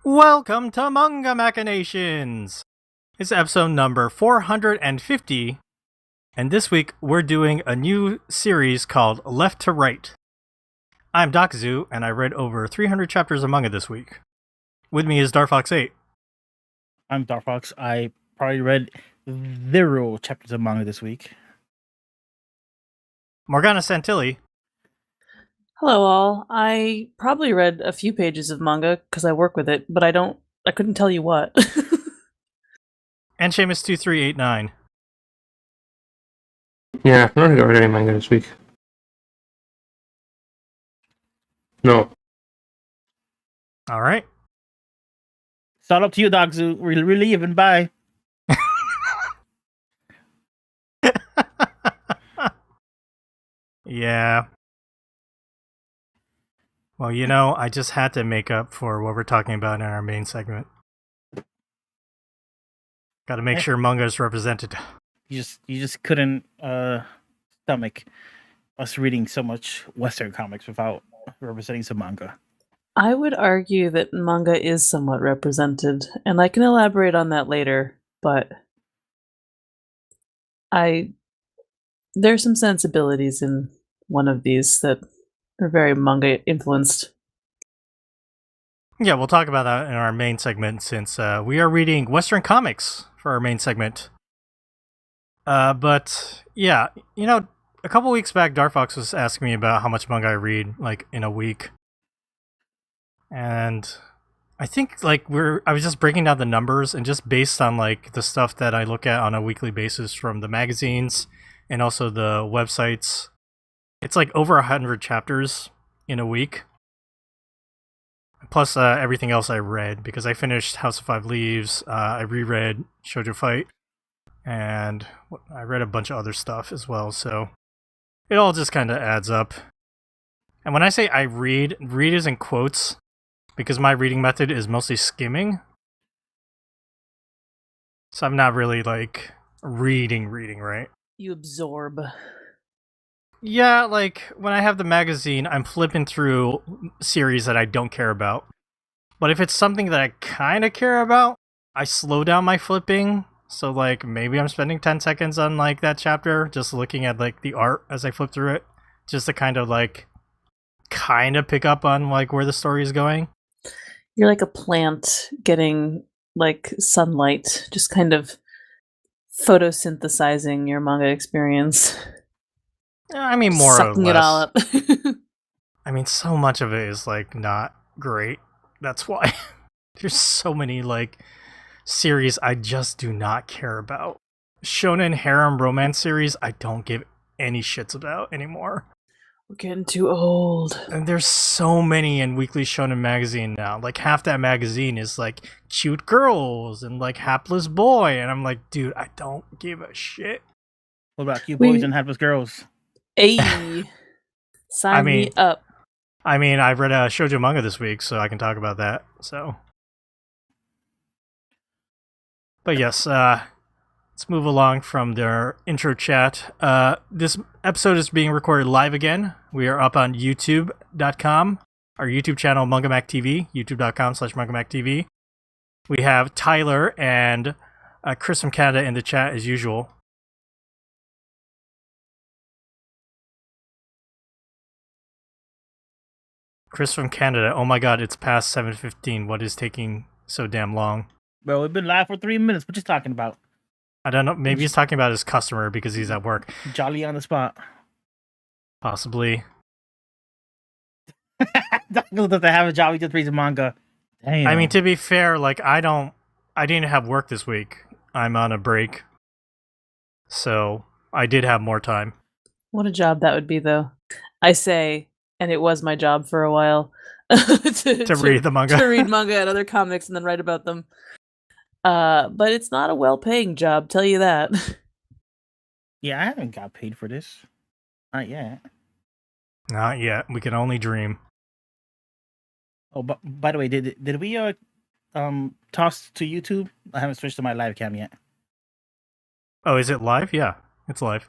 Welcome to Manga Machinations! It's episode number 450, and this week we're doing a new series called Left to Right. I'm Dakazu, and I read over 300 chapters of manga this week. With me is Darfox8. I'm Darfox. I probably read 0 chapters of manga this week. Morgana Santilli. Hello all. I probably read a few pages of manga because I work with it, but I couldn't tell you what. And Seamus2389. Yeah, I don't think I read any manga this week. No. Alright. It's all up to you, Dogzu. We're leaving. Bye. Yeah. Well, I just had to make up for what we're talking about in our main segment. Gotta make sure manga is represented. You just couldn't stomach us reading so much Western comics without representing some manga. I would argue that manga is somewhat represented, and I can elaborate on that later, but there's some sensibilities in one of these that are very manga influenced. Yeah, we'll talk about that in our main segment since we are reading Western comics for our main segment. But yeah, a couple weeks back, Darfox was asking me about how much manga I read, like, in a week. And I think, I was just breaking down the numbers, and just based on, the stuff that I look at on a weekly basis from the magazines and also the websites, it's over 100 chapters in a week. Plus everything else I read, because I finished House of Five Leaves, I reread Shoujo Fight, and I read a bunch of other stuff as well, so it all just kind of adds up. And when I say I read is in quotes, because my reading method is mostly skimming. So I'm not really, reading, right? You absorb. Yeah, when I have the magazine, I'm flipping through series that I don't care about. But if it's something that I kind of care about, I slow down my flipping. So, maybe I'm spending 10 seconds on, that chapter, just looking at, the art as I flip through it. Just to kind of pick up on, where the story is going. You're like a plant getting, sunlight, just kind of photosynthesizing your manga experience. I mean, more sucking or less. it all up. I mean, so much of it is, not great. That's why there's so many, series I just do not care about. Shonen harem romance series, I don't give any shits about anymore. We're getting too old. And there's so many in Weekly Shonen Magazine now. Half that magazine is, cute girls and, hapless boy. And I'm like, dude, I don't give a shit. What about cute boys and hapless girls? Hey, sign me up. I mean, I read a shoujo manga this week, so I can talk about that. So, but yes, let's move along from their intro chat. This episode is being recorded live again. We are up on YouTube.com, our YouTube channel, MangaMacTV, youtube.com/MangaMacTV. We have Tyler and Chris from Canada in the chat as usual. Chris from Canada, oh my god, it's past 7:15. What is taking so damn long? Bro, we've been live for 3 minutes. What you talking about? I don't know. Maybe he's talking about his customer because he's at work. Jolly on the spot. Possibly. Doesn't have a job. He just reads manga. Damn. I mean, to be fair, I didn't have work this week. I'm on a break. So I did have more time. What a job that would be, though. I say, and it was my job for a while to read the manga. To read manga and other comics and then write about them. But it's not a well-paying job, tell you that. Yeah, I haven't got paid for this. Not yet. Not yet. We can only dream. Oh, but by the way, did we toss to YouTube? I haven't switched to my live cam yet. Oh, is it live? Yeah, it's live.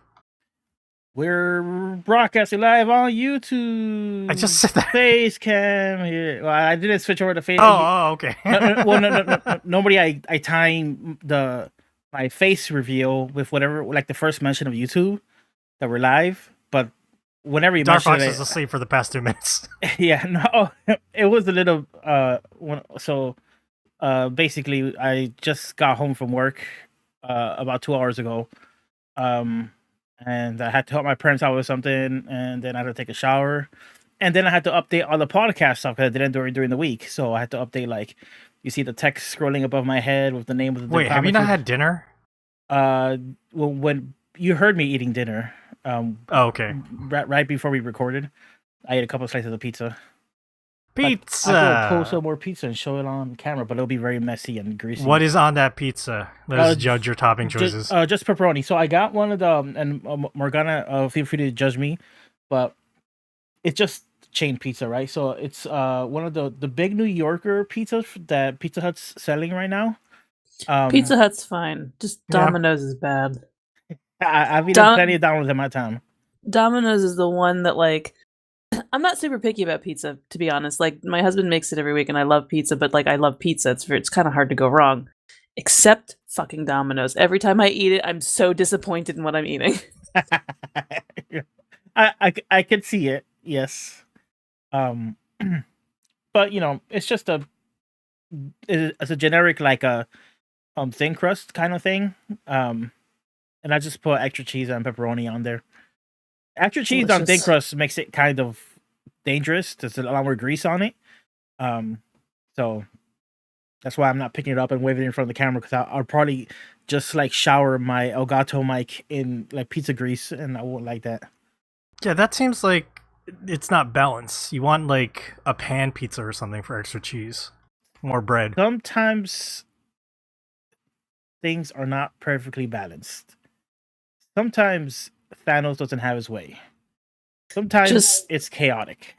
We're broadcasting live on YouTube. I just said that. Face cam here. Well, I didn't switch over to face. Oh, okay. No. Normally, I time my face reveal with whatever, like the first mention of YouTube that we're live. But whenever you Dark mention Fox it, was asleep for the past 2 minutes. yeah, no, it was a little. Basically, I just got home from work about 2 hours ago. And I had to help my parents out with something, and then I had to take a shower, and then I had to update all the podcast stuff because I didn't do it during the week. So I had to update, like, you see the text scrolling above my head with the name of the. Wait, have you not had dinner? Well, when you heard me eating dinner, Oh, okay. right before we recorded, I ate a couple slices of pizza. Pizza. I will post some more pizza and show it on camera, but it'll be very messy and greasy. What is on that pizza? Let us judge your topping choices. Just pepperoni. So I got one of the, and Morgana, feel free to judge me, but it's just chain pizza, right? So it's one of the big New Yorker pizzas that Pizza Hut's selling right now. Pizza Hut's fine. Just Domino's is bad. I've eaten plenty of Domino's in my time. Domino's is the one that, like, I'm not super picky about pizza, to be honest. Like, my husband makes it every week, and I love pizza. But like, I love pizza. It's kind of hard to go wrong, except fucking Domino's. Every time I eat it, I'm so disappointed in what I'm eating. I can see it. Yes. But it's just it's a generic, like a thin crust kind of thing. And I just put extra cheese and pepperoni on there. Extra cheese on thin crust makes it kind of dangerous. There's a lot more grease on it. So that's why I'm not picking it up and waving it in front of the camera, because I'll probably just like shower my Elgato mic in like pizza grease, and I won't like that. Yeah, that seems like it's not balanced. You want like a pan pizza or something for extra cheese. More bread. Sometimes things are not perfectly balanced. Sometimes Thanos doesn't have his way. Sometimes it's chaotic.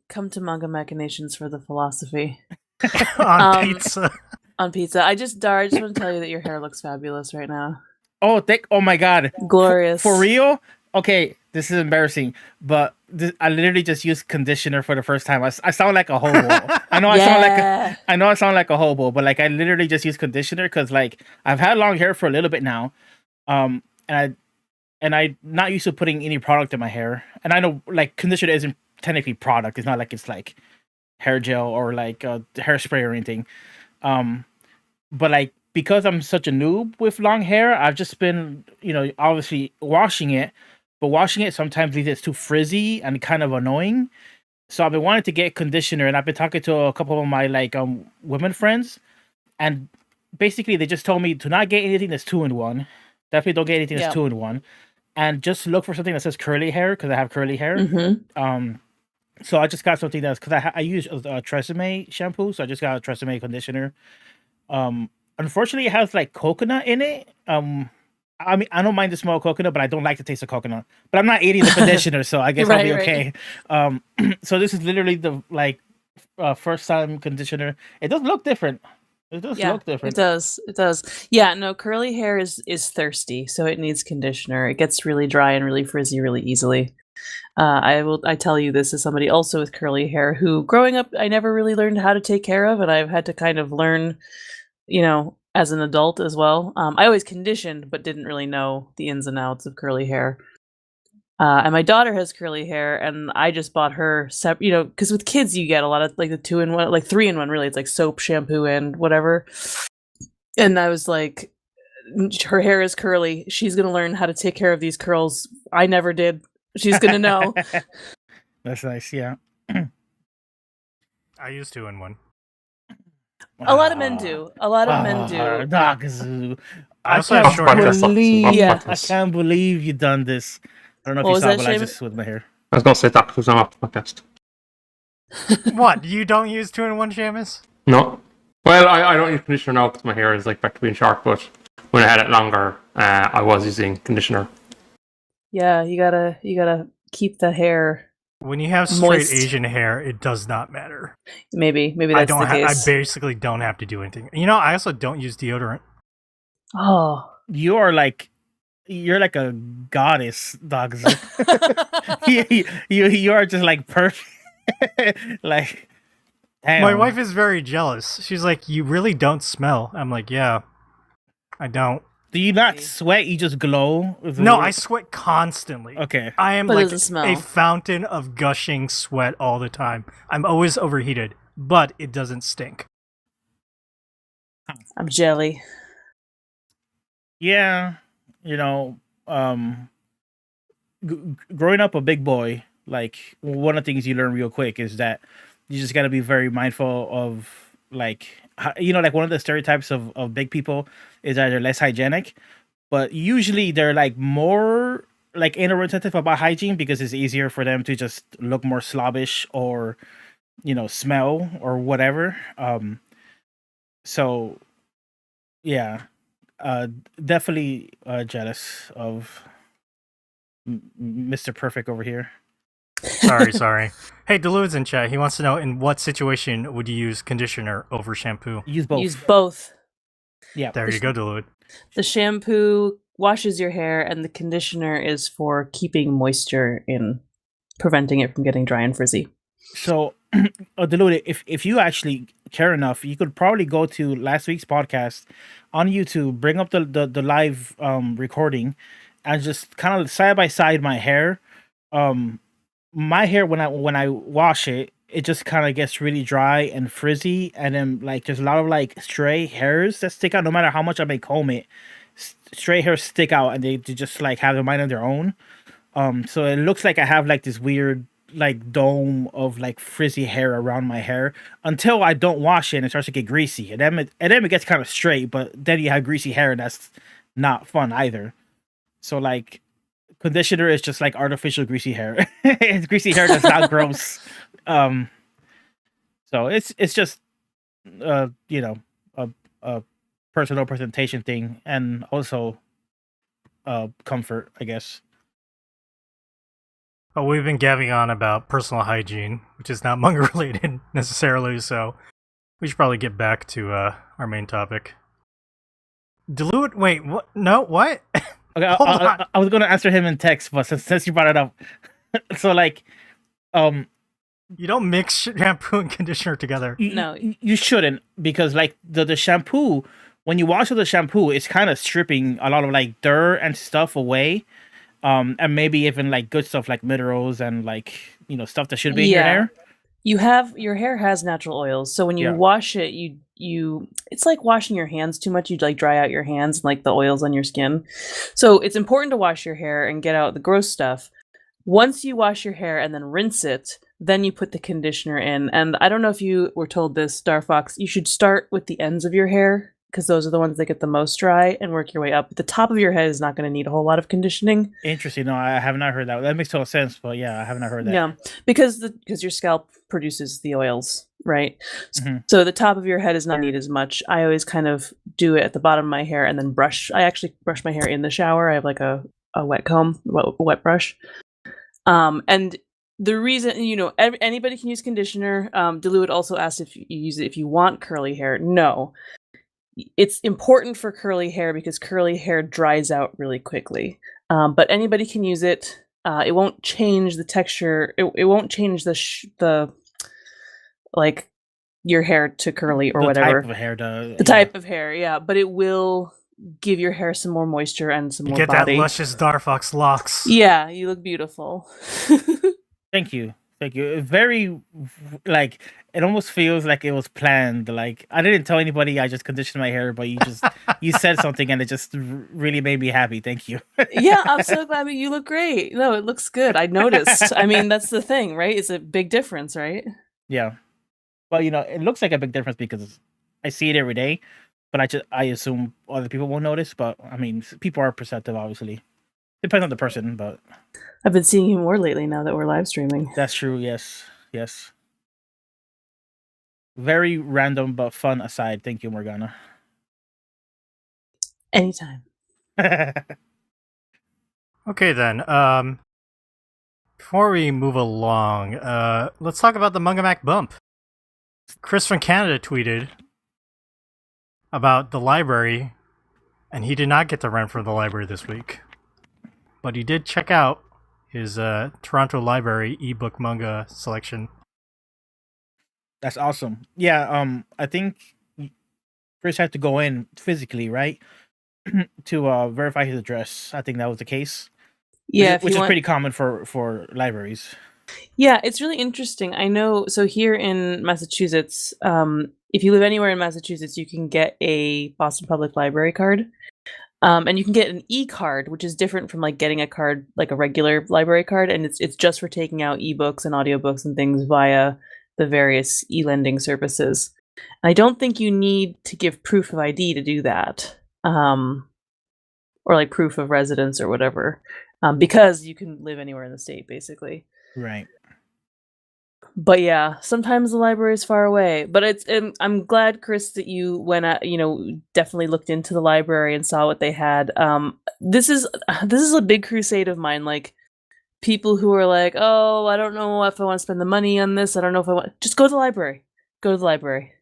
Come to Manga Machinations for the philosophy. On pizza. On pizza. I just want to tell you that your hair looks fabulous right now. Oh, oh my god. Glorious. For real? Okay, this is embarrassing, but I literally just used conditioner for the first time. I sound like a hobo. I know I sound like a hobo, but like I literally just use conditioner because like I've had long hair for a little bit now. And I'm not used to putting any product in my hair. And I know like conditioner isn't technically product. It's not like it's like hair gel or like hairspray or anything. But like because I'm such a noob with long hair, I've just been, obviously washing it. But washing it sometimes leaves it too frizzy and kind of annoying. So I've been wanting to get conditioner, and I've been talking to a couple of my like women friends, and basically they just told me to not get anything that's 2-in-1. Definitely don't get anything that's 2-in-1, and just look for something that says curly hair because I have curly hair. Mm-hmm. So I just got something that's because I use a Tresemme shampoo, so I just got a Tresemme conditioner. Unfortunately, it has like coconut in it. I mean, I don't mind the smell of coconut, but I don't like the taste of coconut. But I'm not eating the conditioner, so I guess I'll be okay. So this is literally the like first time conditioner. It does look different. It does look different. It does. Yeah, no, curly hair is thirsty, so it needs conditioner. It gets really dry and really frizzy really easily. I tell you this as somebody also with curly hair who, growing up, I never really learned how to take care of, and I've had to kind of learn, as an adult as well. I always conditioned, but didn't really know the ins and outs of curly hair. And my daughter has curly hair, and I just bought her, because with kids you get a lot of like the 2-in-1, like 3-in-1 really. It's like soap, shampoo, and whatever. And I was like, her hair is curly. She's gonna learn how to take care of these curls. I never did. She's gonna know. That's nice. Yeah. I use 2-in-1. A lot of men do. I also have short hair. I can't believe you done this. I don't know if you saw, but I just with my hair. I was going to say that because I'm off the podcast. What? You don't use 2-in-1, Seamus? No. Well, I don't use conditioner now because my hair is like back to being short, but when I had it longer, I was using conditioner. Yeah, you gotta keep the hair. When you have straight moist Asian hair, it does not matter. Maybe that's the case. I basically don't have to do anything. I also don't use deodorant. Oh, you are like you're like a goddess, dogs. You are just like perfect. Like, damn. My wife is very jealous. She's like, "You really don't smell." I'm like, "Yeah, I don't." Do you not sweat? You just glow? No, I sweat constantly. Okay. I am But like does it smell? a fountain of gushing sweat all the time. I'm always overheated, but it doesn't stink. I'm jelly. Yeah, growing up a big boy, like one of the things you learn real quick is that you just got to be very mindful of like like one of the stereotypes of big people is that they're less hygienic, but usually they're like more like anal retentive about hygiene because it's easier for them to just look more slobbish or smell or whatever. So yeah, uh definitely jealous of Mr. Perfect over here. Sorry. Hey, Delude's in chat. He wants to know, in what situation would you use conditioner over shampoo? Use both. Use both. Yeah. There you go, Delude. The shampoo washes your hair, and the conditioner is for keeping moisture in, preventing it from getting dry and frizzy. So, Delude, if you actually care enough, you could probably go to last week's podcast on YouTube, bring up the live recording, and just kind of side by side my hair. My hair when I wash it, it just kind of gets really dry and frizzy, and then like there's a lot of like stray hairs that stick out. No matter how much I may comb it, stray hairs stick out, and they just like have a mind of their own. So it looks like I have like this weird like dome of like frizzy hair around my hair until I don't wash it and it starts to get greasy, and then it gets kind of straight, but then you have greasy hair, and that's not fun either. So like conditioner is just like artificial greasy hair. It's greasy hair that's not gross. So it's just a personal presentation thing, and also comfort, I guess. Oh, we've been gabbing on about personal hygiene, which is not manga related necessarily, so we should probably get back to our main topic. Delude? Wait, what? No, what? Okay, Hold on. I was gonna answer him in text, but since you brought it up, so like, You don't mix shampoo and conditioner together. No. you shouldn't, because like the shampoo, when you wash with the shampoo, it's kind of stripping a lot of like dirt and stuff away, and maybe even like good stuff like minerals and like stuff that should be in your hair. Your hair has natural oils, so when you wash it, you it's like washing your hands too much. You like dry out your hands and like the oils on your skin. So it's important to wash your hair and get out the gross stuff. Once you wash your hair and then rinse it, then you put the conditioner in. And I don't know if you were told this, Star Fox, you should start with the ends of your hair because those are the ones that get the most dry, and work your way up. The top of your head is not going to need a whole lot of conditioning. Interesting. No, I have not heard that. That makes total sense, but yeah, I have not heard that. Yeah, because your scalp produces the oils, right? Mm-hmm. So the top of your head is not need as much. I always kind of do it at the bottom of my hair and then brush. I actually brush my hair in the shower. I have like a wet comb, a wet brush. And the reason, anybody can use conditioner. Delude also asked if you use it if you want curly hair. No. It's important for curly hair because curly hair dries out really quickly. But anybody can use it. It won't change the texture. It won't change the like your hair to curly or whatever. Type of hair the type of hair, yeah. But it will give your hair some more moisture and some more Get body. that luscious Darfox locks. Yeah, you look beautiful. Thank you. Very like it almost feels like it was planned. Like I didn't tell anybody. I just conditioned my hair, but you said something and it just really made me happy. Thank you. Yeah, I'm so glad. You look great. No, it looks good. I noticed. I mean, that's the thing, right? It's a big difference, right? Yeah, but it looks like a big difference because I see it every day. But I assume other people won't notice. But I mean, people are perceptive, obviously. Depends on the person, but I've been seeing you more lately now that we're live streaming. That's true. Yes. Very random but fun aside. Thank you, Morgana. Anytime. Okay then. Before we move along, let's talk about the Manga Mac bump. Chris from Canada tweeted about the library, and he did not get to rent from the library this week. but he did check out his Toronto Library ebook manga selection. That's awesome. Yeah, I think Chris had to go in physically, right? To verify his address. I think that was the case. Yeah, which is pretty common for libraries. Yeah, it's really interesting. I know. So here in Massachusetts, if you live anywhere in Massachusetts, you can get a Boston Public Library card, and you can get an e-card, which is different from like getting a card like a regular library card, and it's just for taking out ebooks and audiobooks and things via the various e-lending services. And I don't think you need to give proof of ID to do that, or like proof of residence or whatever, because you can live anywhere in the state, basically. Right. But yeah, sometimes the library is far away. But I'm glad, Chris, that you went at, definitely looked into the library and saw what they had. This is a big crusade of mine. Like, people who are like, oh, I don't know if I want to spend the money on this. I don't know if I want. Just go to the library. Go to the library.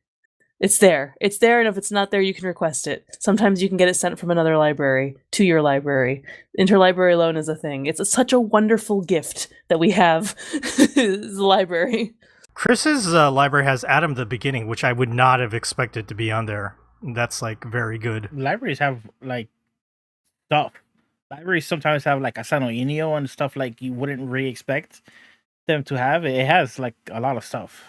It's there. It's there, and if it's not there, you can request it. Sometimes you can get it sent from another library to your library. Interlibrary loan is a thing. It's such a wonderful gift that we have, the library. Chris's library has Adam the Beginning, which I would not have expected to be on there. That's like very good. Libraries have like stuff. Libraries sometimes have like Asano Inyo and stuff like you wouldn't really expect them to have. It has like a lot of stuff.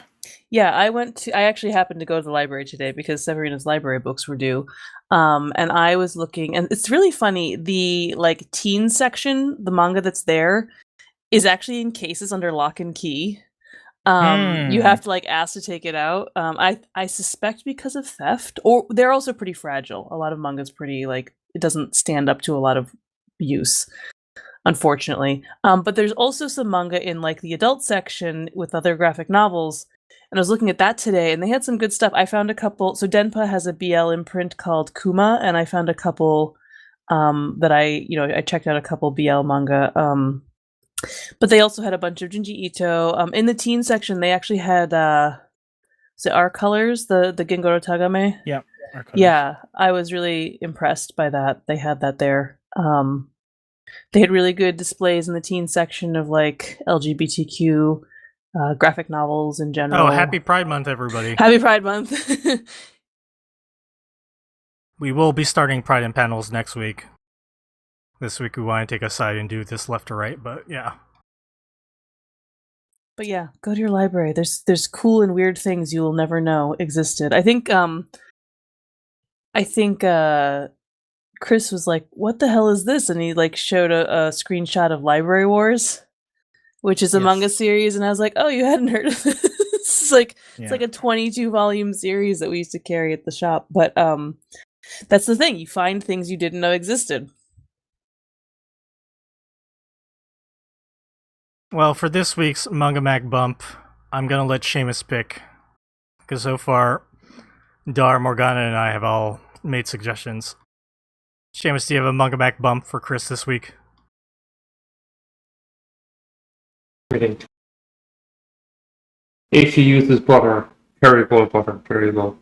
Yeah, I actually happened to go to the library today because Severina's library books were due. And I was looking, and it's really funny, the like teen section, the manga that's there is actually in cases under lock and key. You have to like ask to take it out. I suspect because of theft, or they're also pretty fragile. A lot of manga's pretty like, it doesn't stand up to a lot of use, unfortunately. But there's also some manga in like the adult section with other graphic novels. And I was looking at that today, and they had some good stuff. I found a couple. So Denpa has a BL imprint called Kuma, and I found a couple that I checked out a couple BL manga. But they also had a bunch of Junji Ito. In the teen section, they actually had is it Our Colors, the Gengoro Tagame? Yeah. Our Colors. Yeah, I was really impressed by that. They had that there. They had really good displays in the teen section of like LGBTQ graphic novels in general. Oh, happy Pride Month, everybody. Happy Pride Month. We will be starting Pride and panels next week. This week we want to take a side and do this left to right, but yeah. But yeah, go to your library. There's cool and weird things you will never know existed. I think Chris was like, "What the hell is this?" And he like showed a screenshot of Library Wars, which is a manga series, and I was like, "Oh, you hadn't heard of this?" It's like it's like a 22 volume series that we used to carry at the shop. But that's the thing, you find things you didn't know existed. Well, for this week's Manga Mag Bump, I'm gonna let Seamus pick, because so far, Dar, Morgana, and I have all made suggestions. Seamus, do you have a Manga Mag Bump for Chris this week? If you uses butter, Kerrygold butter, Kerrygold.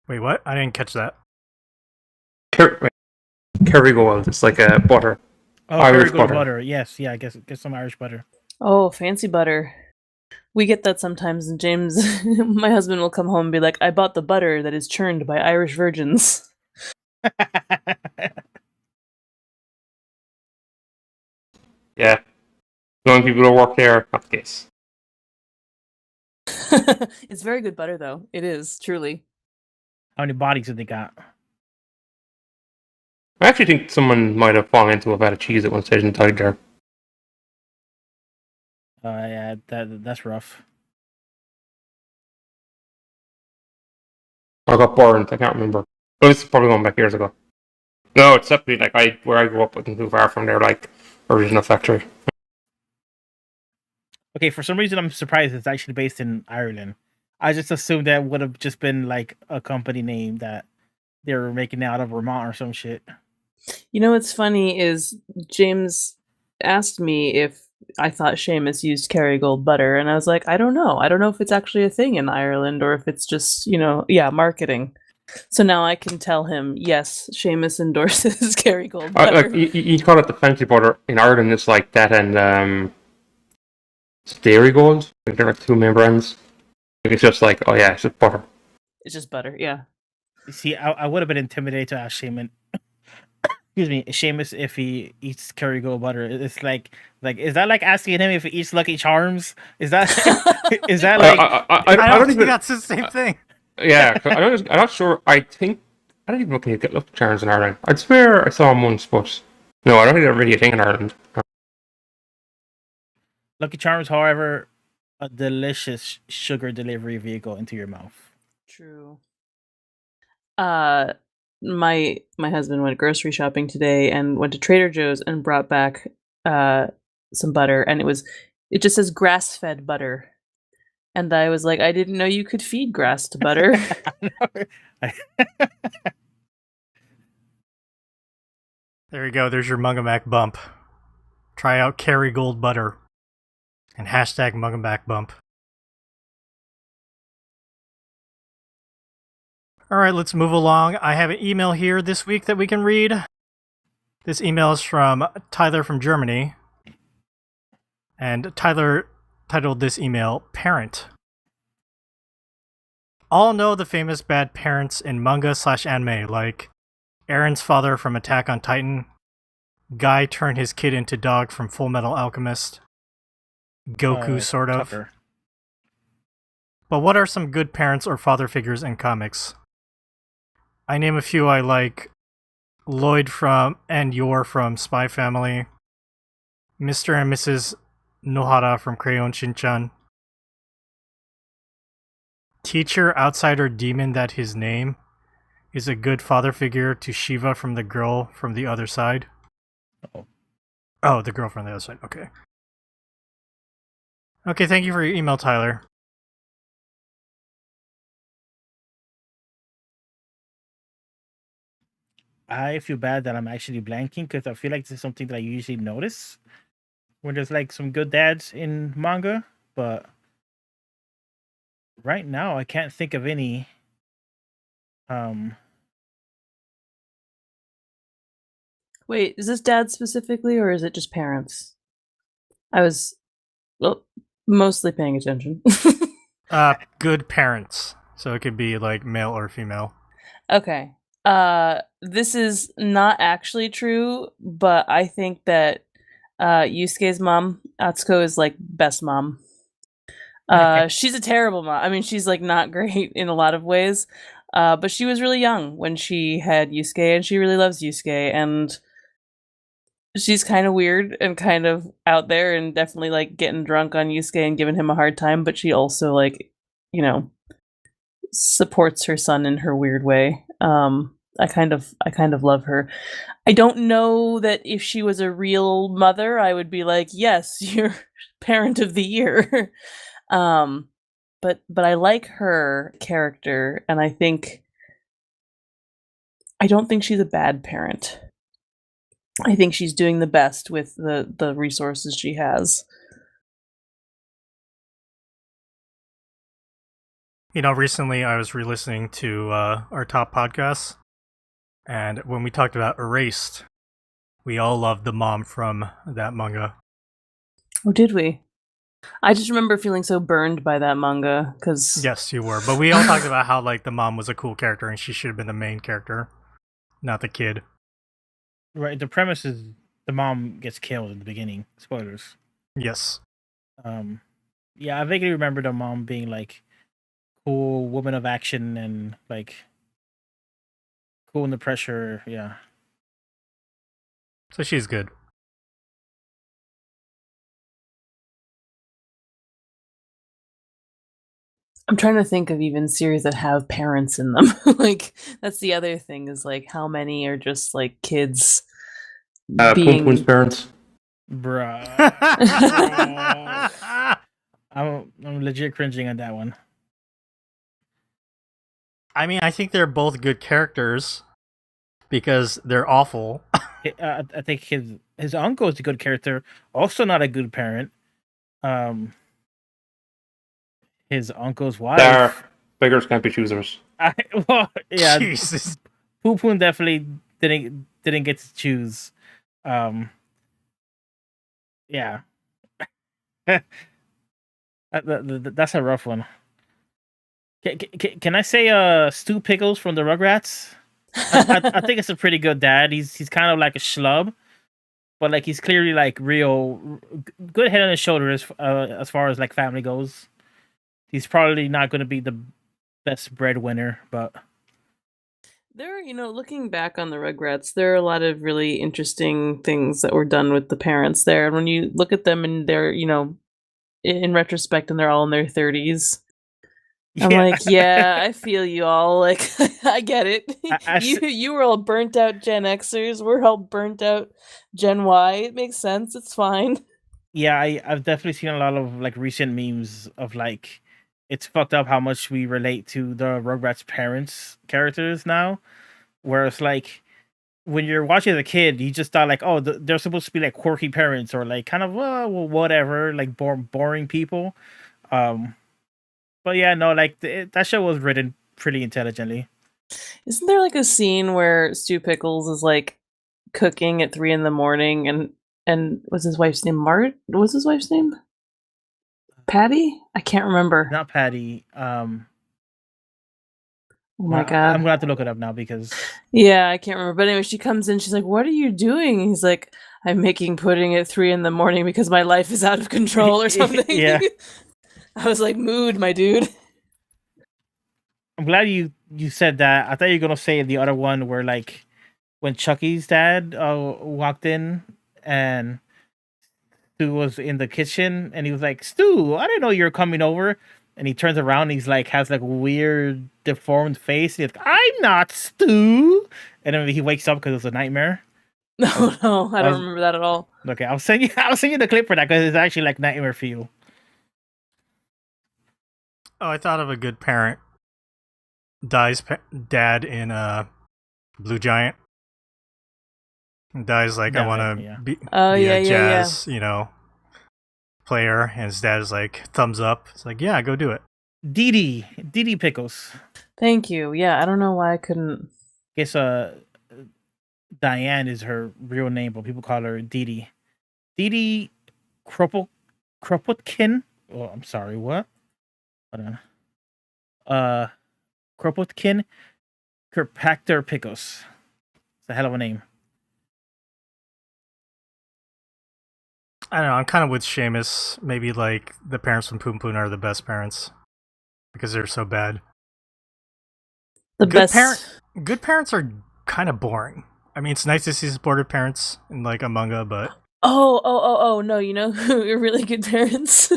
Wait, what? I didn't catch that. Kerrygold, it's like a butter. Oh, Irish butter. butter. Yes, yeah, I guess get some Irish butter. Oh, fancy butter. We get that sometimes, and James, my husband, will come home and be like, "I bought the butter that is churned by Irish virgins." Yeah. Knowing people who work there, not the case. It's very good butter, though. It is, truly. How many bodies have they got? I actually think someone might have fallen into a vat of cheese at one stage and died there. Yeah, that's rough. I got burned, I can't remember. But it's probably going back years ago. No, it's definitely like where I grew up wasn't too far from their like original factory. Okay, for some reason I'm surprised it's actually based in Ireland. I just assumed that would have just been like a company name that they were making out of Vermont or some shit. You know what's funny is James asked me if I thought Seamus used Kerrygold butter, and I was like, I don't know. I don't know if it's actually a thing in Ireland or if it's just, marketing. So now I can tell him, yes, Seamus endorses Kerrygold Like butter. you call it the fancy butter in Ireland. It's like that and it's Dairy Gold. Like they're like two main brands. Like it's just like, oh yeah, it's just butter. It's just butter, yeah. You see, I would have been intimidated to ask Seamus. Excuse me, Seamus if he eats Kerrygold butter. It's like is that like asking him if he eats Lucky Charms? Is that is that like? I I don't don't think even. that's the same thing. Yeah, 'cause I'm not sure. I think I don't even know if you get Lucky Charms in Ireland. I'd swear I saw them once, but no, I don't think they're really a thing in Ireland. Lucky Charms, however, a delicious sugar delivery vehicle into your mouth. True. My husband went grocery shopping today and went to Trader Joe's and brought back some butter, and it just says grass-fed butter. And I was like, I didn't know you could feed grass to butter. There you go. There's your Mungamack bump. Try out Kerrygold butter. And hashtag Mungamack bump. Alright, let's move along. I have an email here this week that we can read. This email is from Tyler from Germany. And Tyler titled this email, Parent. All know the famous bad parents in manga/anime, like Aaron's father from Attack on Titan, Guy turned his kid into dog from Full Metal Alchemist, Goku sort of. Tucker. But what are some good parents or father figures in comics? I name a few I like. Lloyd from and Yor from Spy Family, Mr. and Mrs. Nohara from Crayon Shin-chan, Teacher Outsider Demon that his name is a good father figure to Shiva from the girl from the other side. Oh, the girl from the other side. Okay. Okay, thank you for your email, Tyler. I feel bad that I'm actually blanking because I feel like this is something that I usually notice when there's like some good dads in manga, but right now I can't think of any. Wait, is this dad specifically, or is it just parents? I was mostly paying attention. Good parents. So it could be like male or female. Okay. This is not actually true, but I think that Yusuke's mom, Atsuko, is like best mom. She's a terrible mom. I mean, she's like not great in a lot of ways. But she was really young when she had Yusuke, and she really loves Yusuke, and she's kind of weird and kind of out there and definitely like getting drunk on Yusuke and giving him a hard time, but she also like, supports her son in her weird way. I kind of love her. I don't know that if she was a real mother, I would be like, yes, you're parent of the year. But I like her character, and I don't think she's a bad parent. I think she's doing the best with the resources she has. Recently I was re-listening to our top podcasts, and when we talked about Erased, we all loved the mom from that manga. Oh, did we? I just remember feeling so burned by that manga, because... Yes, you were, but we all talked about how like the mom was a cool character and she should have been the main character, not the kid. Right, the premise is the mom gets killed in the beginning. Spoilers. Yes. Yeah, I vaguely remember the mom being like cool woman of action and like cool under pressure. Yeah. So she's good. I'm trying to think of even series that have parents in them. Like, that's the other thing, is like how many are just like kids being... Pumpun's parents. Bruh. I'm legit cringing on that one. I mean, I think they're both good characters because they're awful. I think his uncle is a good character, also not a good parent. His uncle's wife. There, beggars can't be choosers. Well, yeah, Jesus. Poo Poon definitely didn't get to choose. Yeah, that's a rough one. Can I say Stu Pickles from the Rugrats? I think it's a pretty good dad. He's kind of like a schlub, but like he's clearly like real good head on his shoulders as far as like family goes. He's probably not going to be the best breadwinner, but There, looking back on the Rugrats, there are a lot of really interesting things that were done with the parents there. And when you look at them and they're, in retrospect, and they're all in their 30s, I'm yeah, like, yeah, I feel you all. Like, I get it. I You were all burnt out Gen Xers. We're all burnt out Gen Y. It makes sense. It's fine. yeah, I've definitely seen a lot of like recent memes of like it's fucked up how much we relate to the Rugrats parents characters now. Whereas like when you're watching as a kid, you just thought like, oh, they're supposed to be like quirky parents or like kind of well, whatever, like boring people. Um, but yeah, no, like that show was written pretty intelligently. Isn't there like a scene where Stu Pickles is like cooking at 3 in the morning and was his wife's name What's his wife's name? Patty? I can't remember. Not Patty. Oh my I'm god. gonna have to look it up now because Yeah, I can't remember. But anyway, she comes in, she's like, "What are you doing?" He's like, "I'm making pudding at 3 in the morning because my life is out of control," or something. Yeah. I was like, "Mood, my dude." I'm glad you said that. I thought you were gonna say the other one where like when Chucky's dad walked in and Stu was in the kitchen and he was like, "Stu, I didn't know you were coming over." And he turns around and he's like has like weird deformed face. He's like, "I'm not Stu." And then he wakes up because it was a nightmare. No, no, I don't was- remember that at all. Okay, I'll send you the clip for that because it's actually like nightmare feel. Oh, I thought of a good parent. Dies dad in Blue Giant. Dies like, I want to Yeah. be Oh, a yeah, jazz, player. And his dad is like, thumbs up. It's like, yeah, go do it. Dee Dee Pickles. Thank you. Yeah, I don't know why I couldn't. Guess Diane is her real name, but people call her Dee Dee. Dee Dee Kropotkin. Oh, I'm sorry, what? Hold on. Kropotkin Kirkpatrick Pickles. It's a hell of a name. I don't know. I'm kind of with Seamus. Maybe like the parents from Poon Poon are the best parents because they're so bad. The Good best. Good parents are kind of boring. I mean, it's nice to see supportive parents in like a manga, but Oh, no, you know who are really good parents?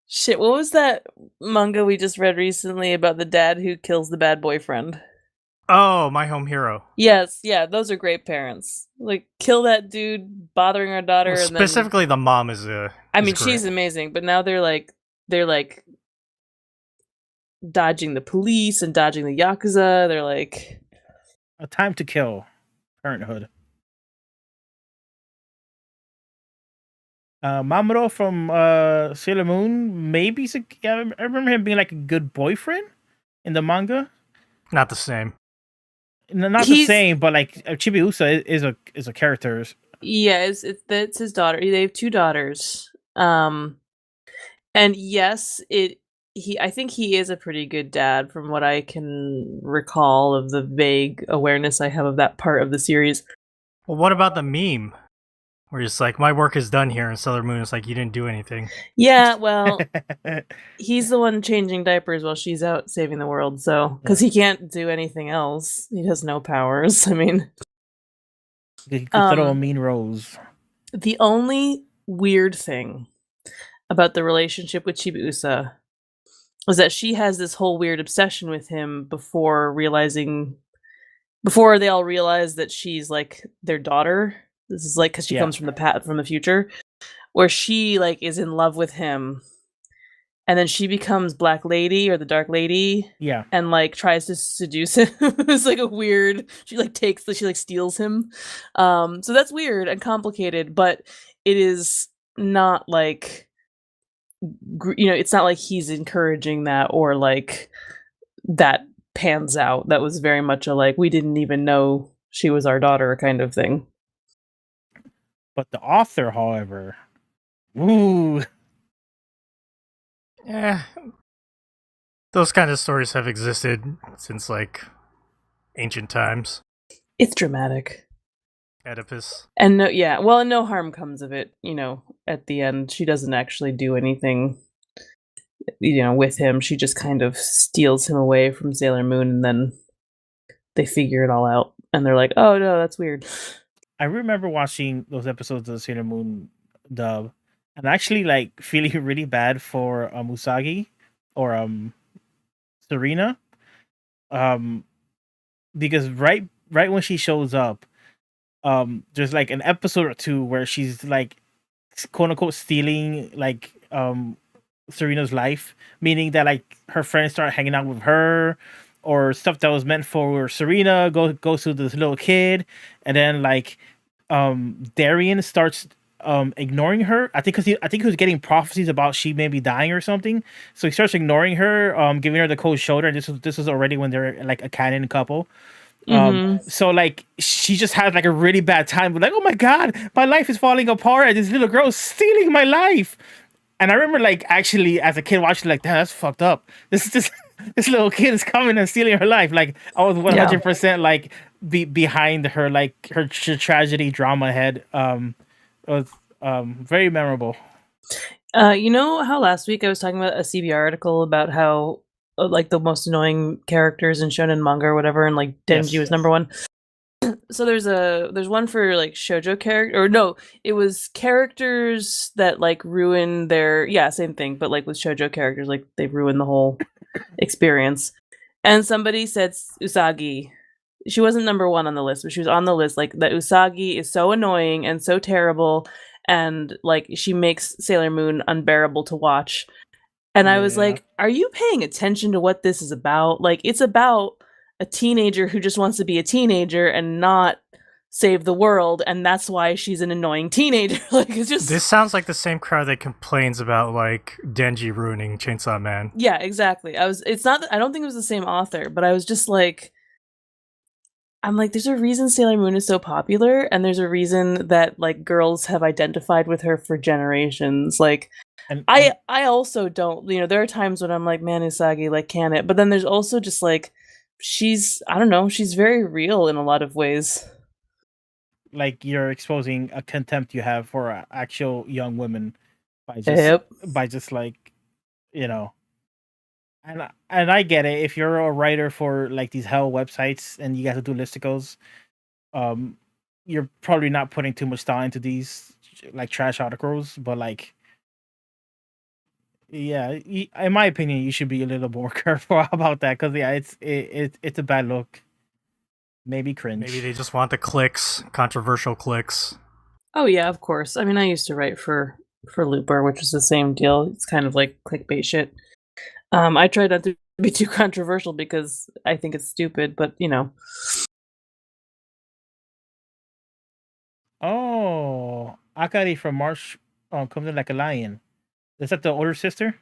Shit, what was that manga we just read recently about the dad who kills the bad boyfriend? oh, My Home Hero. Yes, yeah, those are great parents. Like, kill that dude bothering our daughter, Well, and then specifically, the mom is I is mean, great. she's amazing, but now they're like dodging the police and dodging the yakuza. They're like, A Time to Kill. Parenthood. Mamoru from Sailor Moon. Maybe I remember him being like a good boyfriend in the manga. Not the same. Not the same, but like Chibiusa is a character. yeah, it's his daughter. They have 2 daughters. And yes, I think he is a pretty good dad from what I can recall of the vague awareness I have of that part of the series. Well, what about the meme where it's like, my work is done here, and Sailor Moon is like, you didn't do anything. Yeah, well, he's the one changing diapers while she's out saving the world, so because he can't do anything else. He has no powers. I mean, He could throw a mean rose. the only weird thing about the relationship with Chibiusa was that she has this whole weird obsession with him before they all realize that she's like their daughter. This is like because she comes from the future, where she like is in love with him, and then she becomes Black Lady or the Dark Lady. Yeah, and like tries to seduce him. It's like a weird. She like steals him. So that's weird and complicated, but it is not like it's not like he's encouraging that or like that pans out. That was very much a like, we didn't even know she was our daughter kind of thing. But the author, however, ooh, Yeah, those kind of stories have existed since like ancient times. It's dramatic. Oedipus. And no harm comes of it, at the end. She doesn't actually do anything, with him. She just kind of steals him away from Sailor Moon, and then they figure it all out. And they're like, oh no, that's weird. I remember watching those episodes of Sailor Moon dub, and actually like feeling really bad for Usagi or Serena, because right when she shows up, there's like an episode or two where she's like quote unquote stealing like Serena's life, meaning that like her friends start hanging out with her, or stuff that was meant for Serena goes to this little kid, and then like Darien starts ignoring her. I think he was getting prophecies about she may be dying or something, so he starts ignoring her, giving her the cold shoulder. And this was already when they're like a canon couple. So like she just had like a really bad time, like, oh my god, my life is falling apart and this little girl is stealing my life. And I remember like actually as a kid watching, like, damn, that's fucked up. This little kid is coming and stealing her life. Like I was 100% like behind her, like her tragedy drama head. It was very memorable. You know how last week I was talking about a CBR article about how like the most annoying characters in shonen manga or whatever, and like Denji was number one. So there's one for like shoujo character, or no, it was characters that like ruin their same thing, but like with shoujo characters, like they ruin the whole experience. And somebody said Usagi. She wasn't number one on the list, but she was on the list. Like that Usagi is so annoying and so terrible, and like she makes Sailor Moon unbearable to watch. And I was like, are you paying attention to what this is about? Like, it's about a teenager who just wants to be a teenager and not save the world, and that's why she's an annoying teenager. Like, it's just... This sounds like the same crowd that complains about, like, Denji ruining Chainsaw Man. Yeah, exactly. I don't think it was the same author, but I was just like... I'm like, there's a reason Sailor Moon is so popular, and there's a reason that, like, girls have identified with her for generations. Like... And I also don't, there are times when I'm like, man, Usagi, like, can it? But then there's also just like, she's very real in a lot of ways. Like you're exposing a contempt you have for actual young women by just like, and I get it. If you're a writer for like these hell websites and you got to do listicles, you're probably not putting too much thought into these like trash articles, but like, yeah, in my opinion, you should be a little more careful about that, because it's a bad look. Maybe cringe. Maybe they just want the clicks, controversial clicks. Oh yeah, of course. I mean, I used to write for Looper, which is the same deal. It's kind of like clickbait shit. I try not to be too controversial because I think it's stupid, but Oh, Akari from March comes in like a lion. Is that the older sister?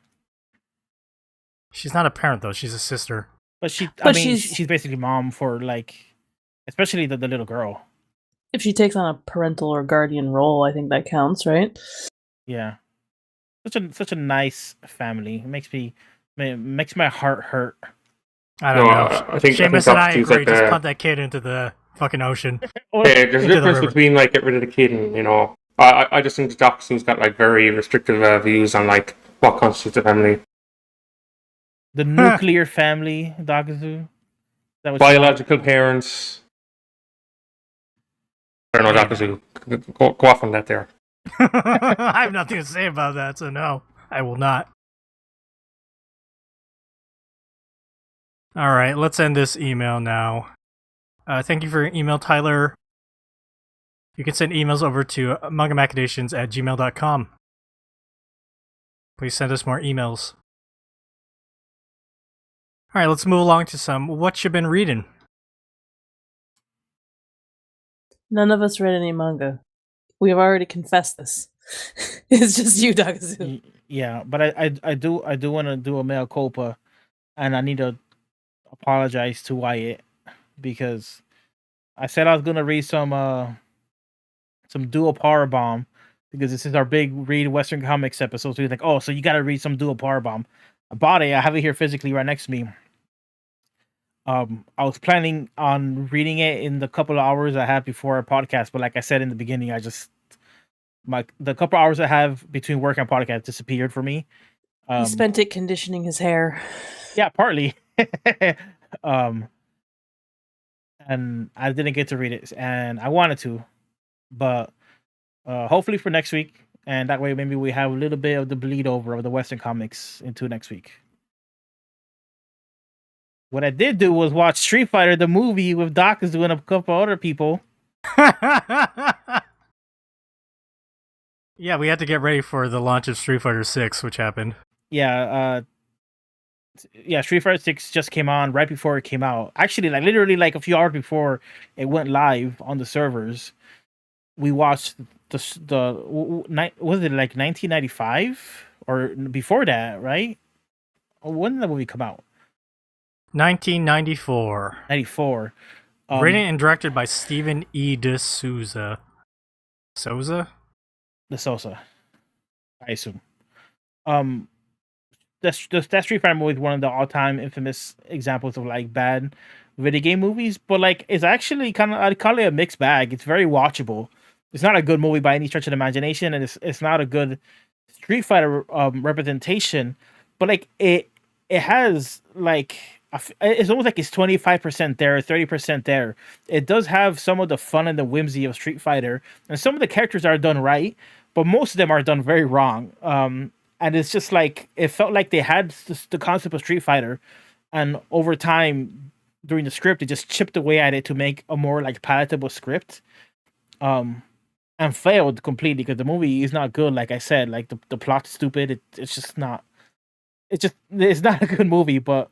She's not a parent though. She's a sister. But she's basically mom for like, especially the little girl. If she takes on a parental or guardian role, I think that counts, right? Yeah, such a nice family. It makes my heart hurt. I don't know. I think Seamus and I agree. like just punt that kid into the fucking ocean. Yeah, there's a difference between like get rid of the kid and I just think Dachshund's got like very restrictive views on like what constitutes a family. The nuclear family, Dachshund. Biological parents. I don't know, Dachshund. Go off on that there. I have nothing to say about that, so no, I will not. All right, let's end this email now. Thank you for your email, Tyler. You can send emails over to mangamachinations@gmail.com. Please send us more emails. All right, let's move along to some what you been reading. None of us read any manga. We have already confessed this. It's just you, Dagazu. Yeah, but I do want to do a mea culpa, and I need to apologize to Wyatt because I said I was gonna read some Dual Power Bomb because this is our big read Western Comics episode. So he's like, oh, so you gotta read some Dual Power Bomb. I bought it. I have it here physically right next to me. I was planning on reading it in the couple of hours I had before our podcast, but like I said in the beginning, the couple hours I have between work and podcast disappeared for me. He spent it conditioning his hair. Yeah, partly. And I didn't get to read it, and I wanted to, but hopefully for next week, and that way maybe we have a little bit of the bleed over of the Western comics into next week. What I did do was watch Street Fighter the movie with Doc is doing a couple other people. Yeah, we had to get ready for the launch of Street Fighter 6, which happened. Yeah, Street Fighter 6 just came on right before it came out. Actually, like literally like a few hours before it went live on the servers. We watched was it like 1995 or before that, right? When did the movie come out? 1994. 94. Written and directed by Stephen E. D'Souza. De Sosa, I assume. That Street Fighter movie is one of the all-time infamous examples of like bad video game movies, but like it's actually kind of, I'd call it a mixed bag. It's very watchable. It's not a good movie by any stretch of the imagination, and it's not a good Street Fighter representation. But like it has like it's almost like it's 25% there, 30% there. It does have some of the fun and the whimsy of Street Fighter, and some of the characters are done right, but most of them are done very wrong. And it's just like it felt like they had the concept of Street Fighter, and over time during the script, they just chipped away at it to make a more like palatable script. And failed completely because the movie is not good. Like I said, like the plot's stupid. It's just not. It's not a good movie, but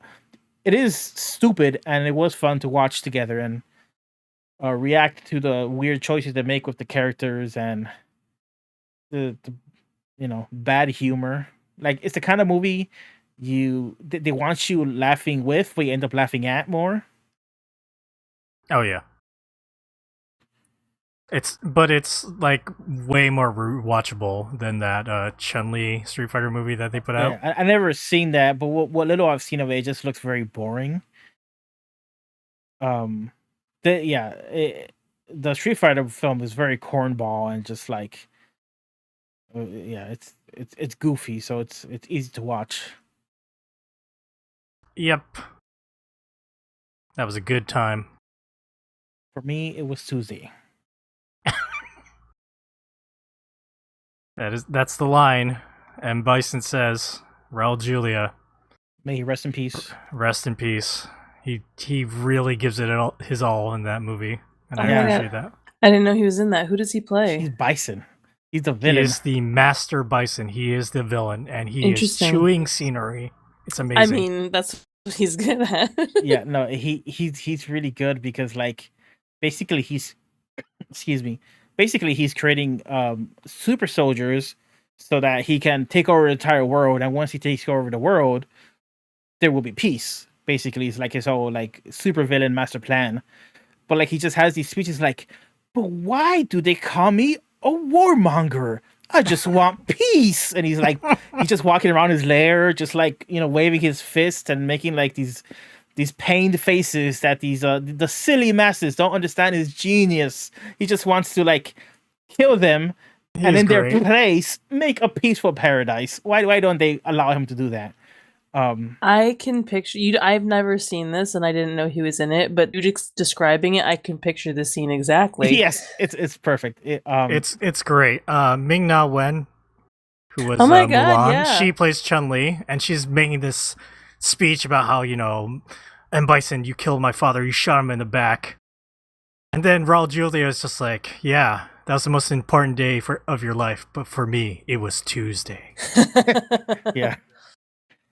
it is stupid, and it was fun to watch together and react to the weird choices they make with the characters and the bad humor. Like it's the kind of movie they want you laughing with, but you end up laughing at more. Oh yeah. It's like way more watchable than that Chun-Li Street Fighter movie that they put out. Yeah, I never seen that, but what little I've seen of it just looks very boring. The Street Fighter film is very cornball and just like, it's goofy, so it's easy to watch. Yep, that was a good time. For me, it was Tuesday. That's the line. And Bison says, Raul Julia, may he rest in peace. Rest in peace. He really gives it his all in that movie, and I appreciate that. I didn't know he was in that. Who does he play? He's Bison. He's the villain. He is the master Bison. He is the villain, and he is chewing scenery. It's amazing. I mean, that's what he's good at. Yeah, no, he's really good because like basically he's he's creating super soldiers so that he can take over the entire world, and once he takes over the world, there will be peace. Basically, it's like his whole like super villain master plan. But like he just has these speeches like, but why do they call me a warmonger? I just want peace. And he's just walking around his lair, just like, waving his fist and making like these pained faces that the silly masses don't understand his genius. He just wants to like kill them and in their place make a peaceful paradise. Why don't they allow him to do that? I can picture you. I've never seen this, and I didn't know he was in it. But you describing it, I can picture the scene exactly. Yes, it's perfect. It's great. Ming-Na Wen, who was God, Mulan, yeah. she plays Chun-Li, and she's making this speech about how and Bison, you killed my father, you shot him in the back, and then Raul Julia is just like, yeah, that was the most important day of your life, but for me, it was Tuesday. Yeah.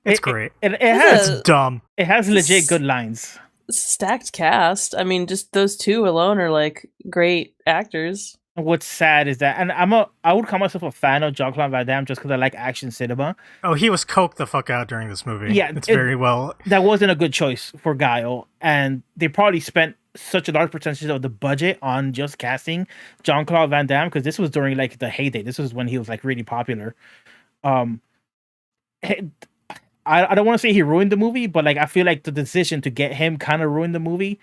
It's great. It's dumb. It has legit good lines. Stacked cast. I mean, just those two alone are like great actors. what's sad is that, and I would call myself a fan of Jean-Claude Van Damme just because I like action cinema. Oh, he was coked the fuck out during this movie. Yeah, it's very well. That wasn't a good choice for Guile, and they probably spent such a large percentage of the budget on just casting Jean-Claude Van Damme because this was during like the heyday. This was when he was like really popular. Um, I don't want to say he ruined the movie, but like I feel like the decision to get him kind of ruined the movie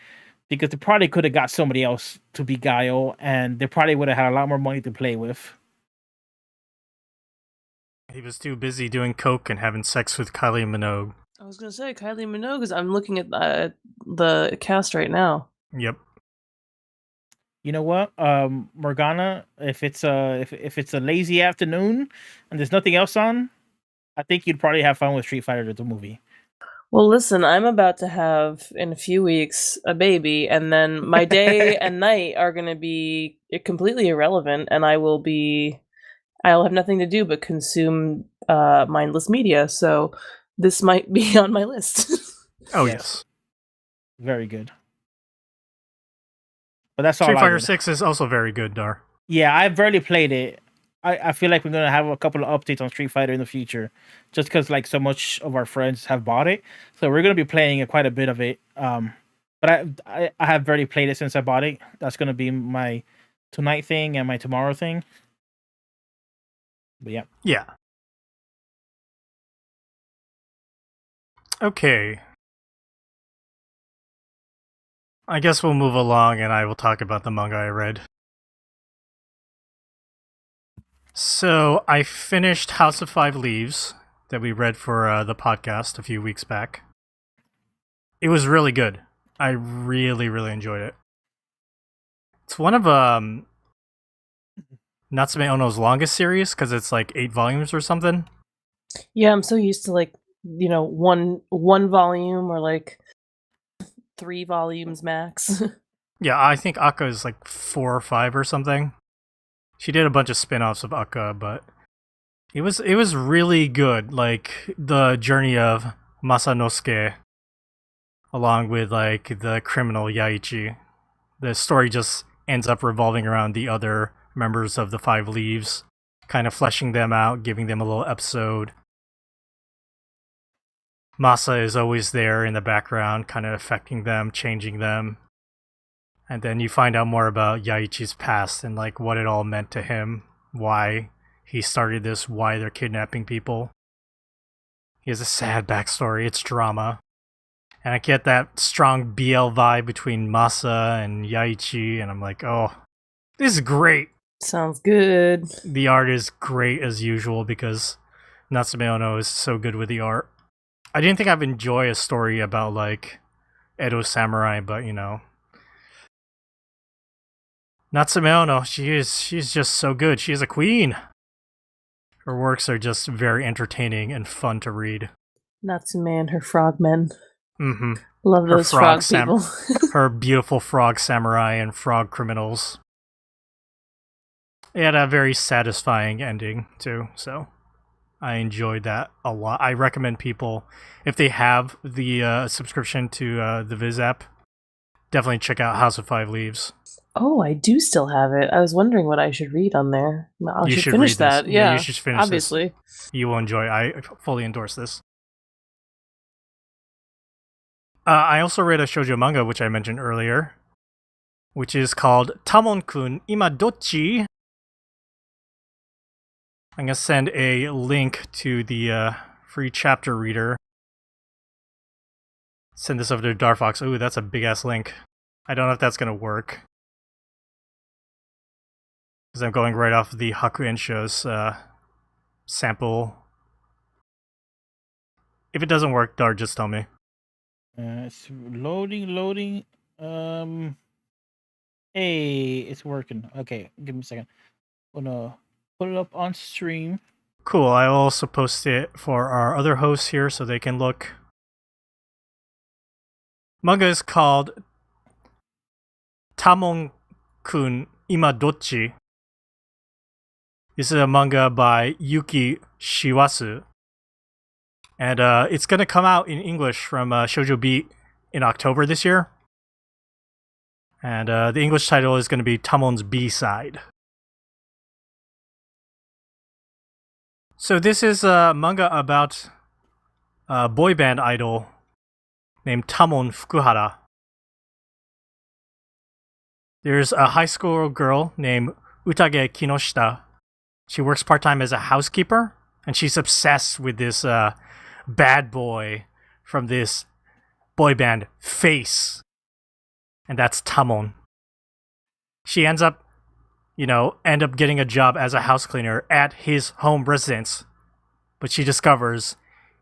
because they probably could have got somebody else to be Guile, and they probably would have had a lot more money to play with. He was too busy doing coke and having sex with Kylie Minogue. I was gonna say Kylie Minogue, because I'm looking at the cast right now. Yep. You know what, Morgana? If it's a lazy afternoon and there's nothing else on, I think you'd probably have fun with Street Fighter the movie. Well, listen, I'm about to have in a few weeks a baby, and then my day and night are going to be completely irrelevant, and I'll have nothing to do but consume mindless media. So this might be on my list. Oh yes. Very good. But that's all. Street Fighter 6 is also very good, Dar. Yeah, I've barely played it. I feel like we're gonna have a couple of updates on Street Fighter in the future, just because like so much of our friends have bought it, so we're gonna be playing quite a bit of it. But I have barely played it since I bought it. That's gonna be my tonight thing and my tomorrow thing. But yeah. Yeah. Okay. I guess we'll move along and I will talk about the manga I read. So, I finished House of Five Leaves that we read for the podcast a few weeks back. It was really good. I really, really enjoyed it. It's one of Natsume Ono's longest series because it's like 8 volumes or something. Yeah, I'm so used to like, one volume or like 3 volumes max. Yeah, I think Akka is like 4 or 5 or something. She did a bunch of spin-offs of Akka, but it was really good. Like the journey of Masanosuke along with like the criminal Yaichi. The story just ends up revolving around the other members of the Five Leaves, kind of fleshing them out, giving them a little episode. Masa is always there in the background, kind of affecting them, changing them. And then you find out more about Yaichi's past and like what it all meant to him, why he started this, why they're kidnapping people. He has a sad backstory, it's drama. And I get that strong BL vibe between Masa and Yaichi, and I'm like, oh, this is great. Sounds good. The art is great as usual because Natsume Ono is so good with the art. I didn't think I'd enjoy a story about like Edo Samurai, but Natsume Ono, she's just so good. She is a queen. Her works are just very entertaining and fun to read. Natsume and her frogmen. Mm-hmm. Love those frog people. Her beautiful frog samurai and frog criminals. It had a very satisfying ending, too, so I enjoyed that a lot. I recommend people, if they have the subscription to the Viz app, definitely check out House of Five Leaves. Oh, I do still have it. I was wondering what I should read on there. I should finish that. Yeah, you should finish obviously. This. You will enjoy it. I fully endorse this. I also read a shoujo manga, which I mentioned earlier, which is called Tamon-kun Ima Dochi. I'm going to send a link to the free chapter reader. Send this over to Darfox. Ooh, that's a big-ass link. I don't know if that's going to work. Because I'm going right off the Hakuensho's sample. If it doesn't work, Dar, just tell me. It's loading. Hey, it's working. Okay, give me a second. I'm gonna put it up on stream. Cool. I will also post it for our other hosts here so they can look. Manga is called Tamon-kun Ima Dochi. This is a manga by Yuki Shiwasu. And it's going to come out in English from Shoujo Beat in October this year. And the English title is going to be Tamon's B-Side. So this is a manga about a boy band idol named Tamon Fukuhara. There's a high school girl named Utage Kinoshita. She works part-time as a housekeeper, and she's obsessed with this bad boy from this boy band, Face. And that's Tamon. She ends up getting a job as a house cleaner at his home residence. But she discovers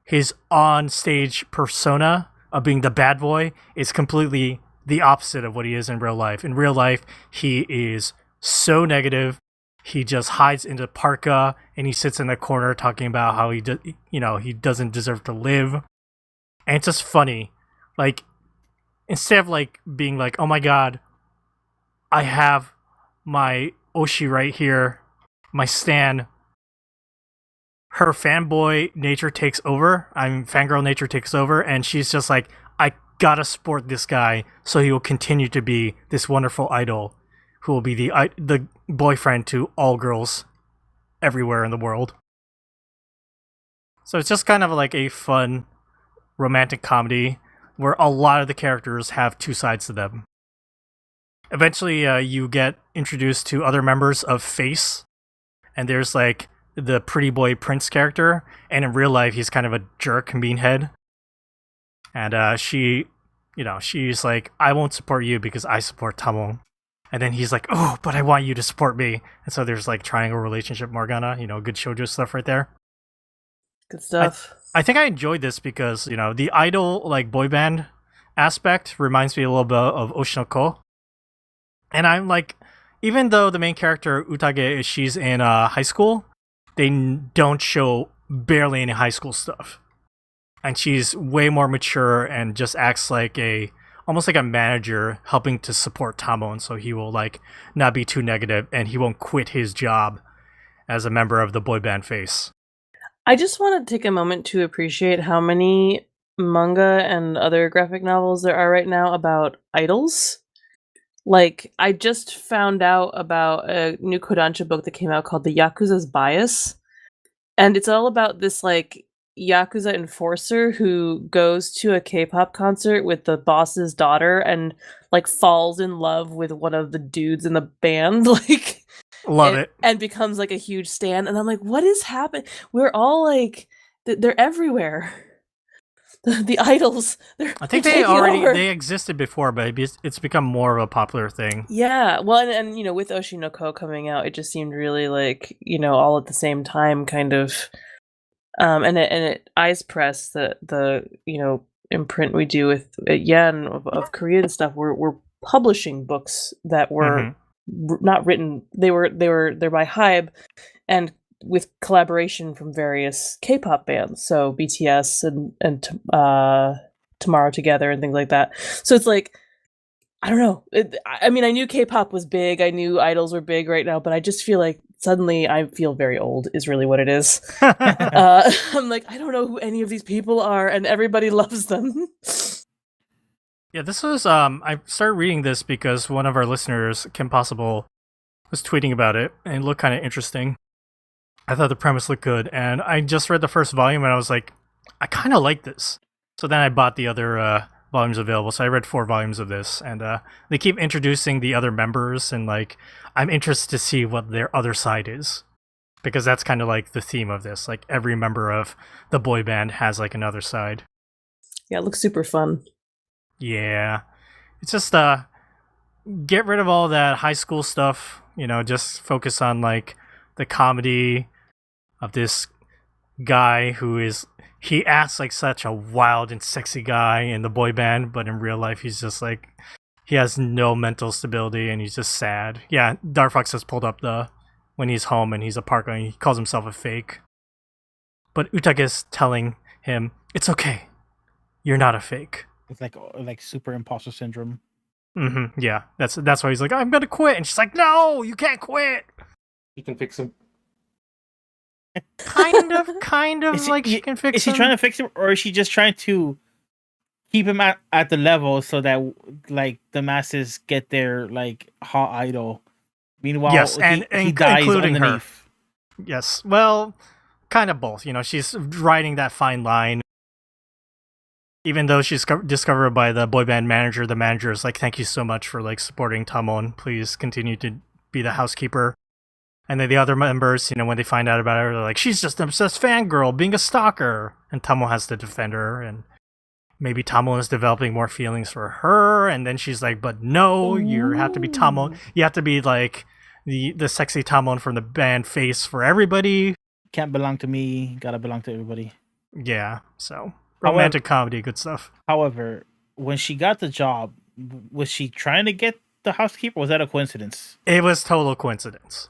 his on-stage persona of being the bad boy is completely the opposite of what he is in real life. In real life, he is so negative. He just hides into parka and he sits in the corner talking about how he doesn't deserve to live. And it's just funny. Like, instead of like being like, oh my god, I have my Oshi right here, my stan, her fanboy nature takes over. Fangirl nature takes over, and she's just like, I gotta support this guy so he will continue to be this wonderful idol who will be the boyfriend to all girls everywhere in the world. So it's just kind of like a fun romantic comedy where a lot of the characters have two sides to them. Eventually, you get introduced to other members of Face, and there's like the pretty boy Prince character, and in real life, he's kind of a jerk, meathead. And she's like, I won't support you because I support Tamon. And then he's like, oh, but I want you to support me. And so there's like triangle relationship Morgana, good shoujo stuff right there. Good stuff. I think I enjoyed this because, the idol like boy band aspect reminds me a little bit of Oshinoko. And I'm like, even though the main character, Utage, she's in high school, they don't show barely any high school stuff. And she's way more mature and just acts like almost like a manager helping to support Tamon, so he will like not be too negative and he won't quit his job as a member of the boy band Face. I just want to take a moment to appreciate how many manga and other graphic novels there are right now about idols. Like, I just found out about a new Kodansha book that came out called The Yakuza's Bias. And it's all about this, like, Yakuza enforcer who goes to a K-pop concert with the boss's daughter and, like, falls in love with one of the dudes in the band. Like, Love it. And becomes, like, a huge stan. And I'm like, what is happening? We're all, like, they're everywhere. The idols. I think they existed before, but it's become more of a popular thing. Yeah, well, and with Oshinoko coming out, it just seemed really like all at the same time, kind of. And it Eyes Press, the imprint we do with Yen of Korean stuff, we're publishing books that were not written. They're by Hybe, and with collaboration from various K-pop bands, so BTS and Tomorrow Together and things like that. So it's like, I don't know. I mean, I knew K-pop was big. I knew idols were big right now, but I just feel like suddenly I feel very old is really what it is. I'm like, I don't know who any of these people are, and everybody loves them. Yeah, this was, I started reading this because one of our listeners, Kim Possible, was tweeting about it, and it looked kind of interesting. I thought the premise looked good, and I just read the first volume, and I was like, I kind of like this. So then I bought the other volumes available, so I read 4 volumes of this, and they keep introducing the other members, and like, I'm interested to see what their other side is. Because that's kind of like the theme of this, like every member of the boy band has like another side. Yeah, it looks super fun. Yeah. It's just, get rid of all that high school stuff, just focus on like the comedy of this guy he acts like such a wild and sexy guy in the boy band, but in real life he's just like, he has no mental stability and he's just sad. Yeah, Dark Fox has pulled up when he's home and he's a parker and he calls himself a fake. But Utage is telling him, it's okay, you're not a fake. It's like super imposter syndrome. Yeah, that's why he's like, I'm gonna quit, and she's like, no, you can't quit. You can fix him. Kind of like she can fix him. Is she trying to fix him, or is she just trying to keep him at the level so that like the masses get their like hot idol? Meanwhile, yes, and he dies including underneath. her. Yes, well, kind of both. You know, she's riding that fine line. Even though she's discovered by the boy band manager, the manager is like, "Thank you so much for like supporting Tamon. Please continue to be the housekeeper." And then the other members, you know, when they find out about her, they're like, "She's just an obsessed fangirl being a stalker," and Tamon has to defend her. And maybe Tamon is developing more feelings for her, and then she's like, "But no, you have to be Tamon. You have to be like the sexy Tamon from the band face for everybody." Can't belong to me. Gotta belong to everybody. Yeah, so romantic comedy, good stuff. However, when she got the job, was she trying to get the housekeeper? Or was that a coincidence? It was total coincidence.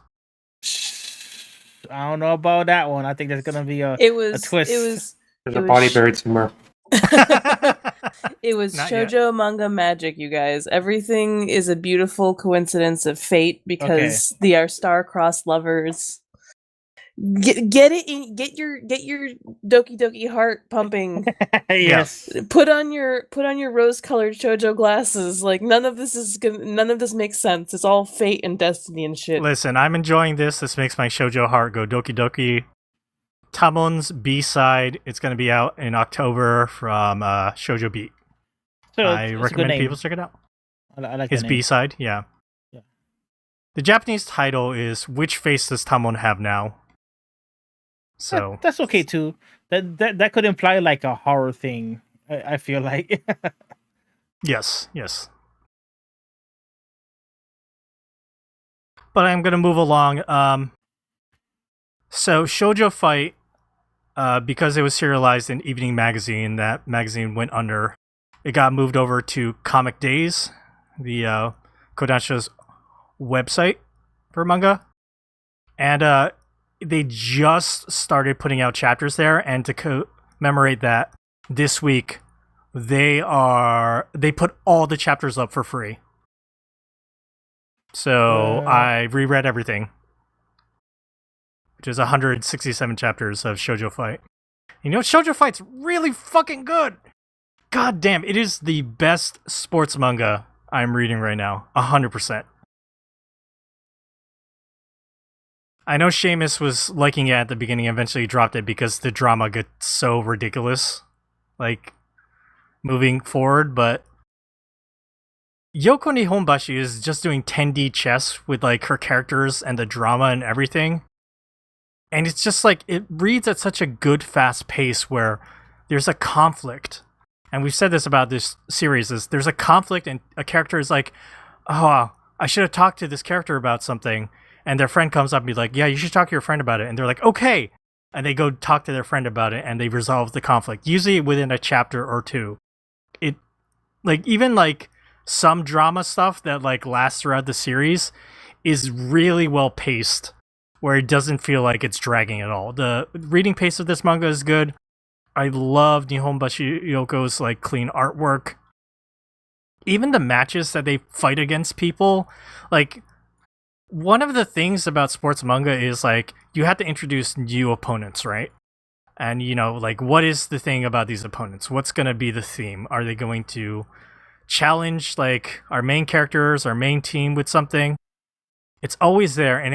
I don't know about that one. I think there's gonna be a twist. There's a body buried somewhere. It was Not shoujo manga magic, you guys. Everything is a beautiful coincidence of fate because they are star-crossed lovers. Get it in, get your doki doki heart pumping. Yes. Put on your rose-colored shoujo glasses. Like none of this makes sense. It's all fate and destiny and shit. Listen, I'm enjoying this. This makes my shoujo heart go doki doki. Tamon's B-side, it's going to be out in October from Shoujo Beat. So I recommend people check it out. I like His the name. B-side, yeah. The Japanese title is Which Face Does Tamon Have Now? So that's okay too. That could imply like a horror thing. I feel like. yes. But I'm going to move along. So Shoujo Fight, because it was serialized in Evening Magazine, that magazine went under. It got moved over to Comic Days, the Kodansha's website for manga. And they just started putting out chapters there, and to commemorate that, this week they put all the chapters up for free. So I reread everything, which is 167 chapters of Shoujo Fight. You know, Shoujo Fight's really fucking good. God damn, it is the best sports manga I'm reading right now. 100%. I know Seamus was liking it at the beginning, eventually dropped it because the drama gets so ridiculous, like, moving forward, but Yoko Nihonbashi is just doing 10D chess with, like, her characters and the drama and everything. And it's just, like, it reads at such a good, fast pace where there's a conflict. And we've said this about this series, is there's a conflict and a character is like, "Oh, I should have talked to this character about something." And their friend comes up and be like, "Yeah, you should talk to your friend about it." And they're like, "Okay." And they go talk to their friend about it and they resolve the conflict, usually within a chapter or two. It, like, even like some drama stuff that like lasts throughout the series is really well paced, where it doesn't feel like it's dragging at all. The reading pace of this manga is good. I love Nihonbashi Yoko's like clean artwork. Even the matches that they fight against people, like, one of the things about sports manga is, like, you have to introduce new opponents, right? And, you know, like, what is the thing about these opponents? What's going to be the theme? Are they going to challenge, like, our main characters, our main team with something? It's always there, and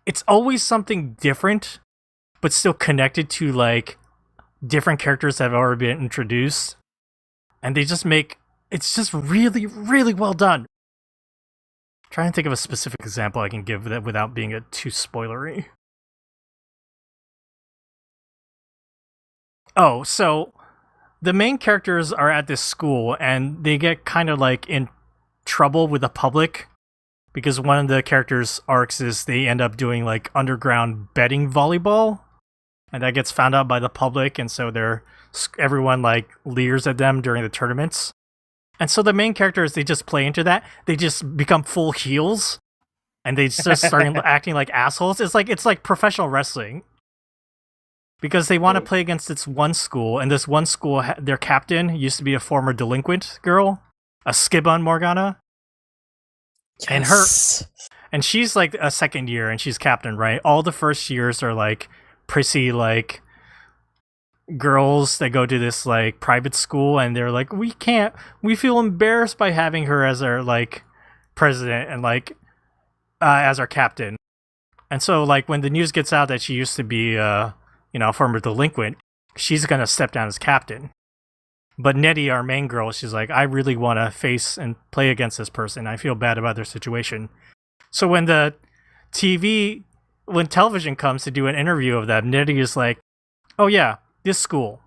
it's always something different, but still connected to, like, different characters that have already been introduced. And they just it's just really, really well done. Trying to think of a specific example I can give that without being too spoilery. Oh, so the main characters are at this school and they get kind of like in trouble with the public because one of the characters' arcs is they end up doing like underground betting volleyball, and that gets found out by the public, and so everyone like leers at them during the tournaments. And so the main characters, they just play into that. They just become full heels, and they just start acting like assholes. It's like professional wrestling, because they want to play against this one school, and this one school, their captain used to be a former delinquent girl, a Skibon Morgana, Yes. and she's like a second year, and she's captain, right? All the first years are like prissy, like girls that go to this like private school, and they're like, we feel embarrassed by having her as our like president and like as our captain. And so, like, when the news gets out that she used to be, a former delinquent, she's gonna step down as captain. But Nettie, our main girl, she's like, I really want to face and play against this person. I feel bad about their situation. So when television comes to do an interview of them, Nettie is like, oh yeah, this school,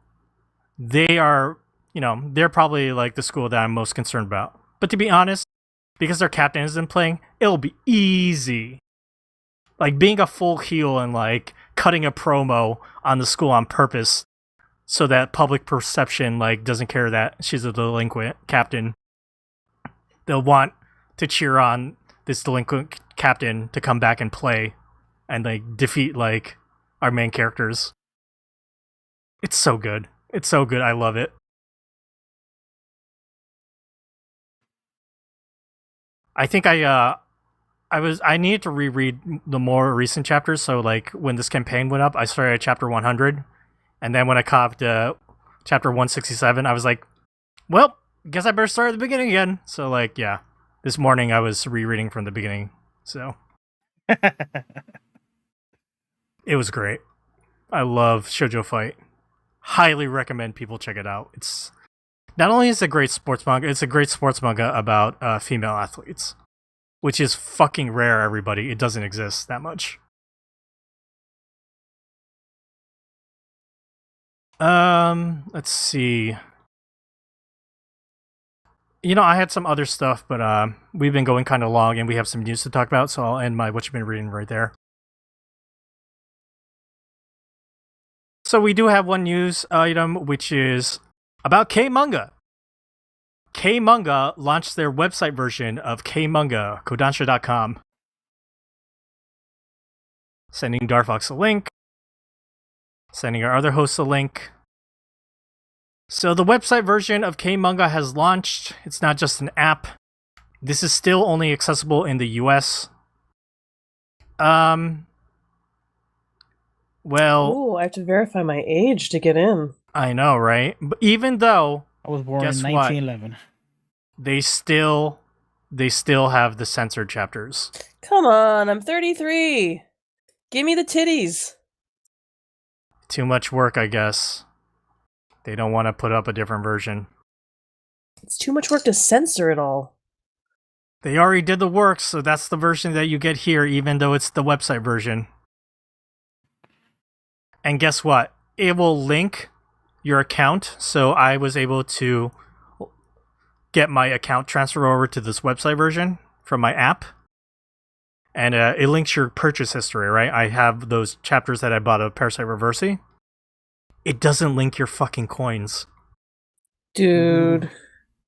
they are, they're probably like the school that I'm most concerned about. But to be honest, because their captain isn't playing, it'll be easy. Like being a full heel and like cutting a promo on the school on purpose so that public perception like doesn't care that she's a delinquent captain. They'll want to cheer on this delinquent captain to come back and play and like defeat like our main characters. It's so good. It's so good. I love it. I think I needed to reread the more recent chapters. So like when this campaign went up, I started at chapter 100, and then when I caught chapter 167, I was like, well, guess I better start at the beginning again. So like, yeah, this morning I was rereading from the beginning. So it was great. I love Shoujo Fight. Highly recommend people check it out. It's not only is it a great sports manga, it's a great sports manga about female athletes, which is fucking rare, everybody. It doesn't exist that much. Let's see. I had some other stuff, but we've been going kind of long and we have some news to talk about, so I'll end my what you've been reading right there. So we do have one news item, which is about K-Manga. K-Manga launched their website version of K-Manga, Kodansha.com. Sending Darfox a link. Sending our other hosts a link. So the website version of K-Manga has launched. It's not just an app. This is still only accessible in the US. Well... Ooh, I have to verify my age to get in. I know, right? But even though... I was born in guess 1911. What? They still have the censored chapters. Come on, I'm 33. Give me the titties. Too much work, I guess. They don't want to put up a different version. It's too much work to censor it all. They already did the work, so that's the version that you get here, even though it's the website version. And guess what? It will link your account, so I was able to get my account transferred over to this website version from my app. And it links your purchase history, right? I have those chapters that I bought of Parasite Reversi. It doesn't link your fucking coins. Dude.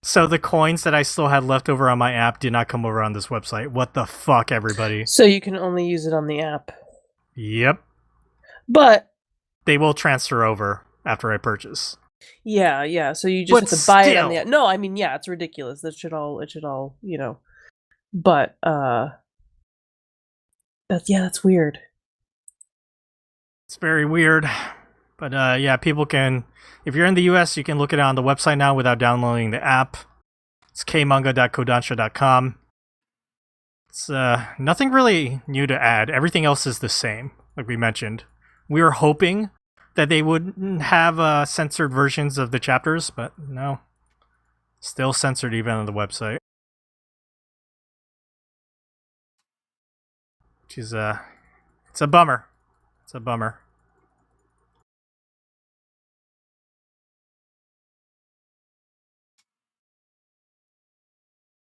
So the coins that I still had left over on my app did not come over on this website. What the fuck, everybody? So you can only use it on the app. Yep. But they will transfer over after I purchase. Yeah. So you just have to buy it on the app. No, I mean, yeah, it's ridiculous. It should all, But that's weird. It's very weird. But yeah, people can, if you're in the US, you can look it on the website now without downloading the app. It's kmanga.kodansha.com. It's nothing really new to add. Everything else is the same, like we mentioned. We were hoping that they wouldn't have censored versions of the chapters, but no. Still censored even on the website. Which is it's a bummer. It's a bummer.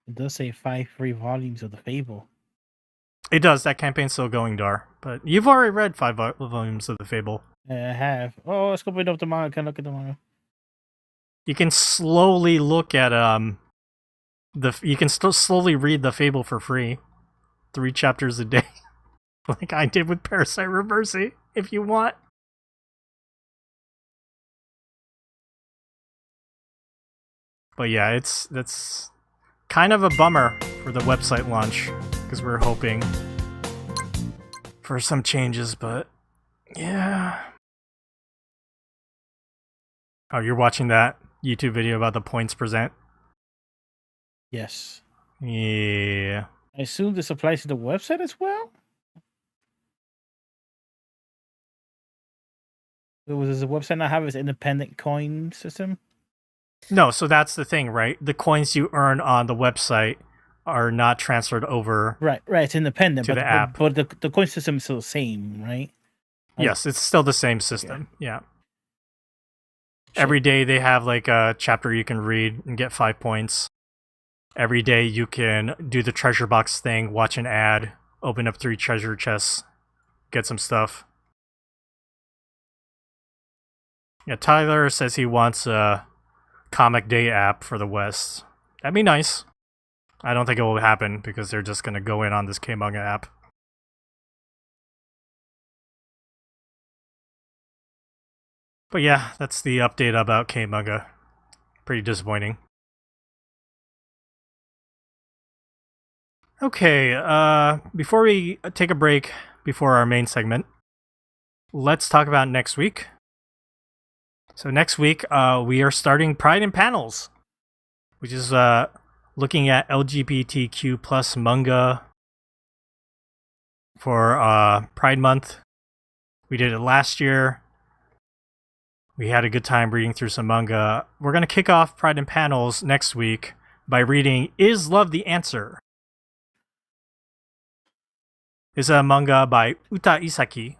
It does say 5 free volumes of the Fable. It does. That campaign's still going, Dar. But you've already read 5 volumes of the Fable. I have. Oh, let's go bring up the manga. Can look at the manga. You can slowly look at you can still slowly read the Fable for free. 3 chapters a day. Like I did with Parasite Reversi, if you want. But yeah, that's kind of a bummer for the website launch, because we're hoping for some changes, but yeah. Oh, you're watching that YouTube video about the points present? Yes. Yeah. I assume this applies to the website as well? Does the website not have its independent coin system? No, so that's the thing, right? The coins you earn on the website are not transferred over. Right. It's independent, To but the app. But the coin system is still the same, right? Like- Yes, it's still the same system. Yeah. Shit. Every day they have like a chapter you can read and get 5 points. Every day you can do the treasure box thing, watch an ad, open up 3 treasure chests, get some stuff. Yeah, Tyler says he wants a comic day app for the West. That'd be nice. I don't think it will happen because they're just going to go in on this K-Manga app. But yeah, that's the update about K-Manga. Pretty disappointing. Okay, before we take a break before our main segment, let's talk about next week. So next week, we are starting Pride in Panels, which is looking at LGBTQ plus manga for Pride Month. We did it last year. We had a good time reading through some manga. We're going to kick off Pride in Panels next week by reading Is Love the Answer? It's a manga by Uta Isaki.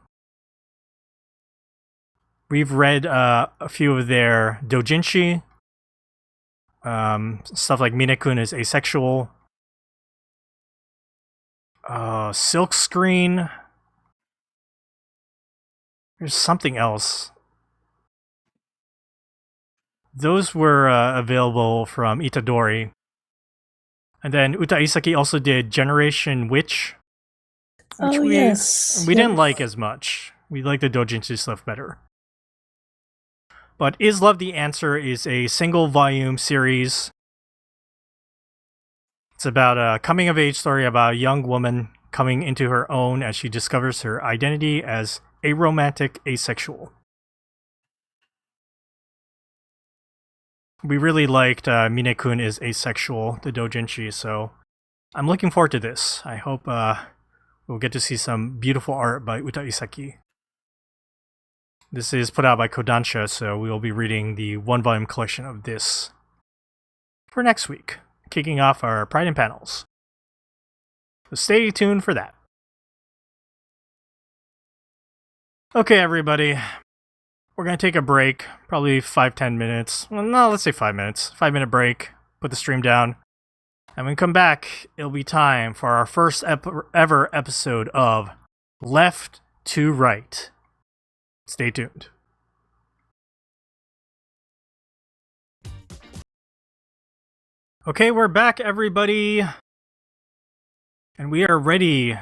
We've read a few of their doujinshi. Stuff like Minekun is asexual. Silk Screen. There's something else. Those were available from Itadori. And then Uta Isaki also did Generation Witch, which we didn't like as much. We like the doujinshi stuff better. But Is Love the Answer is a single volume series. It's about a coming of age story about a young woman coming into her own as she discovers her identity as aromantic asexual. We really liked Minekun is asexual, the doujinshi, so I'm looking forward to this. I hope we'll get to see some beautiful art by Uta Isaki. This is put out by Kodansha, so we will be reading the 1-volume collection of this for next week, kicking off our Pride in Panels. So stay tuned for that. Okay, everybody. We're going to take a break, probably 5-10 minutes. Well, no, let's say 5 minutes. 5-minute break, put the stream down. And when we come back, it'll be time for our first ever episode of Left to Right. Stay tuned. Okay, we're back, everybody. And we are ready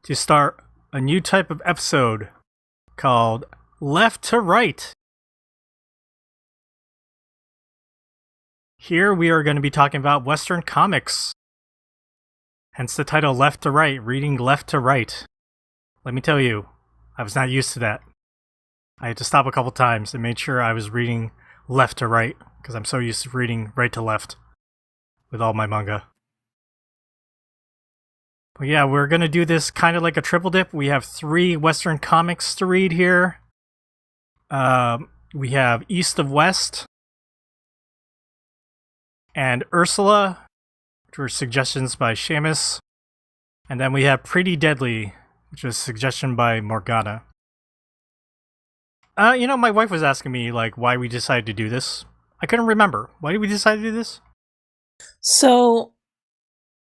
to start a new type of episode called Left to Right. Here we are going to be talking about Western comics. Hence the title Left to Right, reading left to right. Let me tell you, I was not used to that. I had to stop a couple times and made sure I was reading left to right, because I'm so used to reading right to left with all my manga. But yeah, we're going to do this kind of like a triple dip. We have 3 Western comics to read here. We have East of West and Ursula, which were suggestions by Seamus. And then we have Pretty Deadly, which was a suggestion by Morgana. My wife was asking me, like, why we decided to do this. I couldn't remember. Why did we decide to do this? So,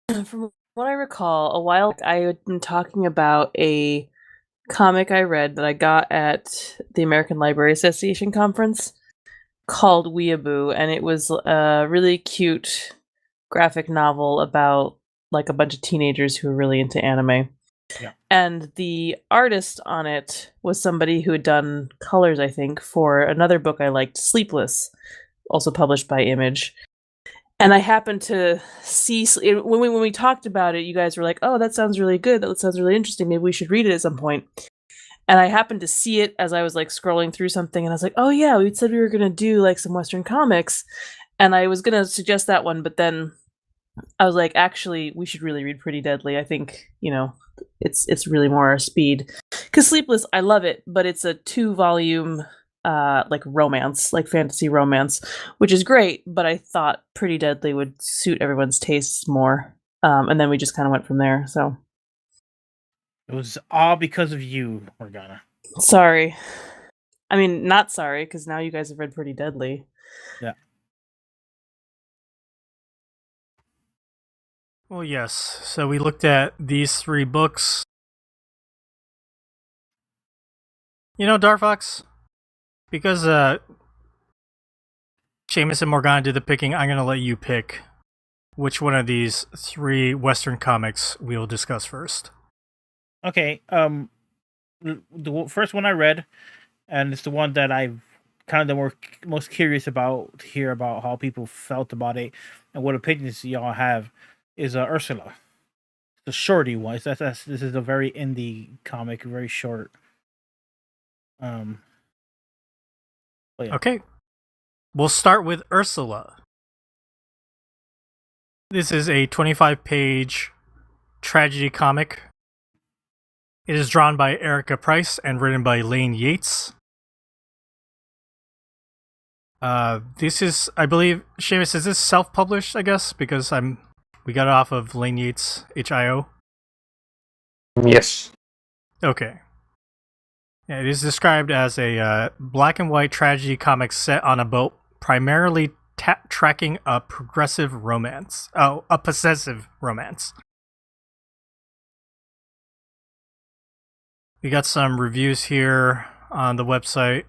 from what I recall, a while back, I had been talking about a comic I read that I got at the American Library Association conference called Weeaboo, and it was a really cute graphic novel about like a bunch of teenagers who were really into anime. Yeah. And the artist on it was somebody who had done colors, I think, for another book I liked, Sleepless, also published by Image. And I happened to see, when we talked about it, you guys were like, oh, that sounds really good. That sounds really interesting. Maybe we should read it at some point. And I happened to see it as I was like scrolling through something. And I was like, oh yeah, we said we were going to do like some Western comics. And I was going to suggest that one. But then I was like, actually, we should really read Pretty Deadly. I think, it's really more our speed. Because Sleepless, I love it. But it's a 2-volume like romance, like fantasy romance, which is great, but I thought Pretty Deadly would suit everyone's tastes more. And then we just kind of went from there. So It was all because of you, Morgana. sorry. I mean, not sorry, because now you guys have read Pretty Deadly. Yeah. Well, yes. So we looked at these 3 books. You know, Darfox, because Seamus and Morgana did the picking, I'm going to let you pick which one of these 3 Western comics we'll discuss first. Okay. The first one I read, and it's the one that I've kind of most curious about, hear about how people felt about it and what opinions y'all have, is Ursula, the shorty one. This is a very indie comic, very short. But yeah. Okay. We'll start with Ursula. This is a 25-page tragedy comic. It is drawn by Erica Price and written by Lane Yates. This is, I believe, Seamus, is this self-published, I guess? Because we got it off of Lane Yates, HIO. Yes. Okay. Yeah, it is described as a black and white tragedy comic set on a boat, primarily tracking a progressive romance. Oh, a possessive romance. We got some reviews here on the website.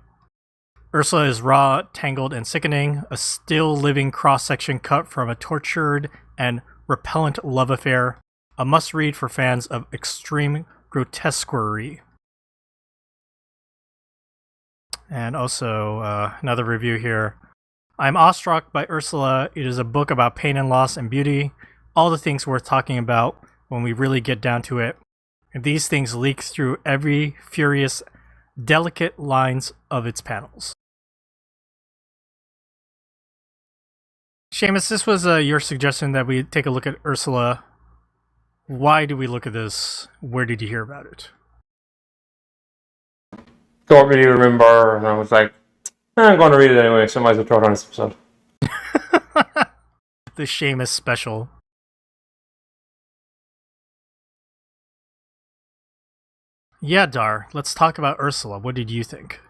Ursula is raw, tangled, and sickening, a still-living cross-section cut from a tortured and repellent love affair, a must-read for fans of extreme grotesquerie. And also, another review here. I'm awestruck by Ursula. It is a book about pain and loss and beauty, all the things worth talking about when we really get down to it. And these things leak through every furious, delicate lines of its panels. Seamus, this was your suggestion that we take a look at Ursula. Why do we look at this? Where did you hear about it? Don't really remember, and I was like, I'm going to read it anyway, so I might as well throw it on this episode. The Seamus special. Yeah, Dar, let's talk about Ursula. What did you think?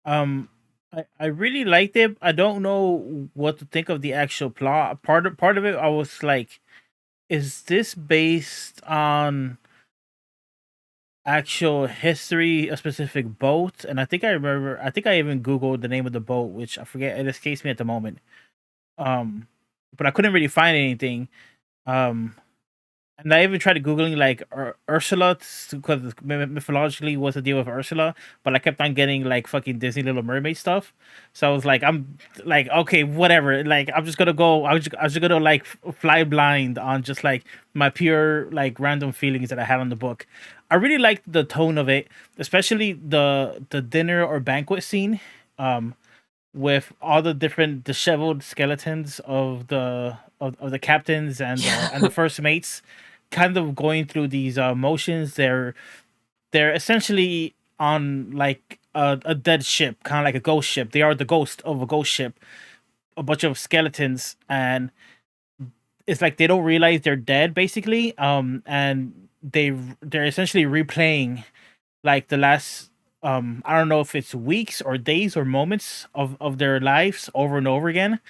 I really liked it. I don't know what to think of the actual plot. Part of it, I was like, is this based on actual history, a specific boat? And I think I even Googled the name of the boat, which I forget, it escapes me at the moment. But I couldn't really find anything. And I even tried Googling like Ursula, because mythologically what's the deal with Ursula, but I kept on getting like fucking Disney Little Mermaid stuff. So I was like, I'm like, okay, whatever. Like, I'm just gonna go. I was just gonna like fly blind on just like my pure like random feelings that I had on the book. I really liked the tone of it, especially the dinner or banquet scene, with all the different disheveled skeletons of the captains and the first mates, kind of going through these motions. They're essentially on like a dead ship, kind of like a ghost ship. They are the ghost of a ghost ship, a bunch of skeletons, and it's like they don't realize they're dead, basically. And they're essentially replaying like the last I don't know if it's weeks or days or moments of their lives over and over again.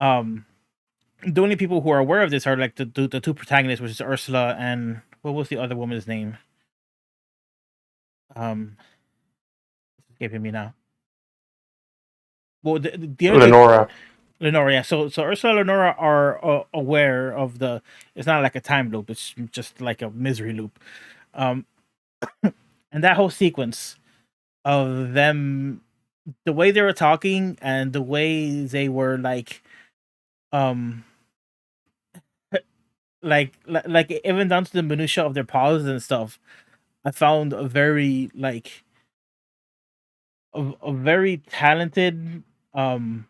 The only people who are aware of this are like the two protagonists, which is Ursula and what was the other woman's name? It's escaping me now. Well, the other Lenora. Lenora, yeah. So Ursula and Lenora are aware of the. It's not like a time loop. It's just like a misery loop. And that whole sequence of them, the way they were talking and the way they were like even down to the minutia of their pauses and stuff, I found a very like a very talented kind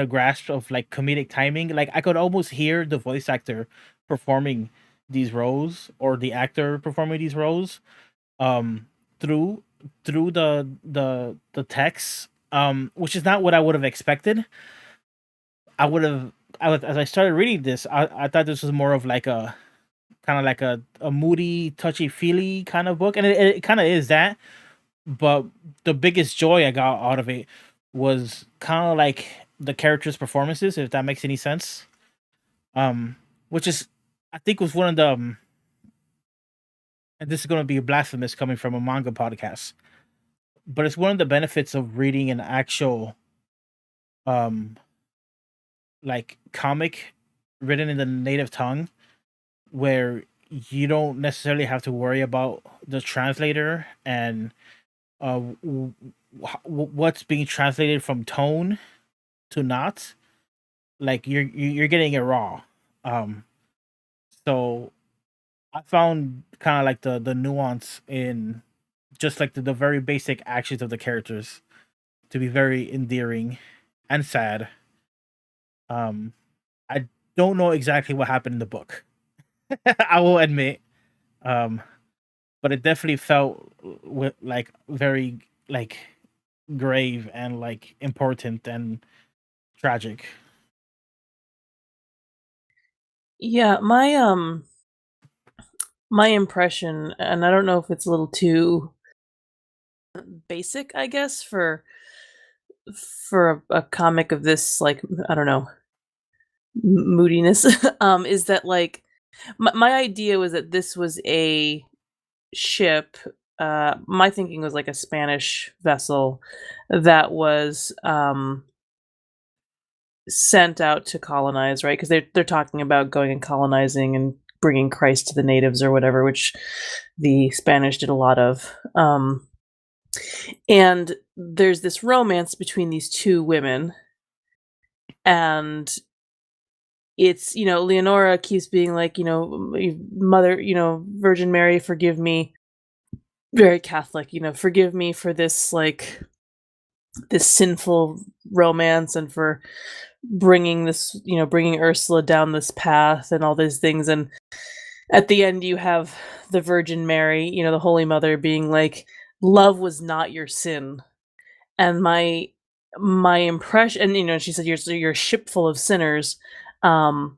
of grasp of like comedic timing. Like I could almost hear the voice actor performing these roles, or the actor performing these roles through through the text, which is not what I would have expected. As I started reading this, I thought this was more of like a kind of like a moody, touchy feely kind of book, and it kind of is that. But the biggest joy I got out of it was kind of like the characters' performances, if that makes any sense. Which is, I think, was one of the, and this is going to be blasphemous coming from a manga podcast, but it's one of the benefits of reading an actual, um, like comic written in the native tongue, where you don't necessarily have to worry about the translator and what's being translated from tone to not. Like you're getting it raw. So I found kind of like the nuance in just like the very basic actions of the characters to be very endearing and sad. I don't know exactly what happened in the book. I will admit. But it definitely felt like very like grave and like important and tragic. Yeah, my impression, and I don't know if it's a little too basic, I guess, for a comic of this, like, I don't know, moodiness, is that like my idea was that this was a ship. My thinking was like a Spanish vessel that was sent out to colonize, right? Because they're talking about going and colonizing and bringing Christ to the natives or whatever, which the Spanish did a lot of. And there's this romance between these two women, and it's, Leonora keeps being like, mother, Virgin Mary, forgive me, very Catholic, forgive me for this, like, this sinful romance, and for bringing this, bringing Ursula down this path and all these things. And at the end, you have the Virgin Mary, the Holy Mother, being like, love was not your sin. And my impression, and she said, you're a ship full of sinners. And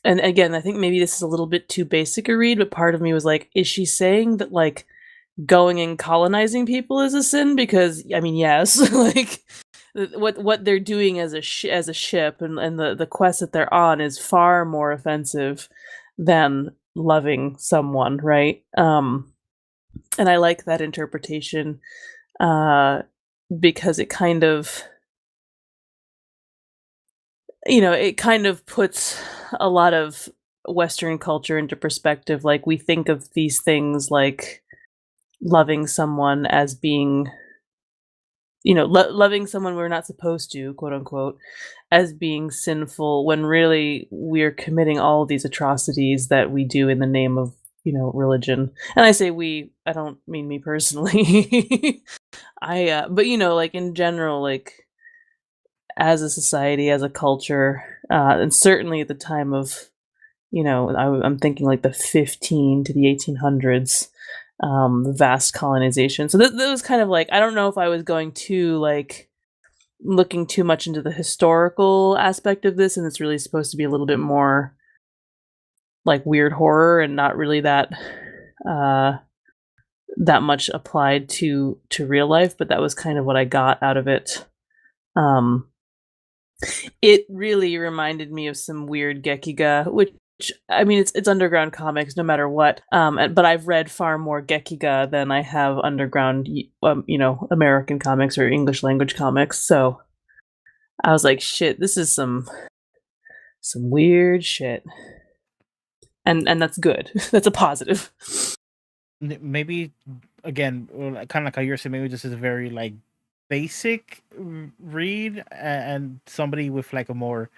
again, I think maybe this is a little bit too basic a read, but part of me was like, is she saying that like going and colonizing people is a sin? Because I mean, yes, like what they're doing as a ship, and the quest that they're on is far more offensive than loving someone, right? And I like that interpretation, because it kind of, it kind of puts a lot of Western culture into perspective. Like, we think of these things like loving someone as being, loving someone we're not supposed to, quote unquote, as being sinful, when really we're committing all these atrocities that we do in the name of, religion. And I say we, I don't mean me personally. But like in general, like as a society, as a culture, and certainly at the time of, I'm thinking like the 15 to the 1800s, vast colonization. So that was kind of like, I don't know if I was going to like looking too much into the historical aspect of this, and it's really supposed to be a little bit more like weird horror and not really that that much applied to real life. But that was kind of what I got out of it. It really reminded me of some weird Gekiga, which I mean, it's underground comics no matter what. But I've read far more Gekiga than I have underground, American comics or English language comics. So I was like, shit, this is some weird shit. And that's good. That's a positive. Maybe again, kind of like how you're saying, maybe this is a very like basic read, and somebody with like a more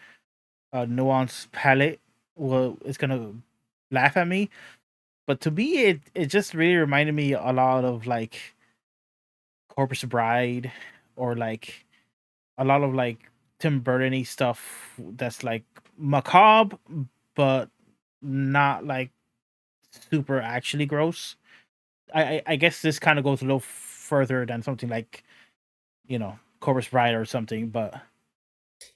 nuanced palette is gonna laugh at me. But to me, it just really reminded me a lot of like Corpus Bride, or like a lot of like Tim Burton-y stuff that's like macabre, but not like super actually gross. I guess this kind of goes a little further than something like, Corvus Bride or something. But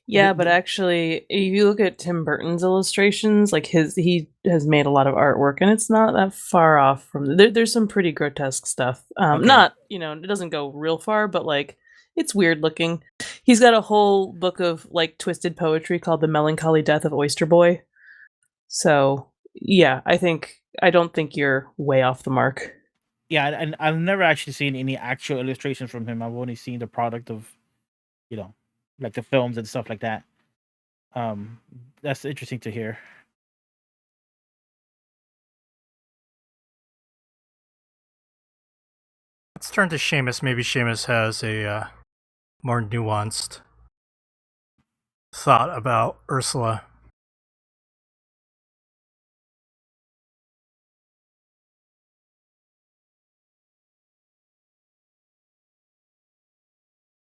yeah, but actually, if you look at Tim Burton's illustrations, like he has made a lot of artwork, and it's not that far off from. There's some pretty grotesque stuff. Okay. Not it doesn't go real far, but like it's weird looking. He's got a whole book of like twisted poetry called "The Melancholy Death of Oyster Boy." So yeah, I don't think you're way off the mark. yeah, and I've never actually seen any actual illustrations from him. I've only seen the product of, like the films and stuff like that. That's interesting to hear. Let's turn to Seamus. Maybe Seamus has a more nuanced thought about Ursula.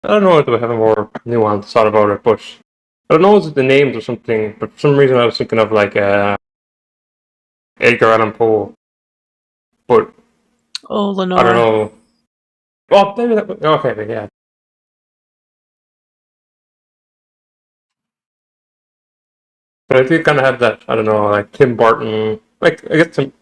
I don't know if I have a more nuanced thought about it, but I don't know if it's the names or something, but for some reason I was thinking of like Edgar Allan Poe. But Oh, Lenora. I don't know. Well, maybe that. Okay, yeah. But I do kind of have that. I don't know, like Tim Burton. Like I get some.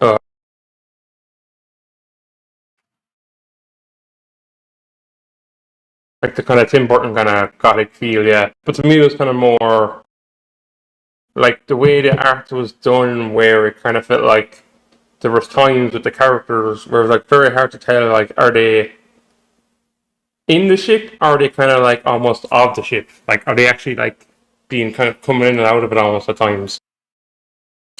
Like the kind of Tim Burton kind of gothic feel, yeah. But to me, it was kind of more like the way the art was done, where it kind of felt like there was times with the characters where it was like very hard to tell, like, are they in the ship, or are they kind of like almost of the ship? Like, are they actually like being kind of coming in and out of it almost at times?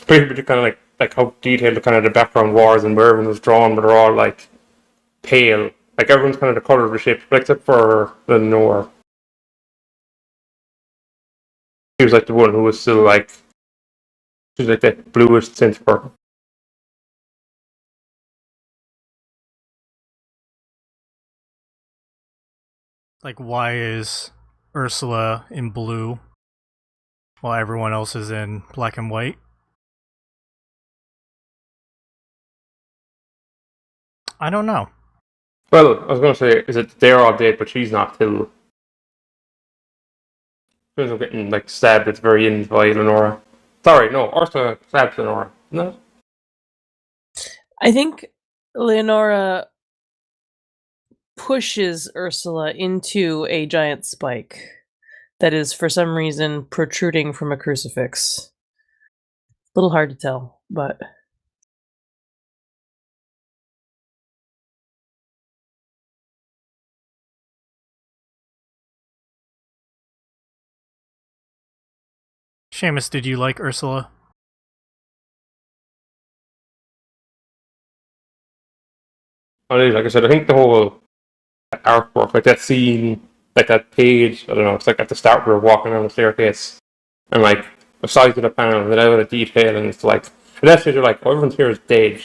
Pretty kind of like how detailed the kind of the background was and where everyone was drawn, but they're all like pale. Like everyone's kind of the color of the ship, but except for Lenore. She was like the one who was still like, she was like that bluish synth purple. Like, why is Ursula in blue while everyone else is in black and white? I don't know. Well, I was going to say, is it they're all dead, but she's not till. She ends up getting like stabbed at the very end by Lenora. Sorry, no, Ursula stabs Lenora. No. I think Leonora pushes Ursula into a giant spike that is for some reason protruding from a crucifix. A little hard to tell, but Seamus, did you like Ursula? Like I said, I think the whole artwork, like that scene, like that page, I don't know, it's like at the start we're walking down the staircase, and like the size of the panel, and the level of detail, and it's like, at that stage you're like, oh, everyone's here is dead.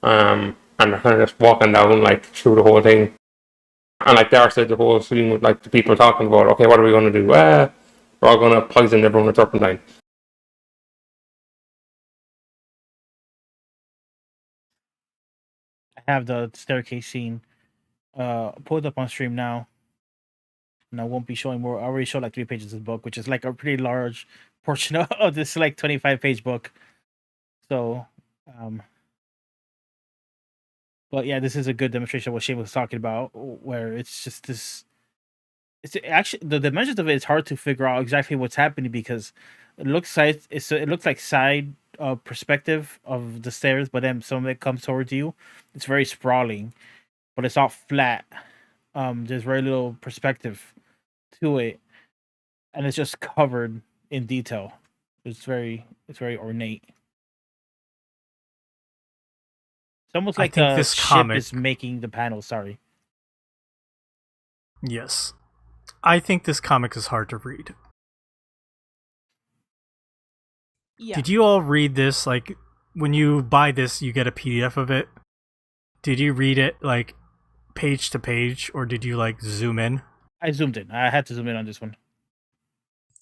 And they're kind of just walking down like through the whole thing. And like Dark said, the whole scene with like the people talking about, okay, what are we going to do? We're all going to poison everyone with turpentine. I have the staircase scene pulled up on stream now, and I won't be showing more. I already showed like 3 pages of the book, which is like a pretty large portion of this like 25-page book. So, but yeah, this is a good demonstration of what Shane was talking about, where it's just this. It's actually the dimensions of it is hard to figure out exactly what's happening because it looks like side perspective of the stairs, but then some of it comes towards you. It's very sprawling, but it's all flat. There's very little perspective to it, and it's just covered in detail. It's very ornate. It's almost like the this ship comic is making the panel. Sorry. Yes. I think this comic is hard to read. yeah. Did you all read this? Like, when you buy this, you get a PDF of it. Did you read it, like, page to page, or did you, like, zoom in? I zoomed in. I had to zoom in on this one.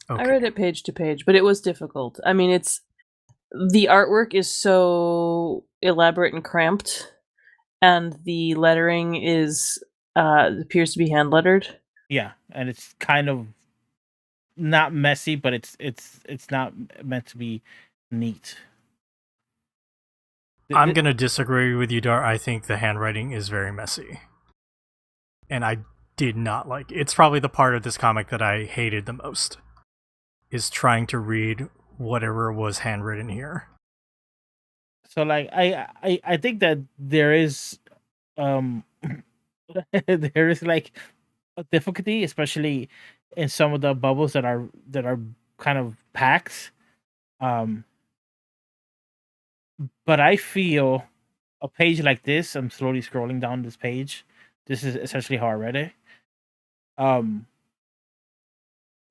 Okay. I read it page to page, but it was difficult. I mean, the artwork is so elaborate and cramped, and the lettering is appears to be hand lettered. Yeah, and it's kind of not messy, but it's not meant to be neat. I'm gonna disagree with you, Dar. I think the handwriting is very messy, and I did not like it. It's probably the part of this comic that I hated the most, is trying to read whatever was handwritten here. So like I think that there is there is like a difficulty, especially in some of the bubbles that are kind of packed. But I feel a page like this, I'm slowly scrolling down this page. This is essentially how I read it.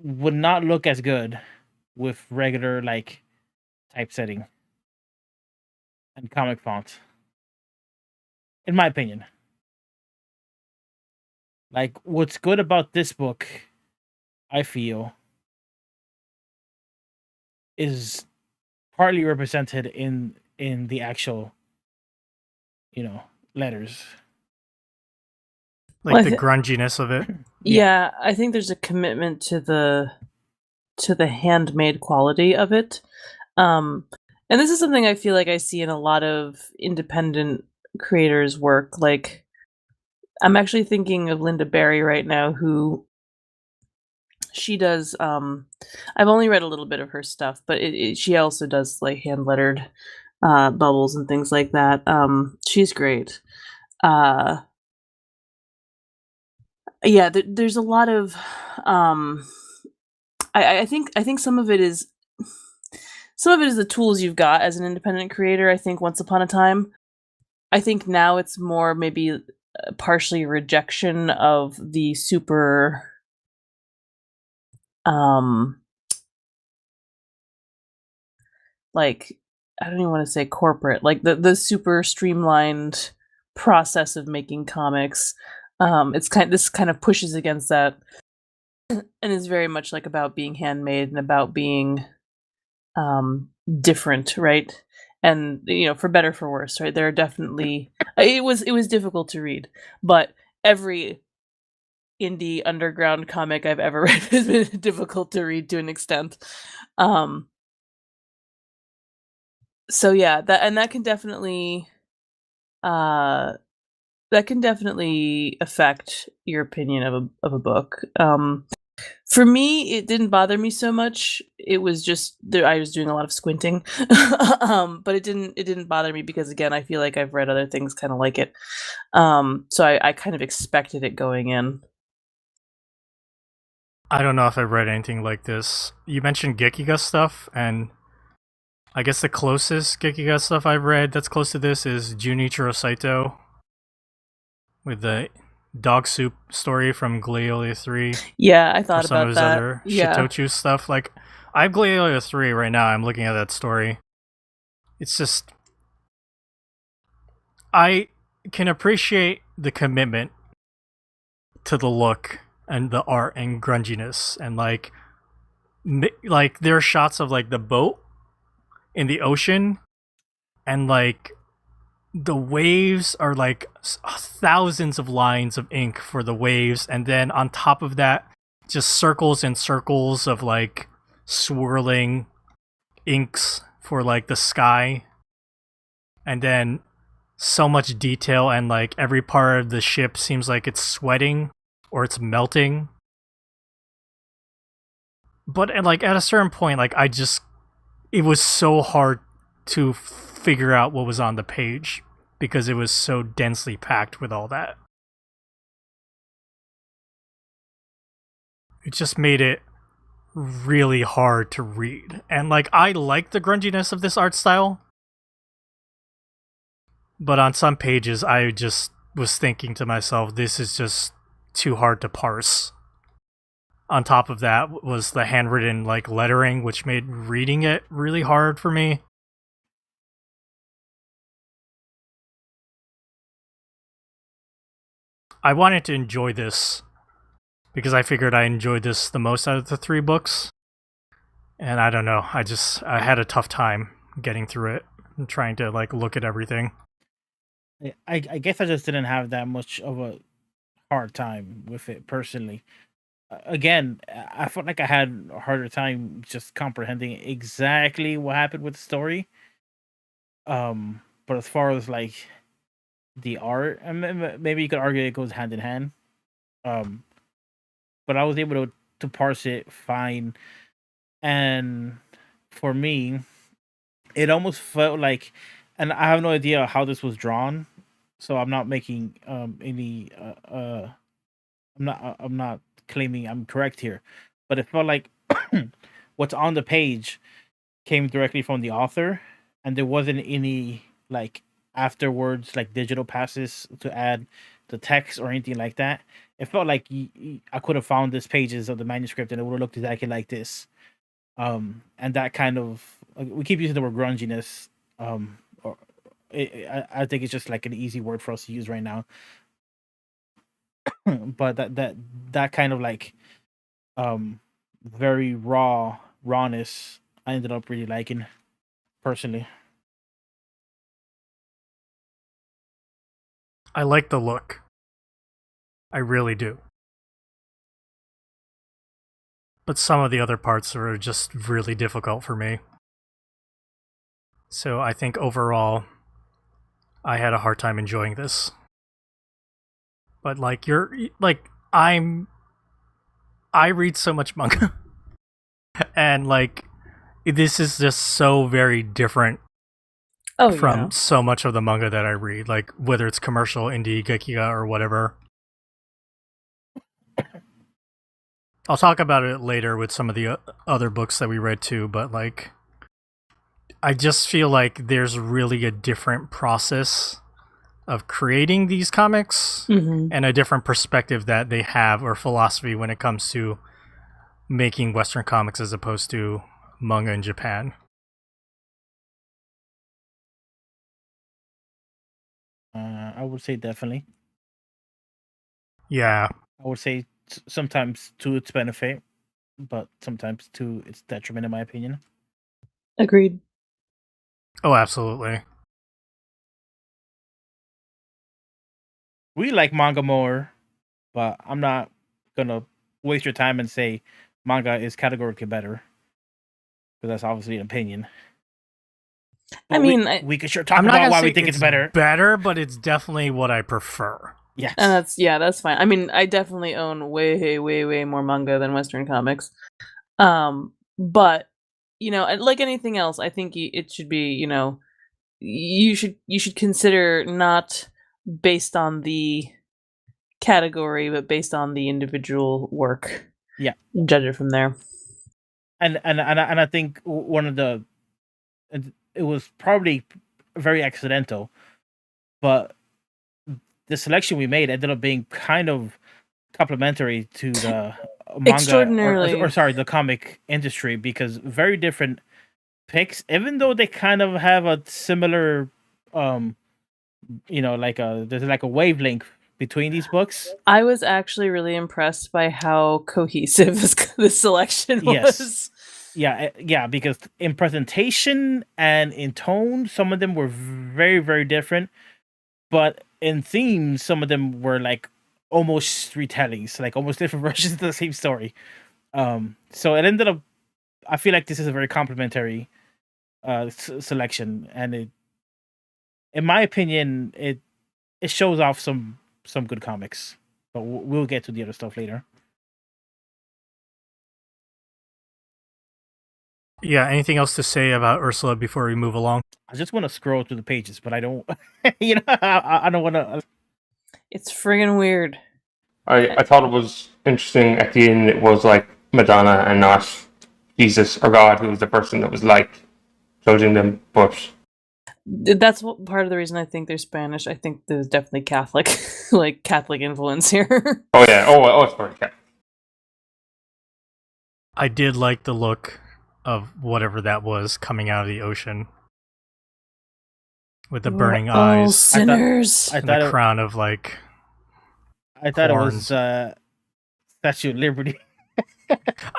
Would not look as good with regular like typesetting and comic font, in my opinion. Like, what's good about this book, I feel, is partly represented in the actual, letters. Like the grunginess of it. Yeah, I think there's a commitment to the handmade quality of it. And this is something I feel like I see in a lot of independent creators' work. Like, I'm actually thinking of Linda Barry right now, who she does. I've only read a little bit of her stuff, but she also does like hand lettered bubbles and things like that. She's great. Yeah, there's a lot of. I think some of it is the tools you've got as an independent creator. I think once upon a time, I think now it's more maybe partially rejection of the super like, I don't even want to say corporate, like the super streamlined process of making comics. This kind of pushes against that, and is very much like about being handmade and about being different, right? And for better for worse, right? There are definitely it was difficult to read, but every indie underground comic I've ever read has been difficult to read to an extent. So yeah, that can definitely affect your opinion of a book. For me, it didn't bother me so much. It was just I was doing a lot of squinting, but it didn't bother me because, again, I feel like I've read other things kind of like it. So I kind of expected it going in. I don't know if I've read anything like this. You mentioned Gekiga stuff, and I guess the closest Gekiga stuff I've read that's close to this is Junichiro Saito with the dog soup story from Gladiator 3. Yeah, I thought or some about of his that. other Yeah. Shitochu stuff. Like, I have Gladiator 3 right now. I'm looking at that story. It's just, I can appreciate the commitment to the look and the art and grunginess, and like there are shots of like the boat in the ocean, and like the waves are like thousands of lines of ink for the waves, and then on top of that, just circles and circles of like swirling inks for like the sky, and then so much detail, and like every part of the ship seems like it's sweating or it's melting. But like at a certain point, like it was so hard to figure out what was on the page because it was so densely packed with all that. It just made it really hard to read. And like, I like the grunginess of this art style, but on some pages I just was thinking to myself, this is just too hard to parse. On top of that was the handwritten like lettering, which made reading it really hard for me. I wanted to enjoy this because I figured I enjoyed this the most out of the 3 books. And I don't know, I had a tough time getting through it and trying to like look at everything. I guess I just didn't have that much of a hard time with it personally. Again, I felt like I had a harder time just comprehending exactly what happened with the story. But as far as like the art, and maybe you could argue it goes hand in hand. Um, but I was able to parse it fine, and for me, it almost felt like, and I have no idea how this was drawn, so I'm not making any I'm not claiming I'm correct here, but it felt like what's on the page came directly from the author, and there wasn't any like afterwards like digital passes to add the text or anything like that. It felt like I could have found these pages of the manuscript and it would have looked exactly like this. And that kind of we keep using the word grunginess. Or I think it's just like an easy word for us to use right now. But that kind of like very rawness I ended up really liking personally. I like the look. I really do. But some of the other parts are just really difficult for me. So I think overall, I had a hard time enjoying this. But like I read so much manga, and like this is just so very different from so much of the manga that I read. Like whether it's commercial, indie, gekiga, or whatever. I'll talk about it later with some of the other books that we read too, but like I just feel like there's really a different process of creating these comics and a different perspective that they have or philosophy when it comes to making Western comics as opposed to manga in Japan. I would say definitely. Yeah. I would say sometimes to its benefit, but sometimes to its detriment, in my opinion. Agreed. Oh, absolutely. We like manga more, but I'm not gonna waste your time and say manga is categorically better, because that's obviously an opinion. But I mean, we can sure talk about why we think it's better. Better, but it's definitely what I prefer. Yes, and that's fine. I mean, I definitely own way more manga than Western comics. But you know, like anything else, I think it should be, you know, you should consider not based on the category, but based on the individual work. Yeah, judge it from there. And I think one of the it was probably very accidental, but the selection we made ended up being kind of complementary to the manga or sorry, the comic industry, because very different picks, even though they kind of have a similar you know, like there's like a wavelength between these books. I was actually really impressed by how cohesive this selection was. Yeah, because in presentation and in tone, some of them were very different, but in themes, some of them were like almost retellings, like almost different versions of the same story. So it ended up, I feel like this is a very complimentary selection, and it, in my opinion, it shows off some good comics, but we'll get to the other stuff later. Yeah, anything else to say about Ursula before we move along? I just want to scroll through the pages, but I don't, you know, I don't want to. It's friggin' weird. I thought it was interesting at the end. It was like Madonna and not Jesus or God, who was the person that was like judging them. But that's part of the reason I think they're Spanish. I think there's definitely Catholic, like Catholic influence here. Oh yeah, oh it's very Catholic. I did like the look of whatever that was coming out of the ocean with the burning eyes. Sinners. And the crown of like. I thought horns. It was Statue of Liberty.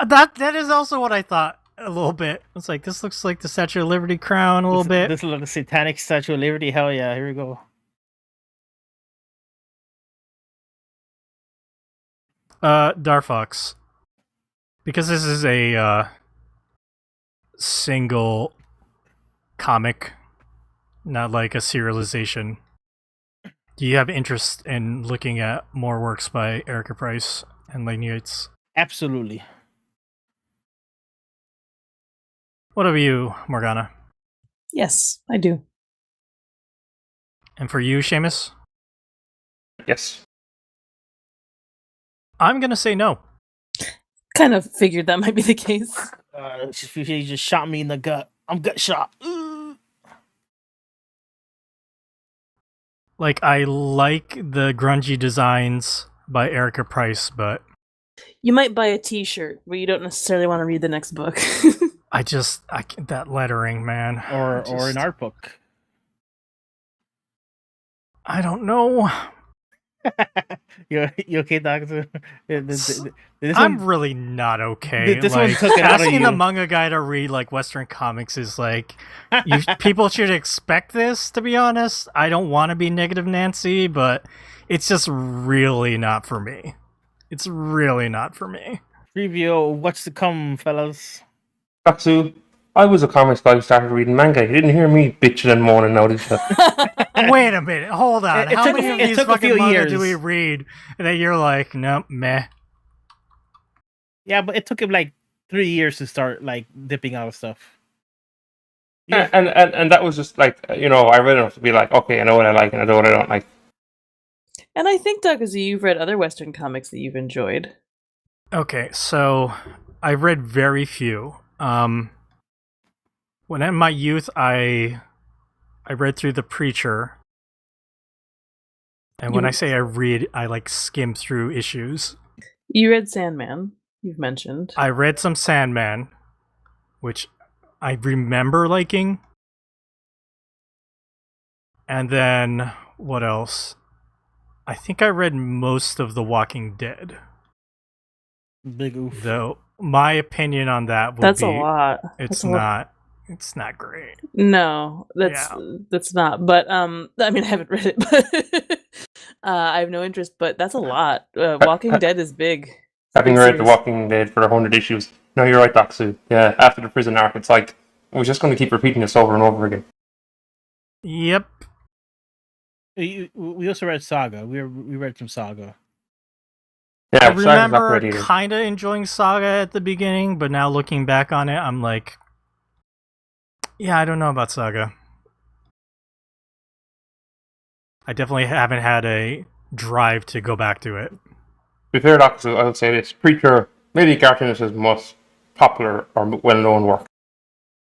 that is also what I thought a little bit. It's like, this looks like the Statue of Liberty crown a little bit. This looks like a satanic Statue of Liberty. Hell yeah, here we go. Darfox. Because this is a single comic, not like a serialization. Do you have interest in looking at more works by Erica Price and Lane Yates? Absolutely. What about you, Morgana? Yes, I do. And for you, Seamus? Yes. I'm gonna say no. Kind of figured that might be the case. She just shot me in the gut. I'm gut shot. Like, I like the grungy designs by Erica Price, but You might buy a T-shirt, but you don't necessarily want to read the next book. that lettering, man. Or an art book. I don't know. You okay, Doctor? I'm really not okay. This like, one took it out of asking you. the manga guy to read like Western comics is like, people should expect this. To be honest, I don't want to be negative Nancy, but it's just really not for me. It's really not for me. Preview of what's to come, fellas. Katsu, I was a comics guy who started reading manga. You didn't hear me bitching and moaning now, did you? Wait a minute, hold on. How many of these took a fucking few manga years. do we read and that you're like, nope, meh? Yeah, but it took him like 3 years to start like dipping out of stuff. Yeah. And that was just like, I read enough to be like, okay, I know what I like and I know what I don't like. And I think, Doug, you've read other Western comics that you've enjoyed. Okay, so I've read very few. When in my youth, I read through The Preacher, and when I say I read, I like skim through issues. You read Sandman, you've mentioned. I read some Sandman, which I remember liking. And then, what else? I think I read most of The Walking Dead. Big oof. Though, my opinion on that would That's be... a lot. It's That's a lot. It's not great. No, that's not. But I mean, I haven't read it, but I have no interest. But that's a lot. Walking Dead is big. Having Big read series. The Walking Dead for 100 issues, no, you're right, Doxu. Yeah, after the prison arc, it's like, we're just going to keep repeating this over and over again. Yep. We also read Saga. We read some Saga. Yeah, I Saga's not remember great either. kind of enjoying Saga at the beginning, but now looking back on it, I'm like, yeah, I don't know about Saga. I definitely haven't had a drive to go back to it. To be fair, Doxu, I would say this. Preacher, maybe Cartoon is his most popular or well-known work.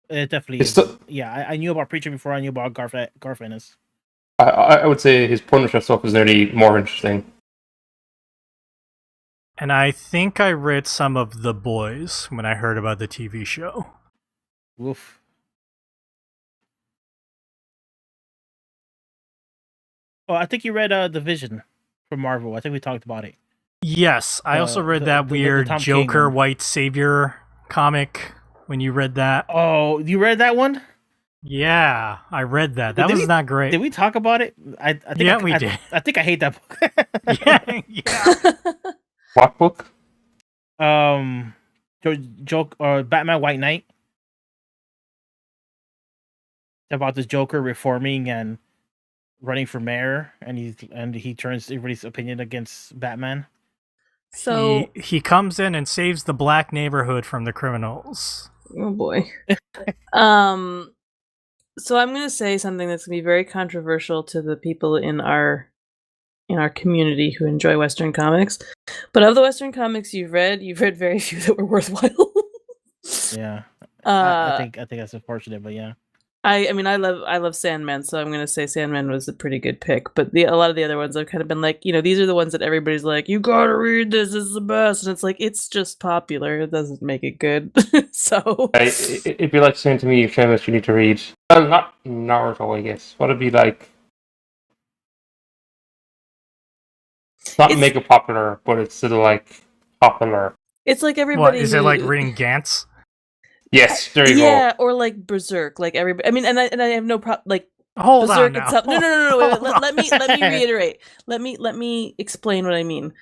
It definitely It's is. still- Yeah, I knew about Preacher before I knew about Garth Ennis. I would say his Punisher stuff is nearly more interesting. And I think I read some of The Boys when I heard about the TV show. Woof. Oh, I think you read The Vision from Marvel. I think we talked about it. Yes, I also read that the weird Tom King Joker one. White Savior comic when you read that. Oh, you read that one? Yeah, I read that. That Did was we- not great. Did we talk about it? I think Yeah, we did. I think I hate that book. yeah. What book? Joke or Batman White Knight. About this Joker reforming and running for mayor, and he turns everybody's opinion against Batman. So, He comes in and saves the black neighborhood from the criminals. oh boy. So I'm going to say something that's going to be very controversial to the people in our community who enjoy Western comics. But of the Western comics you've read very few that were worthwhile. Yeah, I think that's unfortunate, but yeah. I mean I love Sandman, so I'm gonna say Sandman was a pretty good pick. But a lot of the other ones I've kind of been like, these are the ones that everybody's like, you gotta read this is the best, and it's like it's just popular. It doesn't make it good. So It'd be like saying to me, Seamus, you need to read. Well, not Naruto, I guess. What it'd be like? Not It's- make it popular, but it's still like popular. it's like What, everybody. is it like reading Gantz? Yes, there you Yeah, or like Berserk, like everybody. I mean, and I have no problem. Like Hold Berserk on now. itself. No. Wait, Hold let me reiterate. Let me explain what I mean.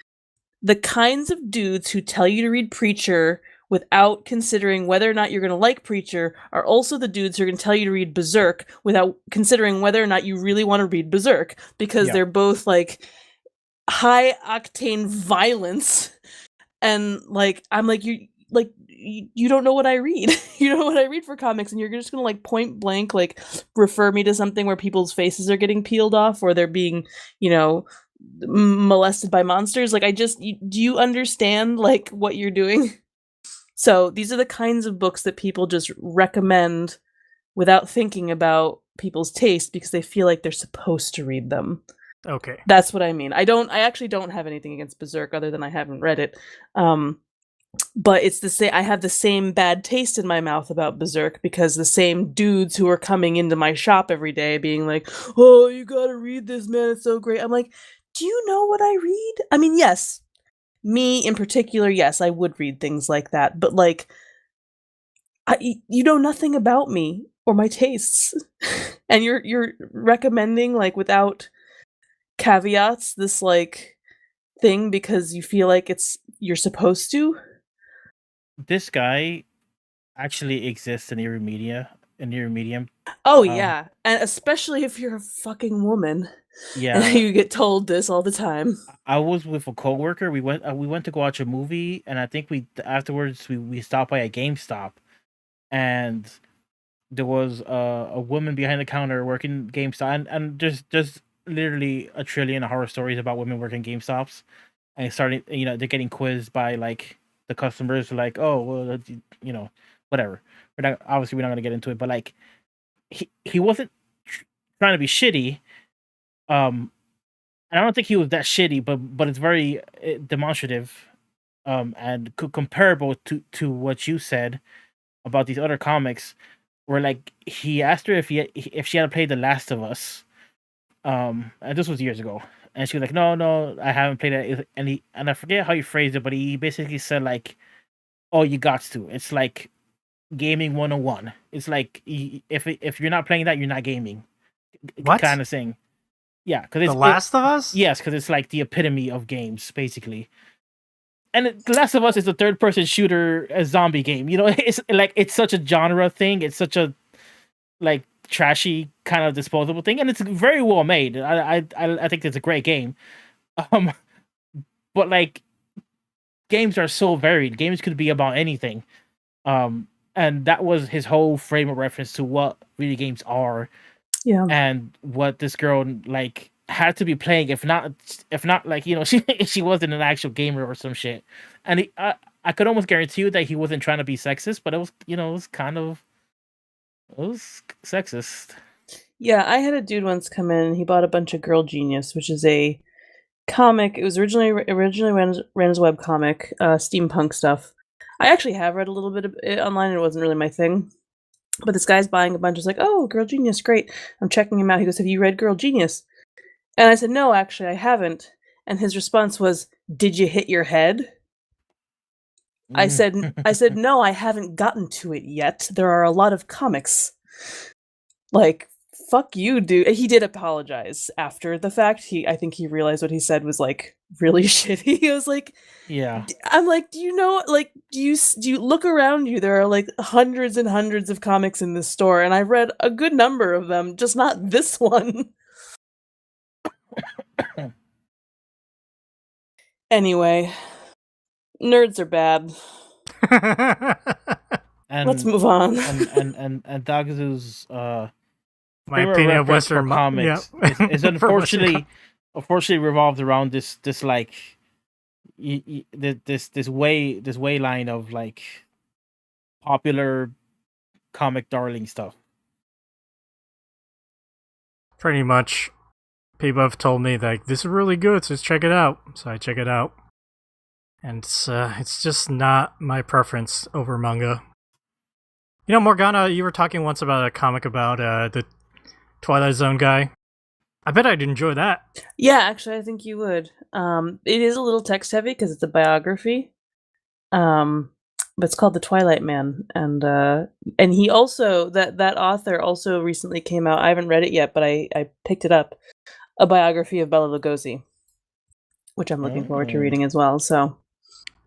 the kinds of dudes who tell you to read Preacher without considering whether or not you're going to like Preacher are also the dudes who are going to tell you to read Berserk without considering whether or not you really want to read Berserk, because they're both like high octane violence, and like I'm like you don't know what I read. You don't know what I read for comics, and you're just gonna like point blank like refer me to something where people's faces are getting peeled off or they're being, molested by monsters. Like do you understand like what you're doing? So these are the kinds of books that people just recommend without thinking about people's taste because they feel like they're supposed to read them. Okay. That's what I mean. I actually don't have anything against Berserk other than I haven't read it. But it's the same. I have the same bad taste in my mouth about Berserk because the same dudes who are coming into my shop every day being like, "Oh, you gotta read this, man. It's so great." I'm like, "Do you know what I read?" I mean, yes, me in particular, yes, I would read things like that. But like, you know nothing about me or my tastes, and you're recommending like without caveats this like thing because you feel like you're supposed to. This guy actually exists in Irremedium. Oh yeah, and especially if you're a fucking woman. Yeah, and you get told this all the time. I was with a coworker. We went to go watch a movie, and I think afterwards we stopped by a GameStop, and there was a woman behind the counter working GameStop, and there's literally a trillion horror stories about women working GameStops, and starting they're getting quizzed by like the customers, like, oh well, whatever. We're not gonna get into it, but like he wasn't trying to be shitty. And I don't think he was that shitty, but it's very demonstrative, and comparable to what you said about these other comics, where like he asked her if she had played The Last of Us, and this was years ago, and she was like, no, I haven't played it, and I forget how he phrased it, but he basically said like, oh, you got to. It's like gaming 101. It's like if you're not playing that, you're not gaming. What kind of thing? Yeah, because it's The Last of Us. Yes, because it's like the epitome of games, basically. And The Last of Us is a third-person shooter, a zombie game. It's such a genre thing. It's such a like trashy kind of disposable thing, and it's very well made. I think it's a great game. But like games are so varied. Games could be about anything. And that was his whole frame of reference to what video games are. Yeah. And what this girl like had to be playing, if not like she wasn't an actual gamer or some shit. And I could almost guarantee you that he wasn't trying to be sexist, but it was it was sexist. Yeah, I had a dude once come in and he bought a bunch of Girl Genius, which is a comic. It was originally ran as a web comic, steampunk stuff. I actually have read a little bit of it online and it wasn't really my thing. But this guy's buying a bunch. It's like, oh, Girl Genius, great. I'm checking him out. He goes, have you read Girl Genius? And I said, no, actually, I haven't. And his response was, did you hit your head? I said, no, I haven't gotten to it yet. There are a lot of comics. Like, fuck you, dude. He did apologize after the fact. I think he realized what he said was like really shitty. He was like, yeah. I'm like, do you know, like, do you look around you? There are like hundreds and hundreds of comics in this store, and I've read a good number of them, just not this one. Anyway, nerds are bad. And let's move on. and Dagazu's my opinion of Western comics is unfortunately revolved around this like this way line of like popular comic darling stuff. Pretty much, people have told me that this is really good, so let's check it out. So I check it out, and it's just not my preference over manga. Morgana, you were talking once about a comic about the Twilight Zone guy. I bet I'd enjoy that. Yeah, actually, I think you would. It is a little text heavy because it's a biography. But it's called The Twilight Man, and he also that author also recently came out. I haven't read it yet, but I picked it up. A biography of Bela Lugosi, which I'm looking forward to reading as well. So,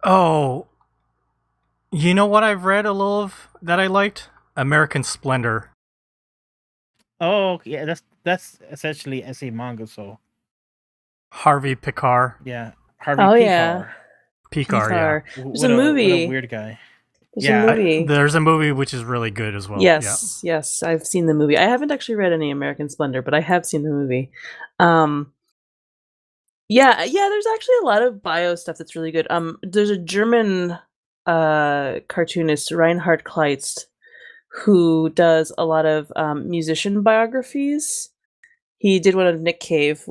Oh, you know what I've read a little of that I liked? American Splendor. Oh, yeah, that's essentially SA manga. So Harvey Picard. yeah, Harvey oh Pekar. yeah, Picard, yeah. Picard. There's What a what movie. a weird guy. There's Yeah, a movie. There's a movie which is really good as well. Yes, yes, I've seen the movie. I haven't actually read any American Splendor, but I have seen the movie. Yeah, there's actually a lot of bio stuff that's really good. There's a German cartoonist, Reinhard Kleist, who does a lot of musician biographies. He did one of Nick Cave,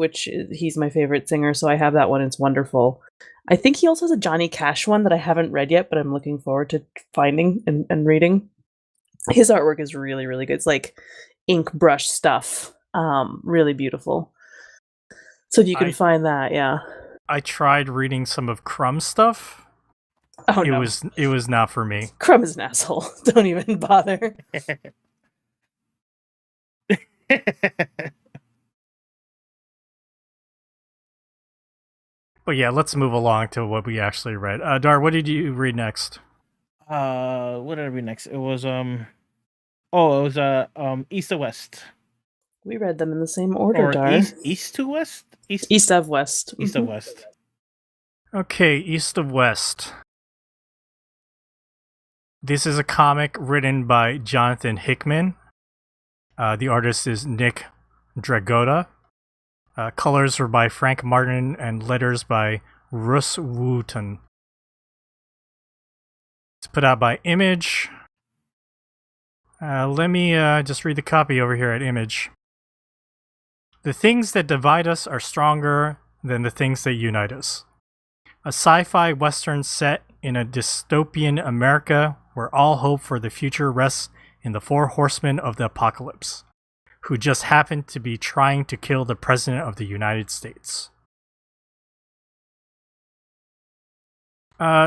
he's my favorite singer, so I have that one. It's wonderful. I think he also has a Johnny Cash one that I haven't read yet, but I'm looking forward to finding and reading. His artwork is really, really good. It's like ink brush stuff. Really beautiful. So if you can find that, yeah. I tried reading some of Crumb's stuff. Oh no. It was not for me. Crumb is an asshole. Don't even bother. But yeah, let's move along to what we actually read. Dar, what did you read next? What did I read next? It was East to West. We read them in the same order, Or Dar. East to West? East of West. East of West. Okay, East of West. This is a comic written by Jonathan Hickman. The artist is Nick Dragotta. Colors were by Frank Martin and letters by Russ Wooten. It's put out by Image. Let me just read the copy over here at Image. The things that divide us are stronger than the things that unite us. A sci-fi western set in a dystopian America where all hope for the future rests in the four horsemen of the apocalypse, who just happen to be trying to kill the President of the United States.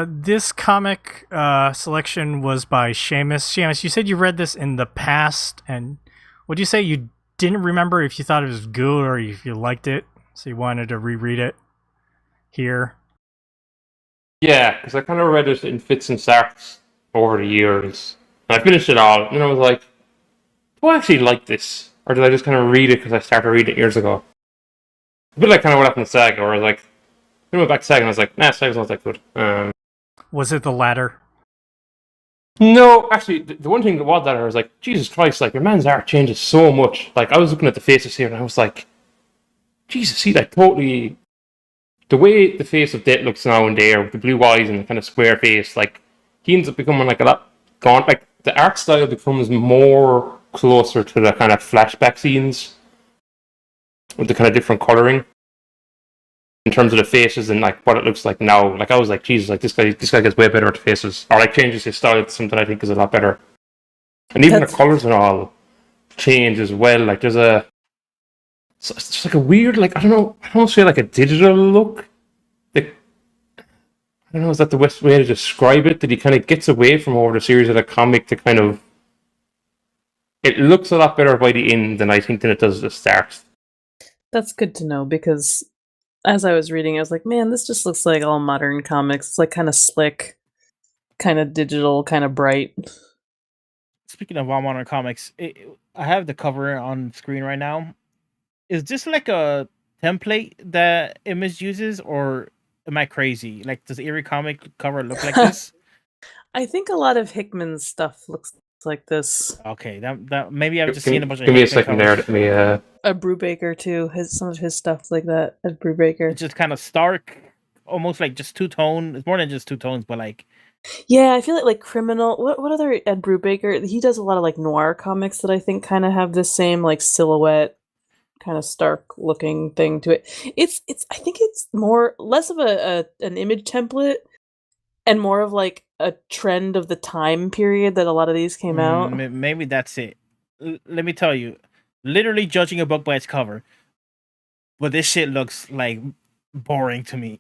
This comic selection was by Seamus. Seamus, you said you read this in the past, and would you say you didn't remember if you thought it was good or if you liked it, so you wanted to reread it here? Yeah, because I kind of read it in fits and starts over the years. And I finished it all, and I was like, do I actually like this? Or did I just kind of read it because I started reading it years ago? A bit like kind of what happened to Saga, where I was like, I went back to Saga and I was like, nah, Saga's not that good. Was it the latter? No, actually, the one thing that was that I was like, Jesus Christ, like, your man's art changes so much. Like, I was looking at the faces here and I was like, Jesus, see, like, totally... The way the face of Death looks now and there, with the blue eyes and the kind of square face, like, he ends up becoming, like, a lot gaunt. Like, the art style becomes more closer to the kind of flashback scenes with the kind of different coloring in terms of the faces and like what it looks like now. Like I was like, Jesus, like this guy gets way better at the faces, or like changes his style to something I think is a lot better. And even the colors and all change as well. Like there's it's just like a weird, like I don't know, say like a digital look. Like I don't know, is that the best way to describe it? That he kind of gets away from over the series of the comic to kind of. It looks a lot better by the end than I think than it does at the start. That's good to know because as I was reading, I was like, man, this just looks like all modern comics. It's like kind of slick, kind of digital, kind of bright. Speaking of all modern comics, I have the cover on screen right now. Is this like a template that Image uses, or am I crazy? Like, does every comic cover look like this? I think a lot of Hickman's stuff looks like this. Okay, that maybe I've just seen a bunch of. Give me a Hickman second there. covers. Let me. A Brubaker too. Some of his stuff like that. At Brubaker. It's just kind of stark, almost like just two tone. It's more than just two tones, but like. Yeah, I feel like Criminal. What other Ed Brubaker? He does a lot of like noir comics that I think kind of have this same like silhouette, kind of stark looking thing to it. It's. I think it's less of an image template, and more of like a trend of the time period that a lot of these came out. Maybe that's it. Let me tell you, literally judging a book by its cover, but this shit looks like boring to me.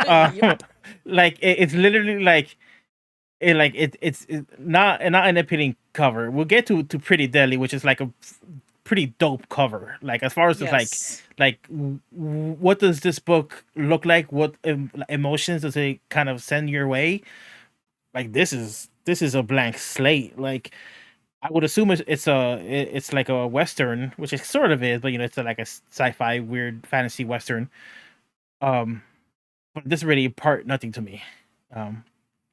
Yep. Like it's literally like it's not an appealing cover. We'll get to Pretty Deadly, which is like a pretty dope cover. Like as far as Yes. what does this book look like? What emotions does it kind of send your way? Like this is a blank slate. Like I would assume it's like a western, which it sort of is, but it's like a sci-fi weird fantasy western. But this really impart nothing to me.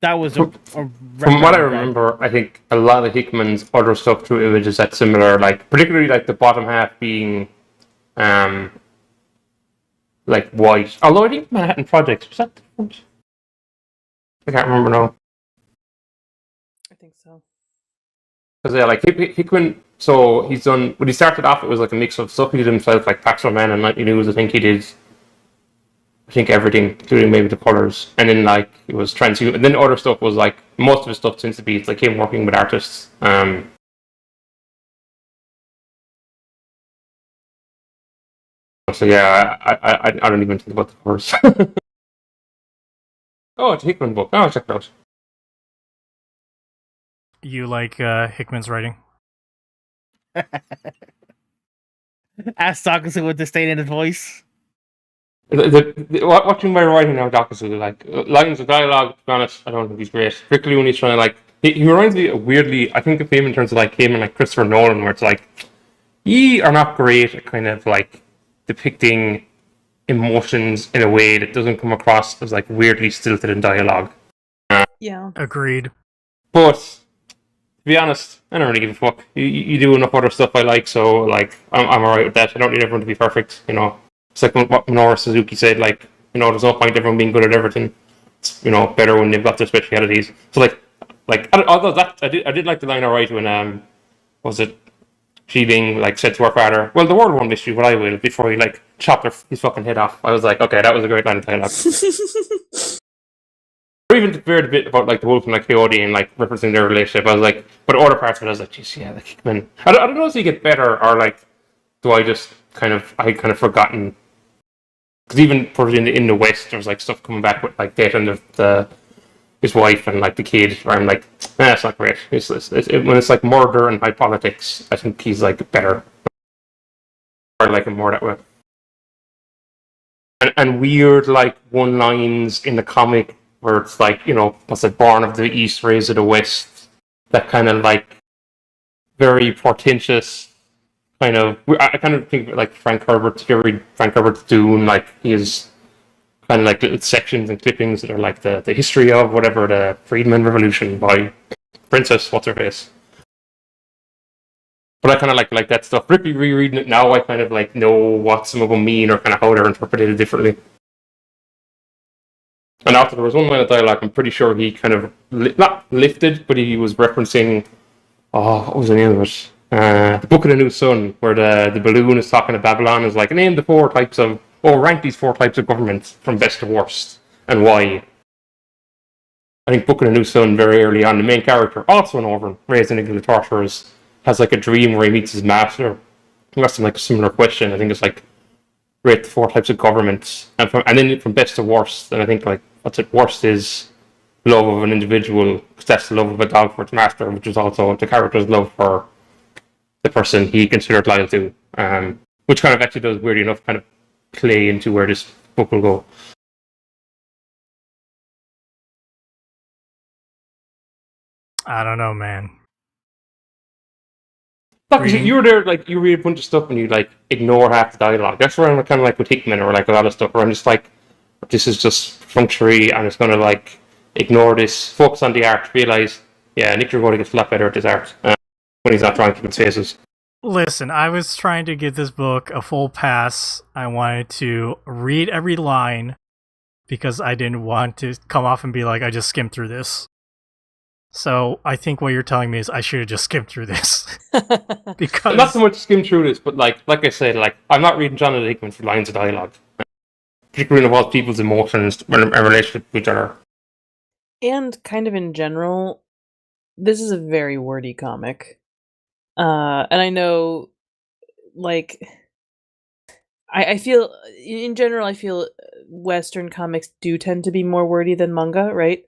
That was a From what I remember, I think a lot of Hickman's other stuff through images that's similar, like particularly like the bottom half being like white. Although I think Manhattan Project was that different? I can't remember now. I think so. Because yeah, like Hickman, so he's done when he started off, it was like a mix of stuff he did himself, like Paxman Man and Nightly News. I think he did. I think everything, including maybe the colors, and then like it was transhuman. And then other stuff was like most of his stuff tends to be like him working with artists. So yeah, I don't even think about the covers. Oh, it's a Hickman book. Oh, check it out. You like Hickman's writing? Ask Dawkinson with disdain in his voice. Watching my writing now, Dawkinson, like lines of dialogue. To be honest, I don't think he's great. Particularly when he's trying to like, he reminds me weirdly. I think of him in terms of like him and like Christopher Nolan, where it's like, ye are not great at kind of like depicting emotions in a way that doesn't come across as like weirdly stilted in dialogue. Yeah. Agreed. But to be honest, I don't really give a fuck. You do enough other stuff I like, so like I'm alright with that. I don't need everyone to be perfect, It's like what Minoru Suzuki said, like, there's no point everyone being good at everything. It's better when they've got their specialities. So although that I did like the line alright when was it she being like said to her father, well, the world won't miss you, but I will, before he like chopped his fucking head off. I was like, okay, that was a great line of dialogue. Or even the weird bit about like the wolf and like Coyote and like referencing their relationship. I was like, but other parts of it, I was like, geez, yeah, like Hickman. I don't know if he get better or like, do I just kind of forgotten? Because even probably in the West, there's like stuff coming back with like dating his wife and like the kid, where I'm like, that's not great. When it's like murder and high politics, I think he's like better. Or I like him more that way. And weird like one lines in the comic where it's like, what's it, born of the East, raised of the West. That kind of like very portentous kind of. I kind of think of it like Frank Herbert. If you ever read Frank Herbert's Dune, like he is kind of like little sections and clippings that are like the history of whatever, the Freedmen Revolution by Princess what's her face. But I kind of like that stuff. Particularly rereading it now, I kind of like know what some of them mean or kind of how they're interpreted differently. And after there was one line of dialogue, I'm pretty sure he kind of not lifted, but he was referencing. Oh, what was the name of it? The Book of the New Sun, where the balloon is talking to Babylon, is like, name the rank these 4 types of governments from best to worst, and why. I think Book of the New Sun, very early on, the main character, also an Orphan, raised in the torturers, has like a dream where he meets his master. He asks him like a similar question. I think it's like, rate the 4 types of governments, and then from best to worst, and I think like, worst is love of an individual, because that's the love of a dog for its master, which is also the character's love for the person he considered loyal to, which kind of actually does, weirdly enough, kind of play into where this book will go. I don't know, man. Because you were there, like, you read a bunch of stuff and you like ignore half the dialogue. That's where I'm kind of like with Hickman or like a lot of stuff where I'm just like, this is just functionary, and it's going to like ignore this, focus on the art, realize, yeah, Nick Dragoni gets a lot better at his art when he's not trying to keep his faces. Listen, I was trying to give this book a full pass. I wanted to read every line because I didn't want to come off and be like, I just skimmed through this. So I think what you're telling me is I should have just skimmed through this. Because not so much skim through this, but like I said, like I'm not reading Jonathan Hickman for lines of dialogue, particularly about people's emotions and relationship with each other. And kind of in general, this is a very wordy comic. And I know, like, I feel, in general, I feel Western comics do tend to be more wordy than manga, right?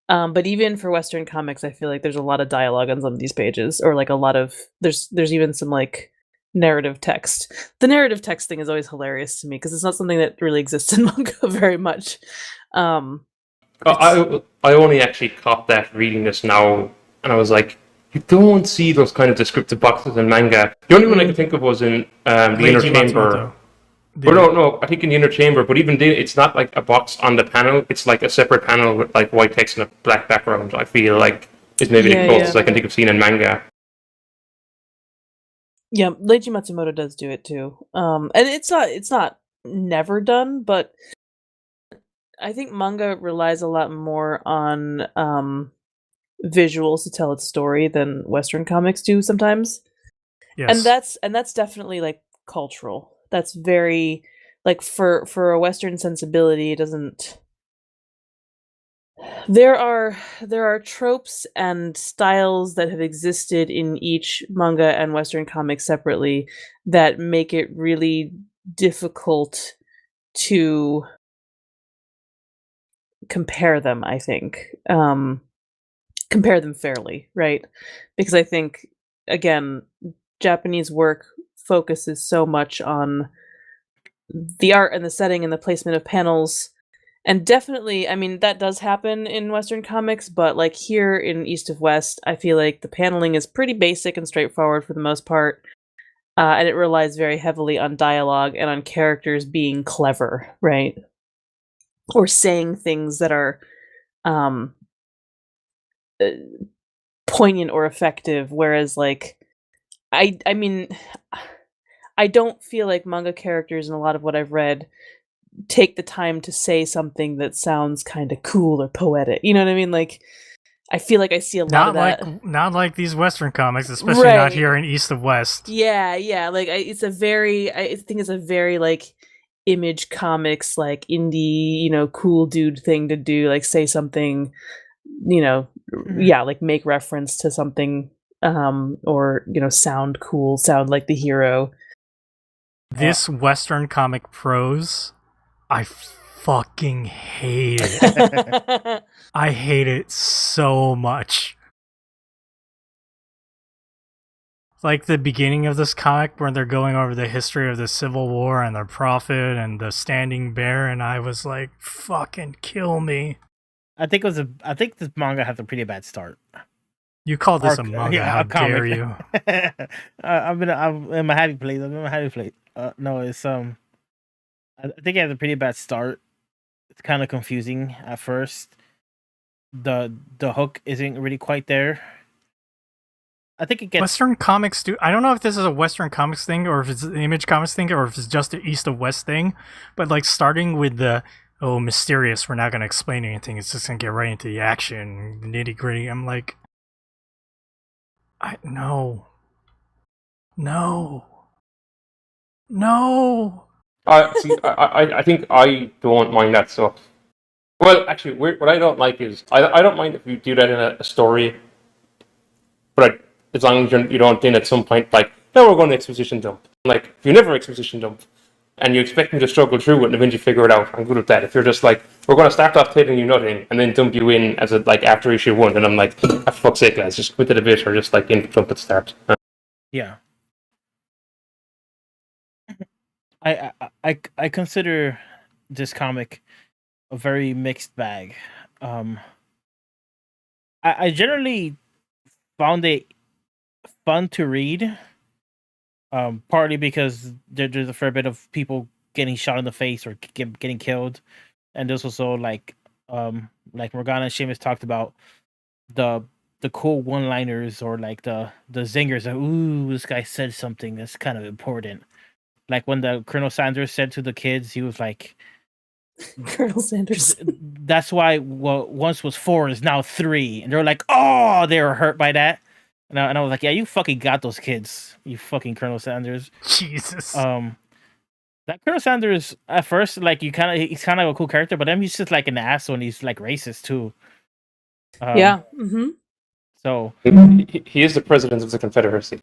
But even for Western comics, I feel like there's a lot of dialogue on some of these pages, or like a lot of there's even some like narrative text. The narrative text thing is always hilarious to me because it's not something that really exists in manga very much. I only actually caught that reading this now, and I was like, you don't see those kind of descriptive boxes in manga. The only one I could think of was in the Inner Leiji Chamber. Matsumoto. But no, I think in the Inner Chamber, but even then, it's not like a box on the panel, it's like a separate panel with like white text and a black background, I feel like is maybe the closest I can think of seeing in manga. Yeah, Leiji Matsumoto does do it too. And it's not never done, but I think manga relies a lot more on visuals to tell its story than Western comics do sometimes. Yes. And that's definitely like cultural. That's very like for a Western sensibility, it doesn't. There are tropes and styles that have existed in each manga and Western comics separately that make it really difficult to compare them, I think. Compare them fairly, right? Because I think, again, Japanese work focuses so much on the art and the setting and the placement of panels. And definitely, I mean, that does happen in Western comics, but like here in East of West, I feel like the paneling is pretty basic and straightforward for the most part. And it relies very heavily on dialogue and on characters being clever, right? Or saying things that are poignant or effective, whereas like I mean I don't feel like manga characters in a lot of what I've read take the time to say something that sounds kind of cool or poetic. You know what I mean? Like I feel like I see a lot of that. Not like these Western comics, especially not here in East of West. Yeah. Like I think it's a very like Image Comics, like indie, cool dude thing to do, like say something, like make reference to something, or sound cool, sound like the hero. This Western comic prose, I fucking hate it. I hate it so much. Like the beginning of this comic where they're going over the history of the Civil War and the Prophet and the Standing Bear, and I was like, fucking kill me. I think this manga has a pretty bad start. You call this a manga? How dare you? I'm in my happy place. No, it's I think it has a pretty bad start. It's kind of confusing at first. The hook isn't really quite there. I think it gets Western comics do. I don't know if this is a Western comics thing or if it's an Image Comics thing or if it's just an East of West thing. But like starting with the mysterious, we're not going to explain anything. It's just going to get right into the action, nitty gritty. I'm like, no. I think I don't mind that stuff. Well, actually, what I don't like is I don't mind if you do that in a story, but as long as you don't then at some point like, now we're going to exposition dump. Like if you never exposition dump and you expect me to struggle through it and eventually figure it out, I'm good with that. If you're just like, we're going to start off telling you nothing and then dump you in as a like after issue 1, then I'm like, for fuck's sake, lads, just quit it a bit or just like jump at start. Yeah. I consider this comic a very mixed bag. I generally found it fun to read, partly because there's a fair bit of people getting shot in the face or getting killed, and there's also like Morgana and Seamus talked about the cool one-liners or like the zingers. Like, ooh, this guy said something that's kind of important. Like when the Colonel Sanders said to the kids, he was like, Colonel Sanders. That's why what once was 4 is now 3. And they're like, oh, they were hurt by that. And I was like, yeah, you fucking got those kids, you fucking Colonel Sanders. Jesus. That Colonel Sanders at first, like he's kind of a cool character, but then he's just like an asshole and he's like racist too. Yeah. Mm-hmm. So he is the president of the Confederacy.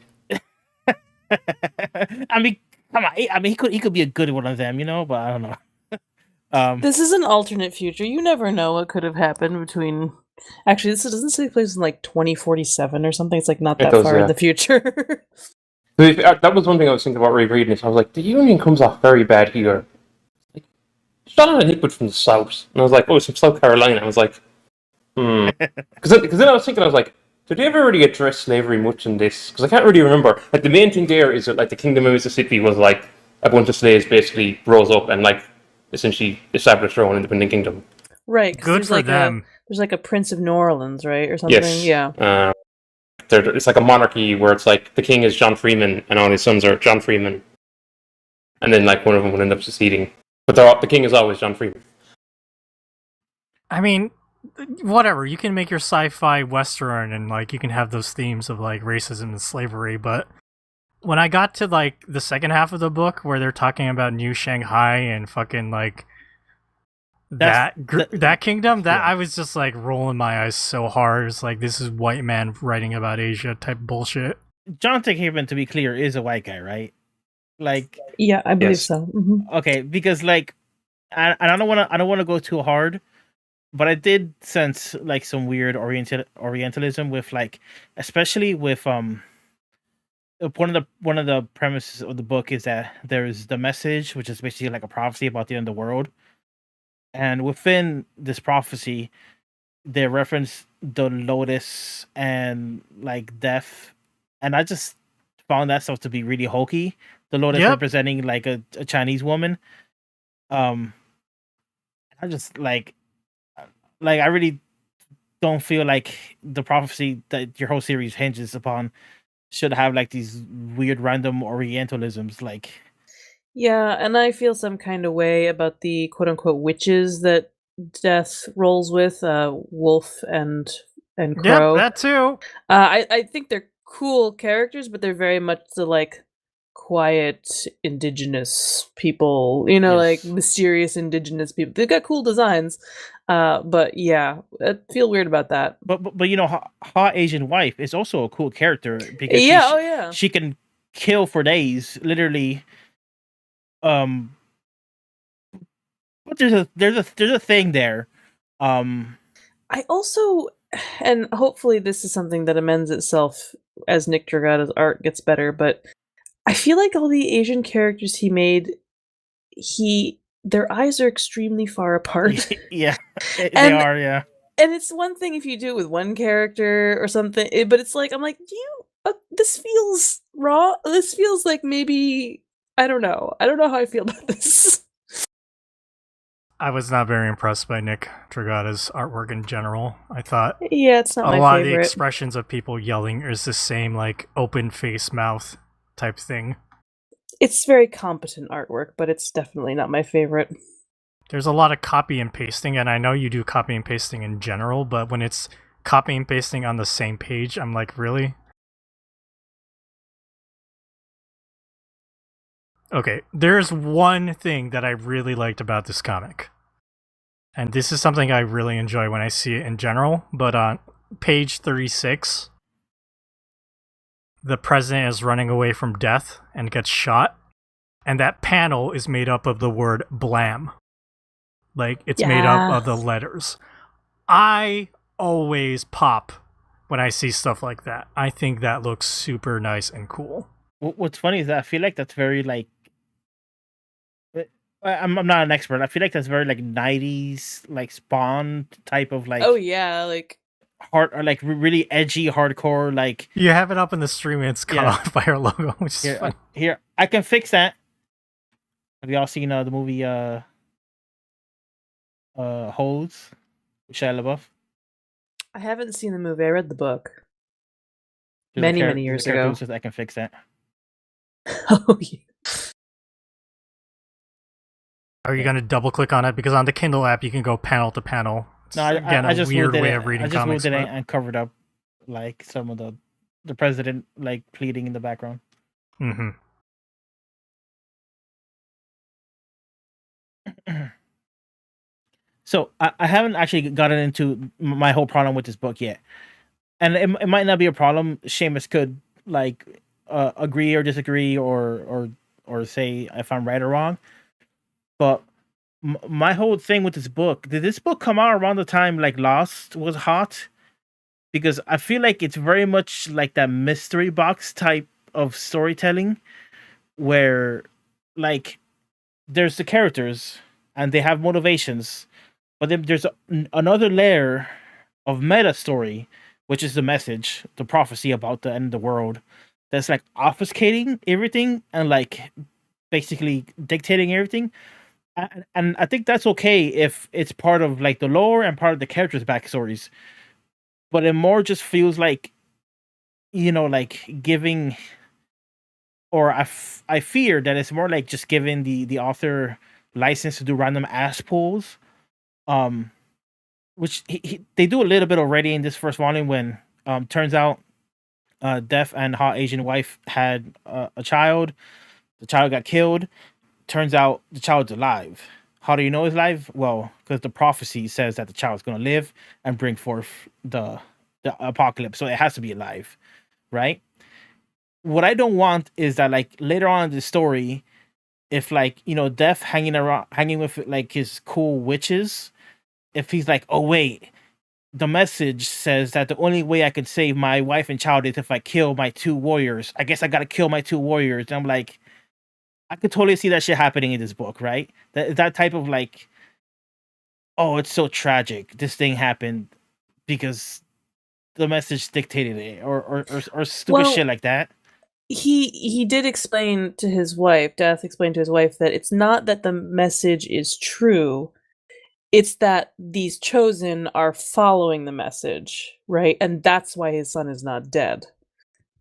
I mean, come on. I mean, he could be a good one of them, but I don't know. This is an alternate future. You never know what could have happened between. Actually, this doesn't take place in like 2047 or something. It's like not that far in the future. That was one thing I was thinking about rereading it. I was like, the Union comes off very bad here. Like, John and Hipwood from the South. And I was like, oh, it's from South Carolina. I was like, Because then I was thinking, I was like, did they ever really address slavery much in this? Because I can't really remember. Like, the main thing there is that, like, the Kingdom of Mississippi was, like, a bunch of slaves basically rose up and, like, essentially established their own independent kingdom. Right. 'cause Good there's for like them. There's like a Prince of New Orleans, right, or something. Yes. Yeah. It's like a monarchy where it's like the king is John Freeman and all his sons are John Freeman. And then, like, one of them would end up succeeding. But the king is always John Freeman. I mean, whatever. You can make your sci-fi western and like you can have those themes of like racism and slavery, but when I got to like the second half of the book where they're talking about New Shanghai and fucking like that kingdom, that I was just like rolling my eyes so hard. It's like, this is white man writing about Asia type bullshit. Jonathan Haven, to be clear, is a white guy, right? Like, Yeah, I believe Yes. so. Hmm. okay, because like, I don't want to go too hard, but I did sense like some weird Orientalism with like, especially with one of the premises of the book is that there's the message, which is basically like a prophecy about the end of the world, and within this prophecy, they reference the lotus and like death, and I just found that stuff to be really hokey. The lotus Yep. representing like a Chinese woman. I just like I really don't feel like the prophecy that your whole series hinges upon should have like these weird random Orientalisms. Like, Yeah, and I feel some kind of way about the quote unquote witches that Death rolls with, Wolf and Crow. Yep, that too. I think they're cool characters, but they're very much the like quiet indigenous people, like Yes. mysterious indigenous people. They've got cool designs, but yeah, I feel weird about that. but you know, Hot Asian Wife is also a cool character because Yeah, oh yeah. she can kill for days, literally. But there's a thing there. I also, and hopefully this is something that amends itself as Nick Dragata's art gets better, but I feel like all the Asian characters he made, their eyes are extremely far apart. Yeah, they And- are. Yeah. And it's one thing if you do it with one character or something, but it's like, I'm like, this feels raw. This feels like maybe, I don't know how I feel about this. I was not very impressed by Nick Dragata's artwork in general. I thought Yeah, it's not a my lot of the favorite. expressions of people yelling is the same like open face mouth type thing. It's very competent artwork, but it's definitely not my favorite. There's a lot of copy and pasting, and I know you do copy and pasting in general, but when it's copy and pasting on the same page, I'm like, really? Okay, there's one thing that I really liked about this comic. And this is something I really enjoy when I see it in general, but on page 36, the president is running away from death and gets shot, and that panel is made up of the word blam. Like, it's made up of the letters. I always pop when I see stuff like that. I think that looks super nice and cool. What's funny is that I feel like that's very like. I'm not an expert. I feel like that's very like 90s like Spawn type of like Oh yeah, like hard or like really edgy hardcore like You have it up in the stream and it's cut Yeah. off by our logo, which is here, fun. here I can fix that. Have y'all seen the movie Holes with Shia LaBeouf? I haven't seen the movie. I read the book. There's a Many, char- many there's years a character ago. who says I can fix that. Oh yeah. Are you going to double click on it? Because on the Kindle app, you can go panel to panel. It's, No, again, I a just weird moved way it. of reading I just comics. moved it but- and covered up like some of the president like pleading in the background. Mhm. So I haven't actually gotten into my whole problem with this book yet, and it might not be a problem. Seamus could like agree or disagree or say if I'm right or wrong. But my whole thing with this book, did this book come out around the time like Lost was hot? Because I feel like it's very much like that mystery box type of storytelling where, like, there's the characters and they have motivations, but then there's another layer of meta story, which is the message, the prophecy about the end of the world, that's like obfuscating everything and like basically dictating everything. And I think that's okay if it's part of like the lore and part of the characters' backstories, but it more just feels like, like giving, or I fear that it's more like just giving the author license to do random ass pulls, um, which they do a little bit already in this first volume when turns out Deaf and hot Asian wife had a child. The child got killed. Turns out the child's alive. How do you know he's alive? Well, because the prophecy says that the child's going to live and bring forth the apocalypse, so it has to be alive, right? What I don't want is that, like, later on in the story, if like Death hanging with like his cool witches, if he's like, oh wait, the message says that the only way I could save my wife and child is if I kill my two warriors. I guess I gotta kill my two warriors. And I'm like, I could totally see that shit happening in this book, right? That type of like, oh, it's so tragic. This thing happened because the message dictated it, or stupid shit like that. He did explain to his wife, Death explained to his wife, that it's not that the message is true, it's that these chosen are following the message, right? And that's why his son is not dead.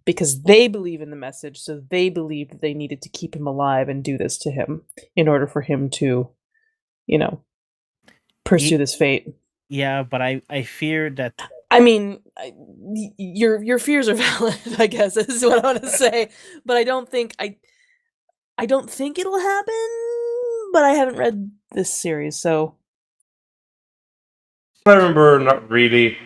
Because they believe in the message, so they believed that they needed to keep him alive and do this to him in order for him to, pursue this fate. Yeah, but I fear that. I mean, your fears are valid, I guess, is what I want to say. But I don't think it'll happen. But I haven't read this series, so I remember not really.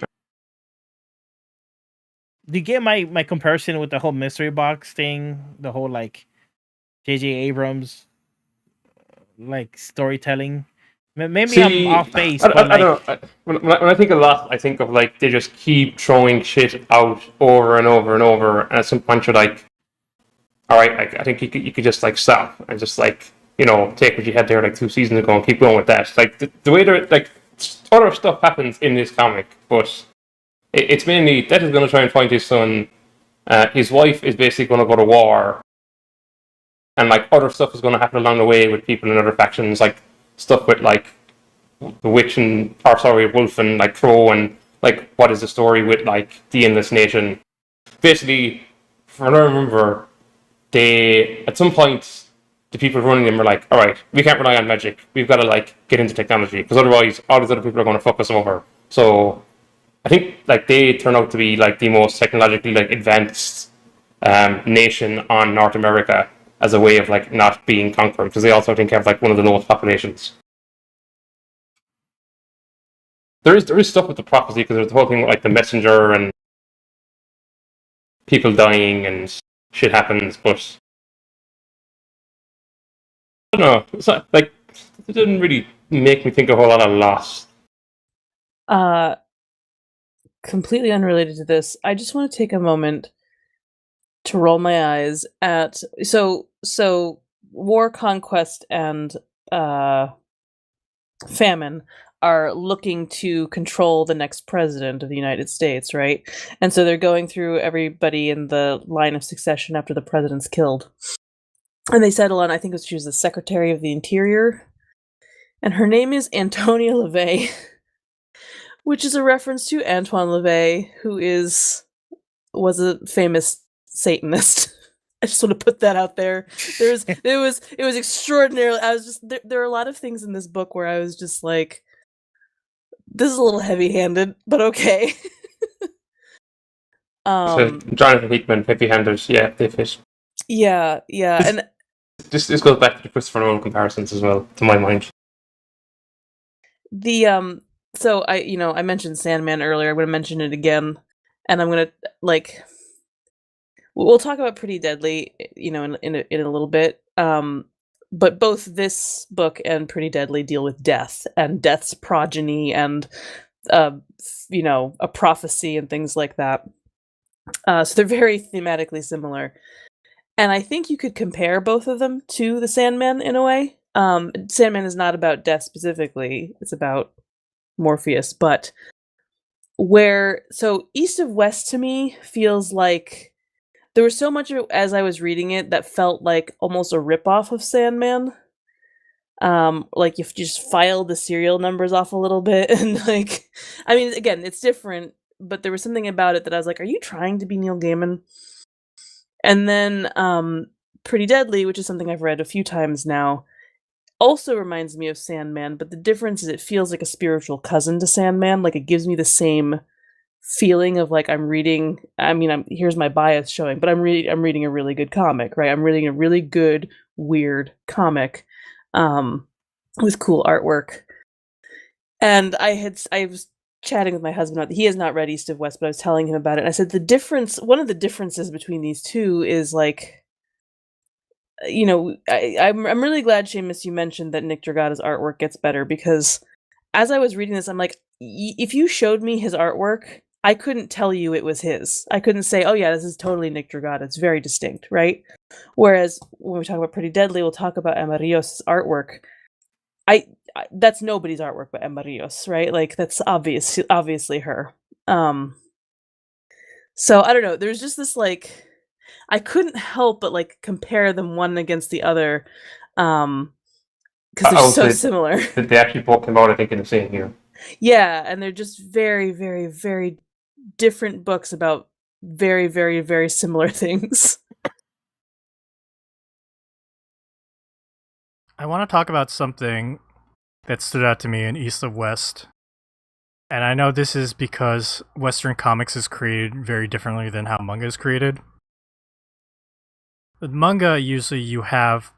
Do you get my comparison with the whole mystery box thing? The whole like J.J. Abrams like storytelling. Maybe I'm off base. I don't know. When I think of that, I think of like they just keep throwing shit out over and over and over, and at some point you're like, all right, I think you could just like stop and just like take what you had there like 2 seasons ago and keep going with that. Like the way that like other stuff happens in this comic, but it's mainly Death is going to try and find his son. His wife is basically going to go to war, and like other stuff is going to happen along the way with people in other factions, like stuff with like the witch and Wolf and like Crow, and like what is the story with like the Endless Nation. Basically, from what I remember, they at some point the people running them were like, all right, we can't rely on magic. We've got to like get into technology because otherwise all these other people are going to fuck us over. So I think like they turn out to be like the most technologically like advanced nation on North America as a way of like not being conquered, because they also think have like one of the lowest populations. There is stuff with the prophecy because there's the whole thing with like the messenger and people dying and shit happens, but I don't know. It's not, like it didn't really make me think a whole lot of Lost. Completely unrelated to this, I just want to take a moment to roll my eyes at so war, conquest, and famine are looking to control the next president of the United States, right? And so they're going through everybody in the line of succession after the president's killed. And they settle on, I think she was the Secretary of the Interior. And her name is Antonia LaVey, which is a reference to Antoine LaVey, who was a famous Satanist. I just want to put that out there. It was extraordinarily. I was just there are a lot of things in this book where I was just like, this is a little heavy-handed, but okay. So Jonathan Hickman, heavy-handed, yeah, they fit. Yeah, and this goes back to the Christopher Nolan comparisons as well, to my mind. The so I mentioned Sandman earlier. I'm going to mention it again, and I'm going to like. We'll talk about Pretty Deadly, in a little bit. But both this book and Pretty Deadly deal with death and death's progeny and a prophecy and things like that. So they're very thematically similar. And I think you could compare both of them to the Sandman in a way. Sandman is not about death specifically; it's about Morpheus. But so East of West to me feels like there was so much of it as I was reading it that felt like almost a ripoff of Sandman. Like if you just filed the serial numbers off a little bit and like, I mean, again, it's different, but there was something about it that I was like, are you trying to be Neil Gaiman? And then Pretty Deadly, which is something I've read a few times now, also reminds me of Sandman, but the difference is it feels like a spiritual cousin to Sandman. Like it gives me the same feeling of like I'm reading. I mean, here's my bias showing, but I'm reading a really good comic, right? I'm reading a really good, weird comic with cool artwork. And I was chatting with my husband about he has not read East of West, but I was telling him about it. And I said one of the differences between these two is like, you know, I'm really glad, Seamus, you mentioned that Nick Dragata's artwork gets better, because as I was reading this, I'm like, if you showed me his artwork, I couldn't tell you it was his. I couldn't say, oh yeah, this is totally Nick Dragata. It's very distinct, right? Whereas when we talk about Pretty Deadly, we'll talk about Emma Rios' artwork. That's nobody's artwork but Emma Rios, right? Like that's obviously her. So I don't know. There's just this like, I couldn't help but like compare them one against the other, because they're so similar. They actually both came out, I think, in the same year. Yeah, and they're just very, very, very different books about very, very, very similar things. I want to talk about something that stood out to me in East of West. And I know this is because Western comics is created very differently than how manga is created. With manga, usually you have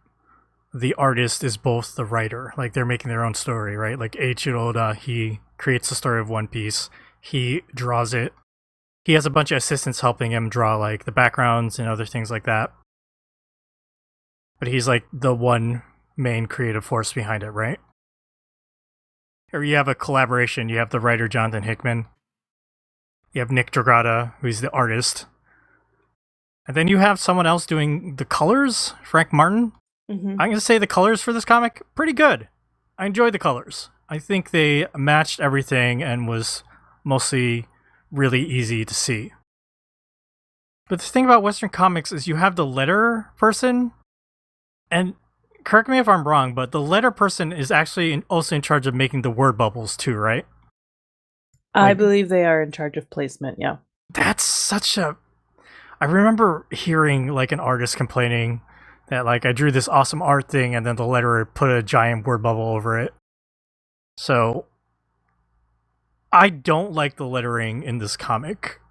the artist is both the writer, like they're making their own story, right? Like Eiichiro Oda, he creates the story of One Piece, he draws it. He has a bunch of assistants helping him draw like the backgrounds and other things like that. But he's like the one main creative force behind it, right? Or you have a collaboration. You have the writer Jonathan Hickman. You have Nick Dragata, who's the artist. And then you have someone else doing the colors, Frank Martin. Mm-hmm. I'm going to say the colors for this comic, pretty good. I enjoyed the colors. I think they matched everything and was mostly really easy to see. But the thing about Western comics is you have the letter person, and correct me if I'm wrong, but the letter person is actually also in charge of making the word bubbles too, right? I believe they are in charge of placement, yeah. That's such a... I remember hearing like an artist complaining that like I drew this awesome art thing and then the letterer put a giant word bubble over it. So I don't like the lettering in this comic,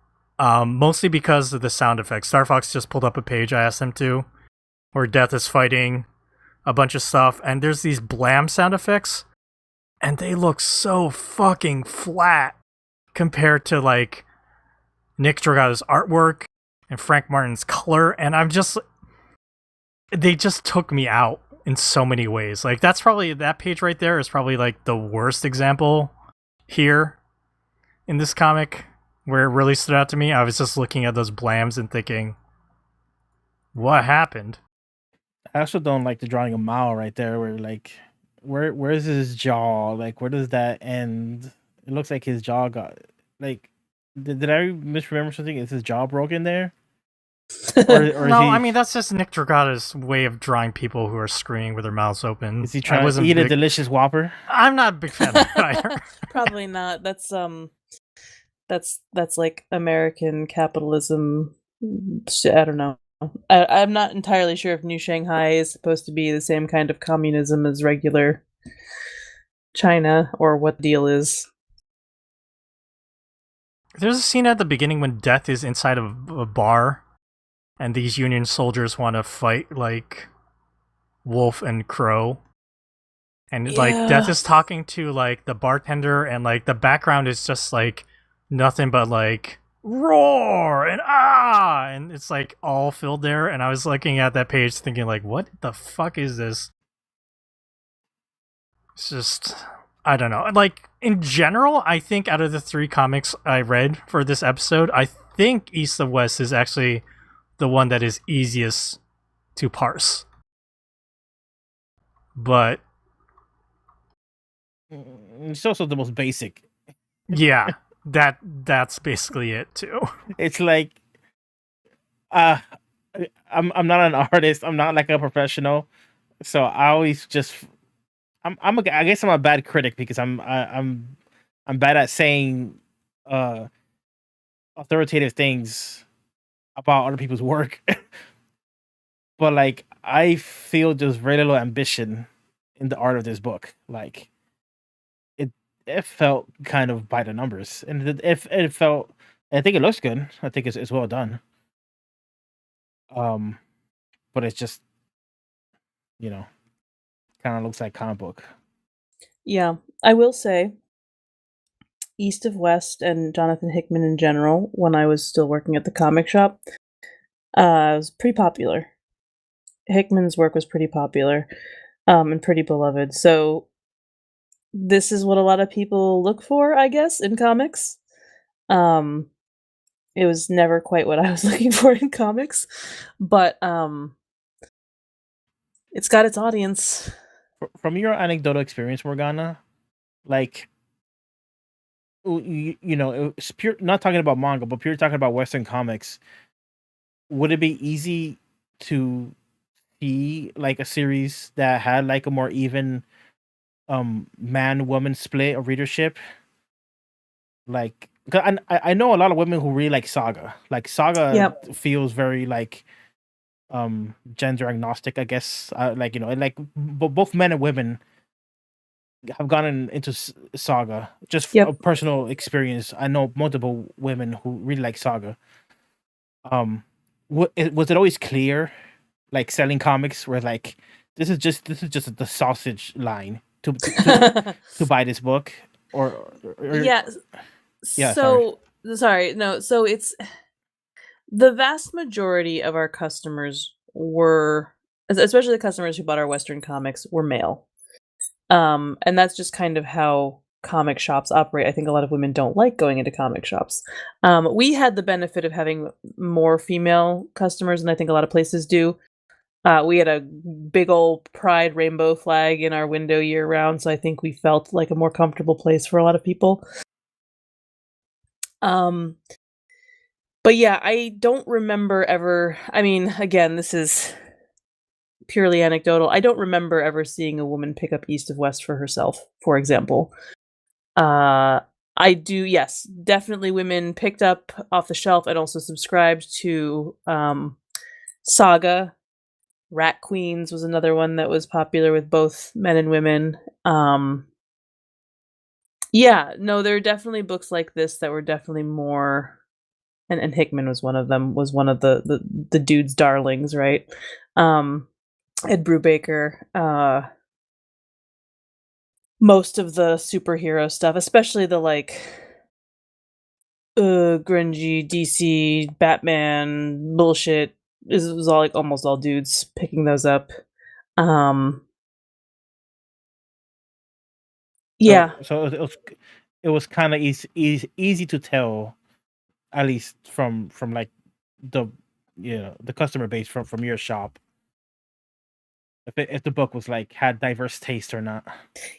mostly because of the sound effects. Star Fox just pulled up a page I asked him to, where Death is fighting a bunch of stuff, and there's these blam sound effects, and they look so fucking flat compared to like Nick Dragata's artwork and Frank Martin's color, and they just took me out in so many ways. Like that page right there is probably like the worst example here in this comic where it really stood out to me. I was just looking at those blams and thinking, what happened? I also don't like the drawing of Mao right there, where like, where's his jaw? Like, where does that end? It looks like his jaw got like. Did I misremember something? Is his jaw broken there? Or no, I mean that's just Nick Dragata's way of drawing people who are screaming with their mouths open. Is he trying to eat a delicious Whopper? I'm not a big fan of that either. Probably not. That's like American capitalism. I don't know. I'm not entirely sure if New Shanghai is supposed to be the same kind of communism as regular China, or what the deal is. There's a scene at the beginning when Death is inside of a bar, and these Union soldiers want to fight like Wolf and Crow. And like Death is talking to like the bartender, and like the background is just like nothing but like roar and ah, and it's like all filled there. And I was looking at that page thinking like, what the fuck is this? It's just, I don't know. Like in general, I think out of the 3 comics I read for this episode, I think East of West is actually the one that is easiest to parse. But It's also the most basic. yeah, that's basically it too. It's like, uh, I'm not an artist. I'm not like a professional, so I always just I guess I'm a bad critic because I'm bad at saying authoritative things about other people's work. But like I feel there's very little ambition in the art of this book. Like it felt kind of by the numbers, and it felt. I think it looks good. I think it's well done. But it's just, kind of looks like comic book. Yeah, I will say, East of West and Jonathan Hickman in general, when I was still working at the comic shop, was pretty popular. Hickman's work was pretty popular, and pretty beloved. So this is what a lot of people look for, I guess, in comics. It was never quite what I was looking for in comics, but it's got its audience. From your anecdotal experience, Morgana, like, it's pure. Not talking about manga, but pure talking about Western comics. Would it be easy to see like a series that had like a more even man woman split of readership? Like, 'cause I know a lot of women who really like Saga. Like Saga Yep. feels very like gender agnostic, I guess. Like, and like both men and women have gotten into Saga just Yep. a personal experience. I know multiple women who really like Saga. Was it always clear, like selling comics, where like this is just the sausage line to buy this book, or Yeah. Yeah, So sorry. No. So it's the vast majority of our customers were, especially the customers who bought our Western comics, were male. And that's just kind of how comic shops operate. I think a lot of women don't like going into comic shops. We had the benefit of having more female customers, and I think a lot of places do. We had a big old pride rainbow flag in our window year round, so I think we felt like a more comfortable place for a lot of people. But yeah, I don't remember ever. I mean, again, this is purely anecdotal. I don't remember ever seeing a woman pick up East of West for herself, for example. I do, yes, definitely women picked up off the shelf and also subscribed to Saga. Rat Queens was another one that was popular with both men and women. Yeah, no, there are definitely books like this that were definitely more, and Hickman was one of them, was one of the dude's darlings, right? Ed Brubaker, most of the superhero stuff, especially the like grungy DC Batman bullshit, was all like almost all dudes picking those up. Yeah. So it was kind of easy to tell, at least from like the the customer base from your shop, if the book was like had diverse taste or not.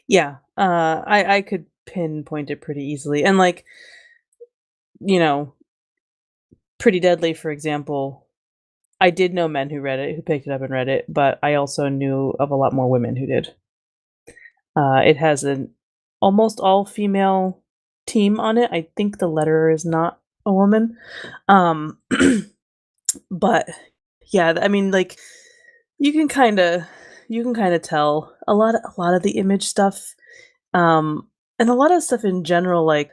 Yeah. I could pinpoint it pretty easily. And like, Pretty Deadly, for example, I did know men who read it, who picked it up and read it, but I also knew of a lot more women who did. It has an almost all female team on it. I think the letterer is not a woman. But yeah, I mean, like, you can kind of tell a lot of the Image stuff, and a lot of stuff in general, like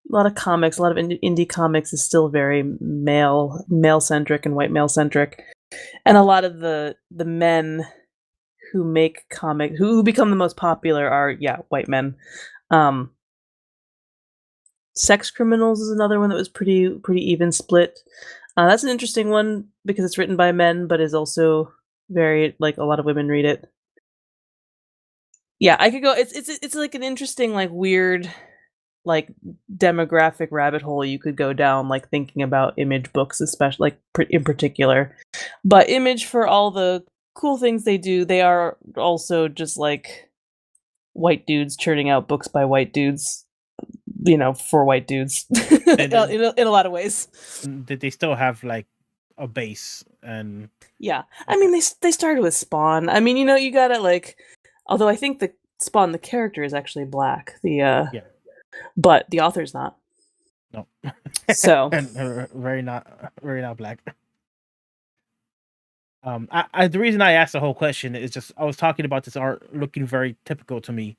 a lot of comics, a lot of indie comics is still very male centric and white male centric, and a lot of the men who make who become the most popular are white men. Sex Criminals is another one that was pretty even split. That's an interesting one because it's written by men, but is also very, like, a lot of women read it. Yeah, I could go. It's like an interesting, like, weird, like, demographic rabbit hole you could go down, like thinking about Image books, especially like in particular. But Image, for all the cool things they do, they are also just like white dudes churning out books by white dudes, for white dudes in a lot of ways. Did they still have like a base and Yeah, I mean they started with Spawn. I mean, you gotta like, although I think the Spawn, the character, is actually black. yeah, But the author's not. no, So and very not black. The reason I asked the whole question is just I was talking about this art looking very typical to me,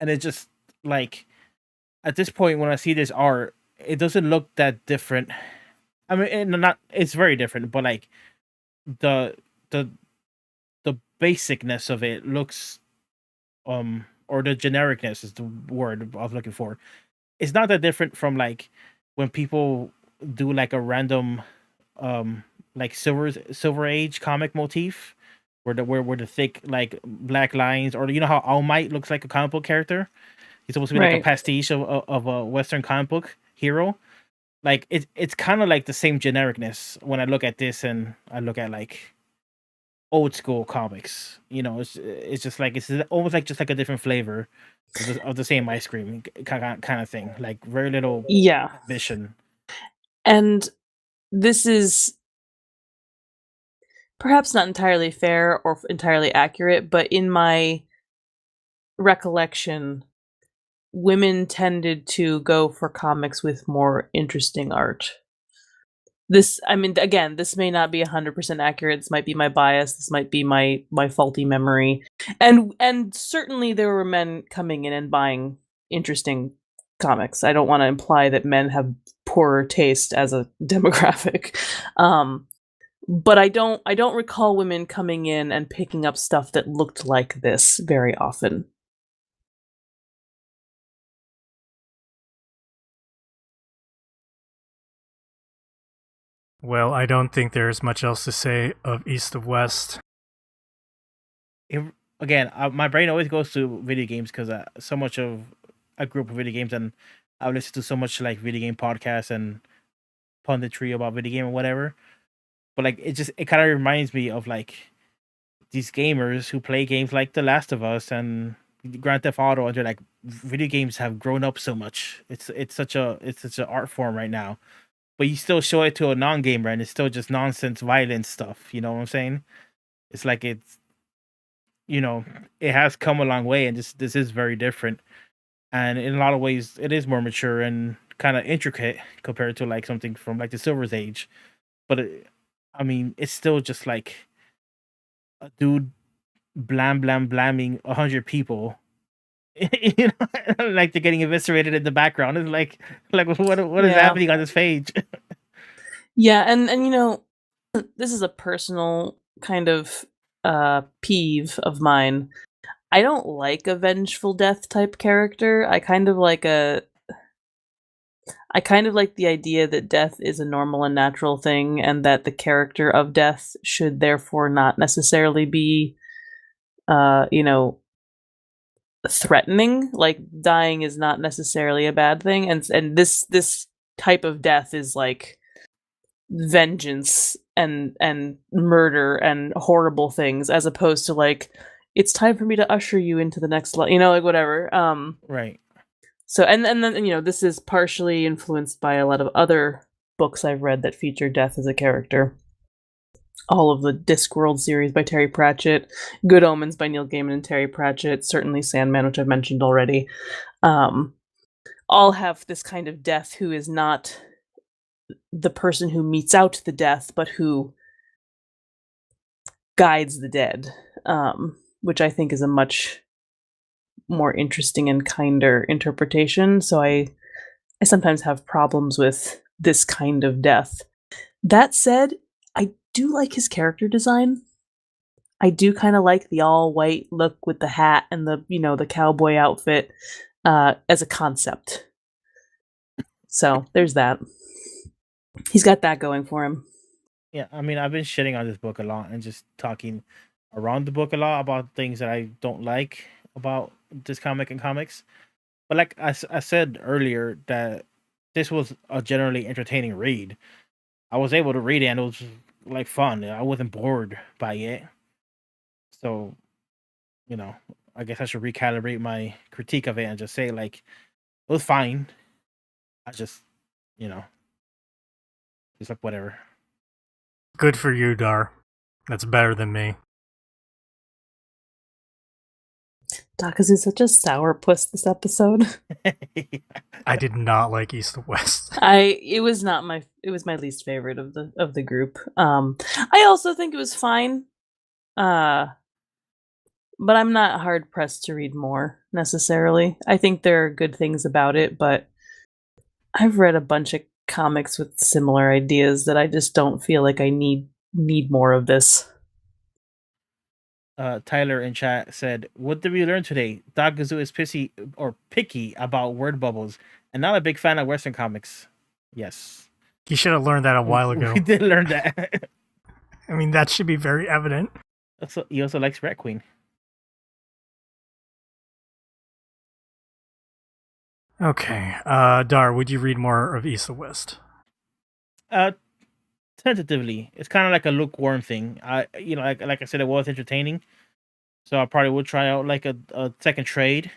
and it's just like at this point when I see this art, it doesn't look that different. I mean, it's very different, but like the basicness of it looks or the genericness is the word I was looking for. It's not that different from like when people do like a random like silver age comic motif where the thick like black lines, or how All Might looks like a comic book character. He's supposed to be like a Right. pastiche of a Western comic book hero. Like it's kind of like the same genericness when I look at this and I look at like old school comics. It's just like it's almost like just like a different flavor of the same ice cream kind of thing. Like very little yeah, ambition. and this is perhaps not entirely fair or entirely accurate, but in my recollection, women tended to go for comics with more interesting art. I mean, again, this may not be 100% accurate. This might be my bias. This might be my faulty memory. And certainly there were men coming in and buying interesting comics. I don't want to imply that men have poorer taste as a demographic. But I don't recall women coming in and picking up stuff that looked like this very often. Well, I don't think there's much else to say of East of West. Again, my brain always goes to video games because so much of a group of video games, and I've listened to so much like video game podcasts and punditry about video game or whatever. But like it kind of reminds me of like these gamers who play games like The Last of Us and Grand Theft Auto, and they're like, video games have grown up so much. It's such an art form right now, but you still show it to a non-gamer and it's still just nonsense, violent stuff. You know what I'm saying? It's like it has come a long way, and this is very different. And in a lot of ways, it is more mature and kind of intricate compared to like something from like the Silver's Age. But I mean, it's still just like a dude blamming 100 people. Like they're getting eviscerated in the background. It's like what is happening on this page? Yeah, and this is a personal kind of peeve of mine. I don't like a vengeful death type character. I kind of like the idea that death is a normal and natural thing, and that the character of death should therefore not necessarily be threatening. Like, dying is not necessarily a bad thing, and this type of death is like vengeance and murder and horrible things, as opposed to like, it's time for me to usher you into the next like whatever. Right. So and then this is partially influenced by a lot of other books I've read that feature death as a character. All of the Discworld series by Terry Pratchett, Good Omens by Neil Gaiman and Terry Pratchett, certainly Sandman, which I've mentioned already, all have this kind of death who is not the person who metes out the death, but who guides the dead, which I think is a much more interesting and kinder interpretation. So I sometimes have problems with this kind of death. That said, I do like his character design. I do kind of like the all white look with the hat and the cowboy outfit as a concept. So there's that. He's got that going for him. Yeah, I mean, I've been shitting on this book a lot and just talking around the book a lot about things that I don't like about this comic and comics. But like I said earlier, that this was a generally entertaining read. I was able to read it, and it was like fun. I wasn't bored by it. So, I guess I should recalibrate my critique of it and just say like it was fine. I just, just like whatever. Good for you, Dar. That's better than me. Doc is such a sourpuss this episode. I did not like East to West. It was my least favorite of the group. I also think it was fine. But I'm not hard pressed to read more necessarily. I think there are good things about it, but I've read a bunch of comics with similar ideas that I just don't feel like I need more of this. Tyler in chat said, "What did we learn today? Doc Gazoo is picky about word bubbles, and not a big fan of Western comics." Yes, You should have learned that a while ago. We did learn that. I mean, that should be very evident. He also likes Rat Queen. Okay, Dar, would you read more of East to West? Tentatively, it's kind of like a lukewarm thing. Like I said, it was entertaining, so I probably would try out like a second trade,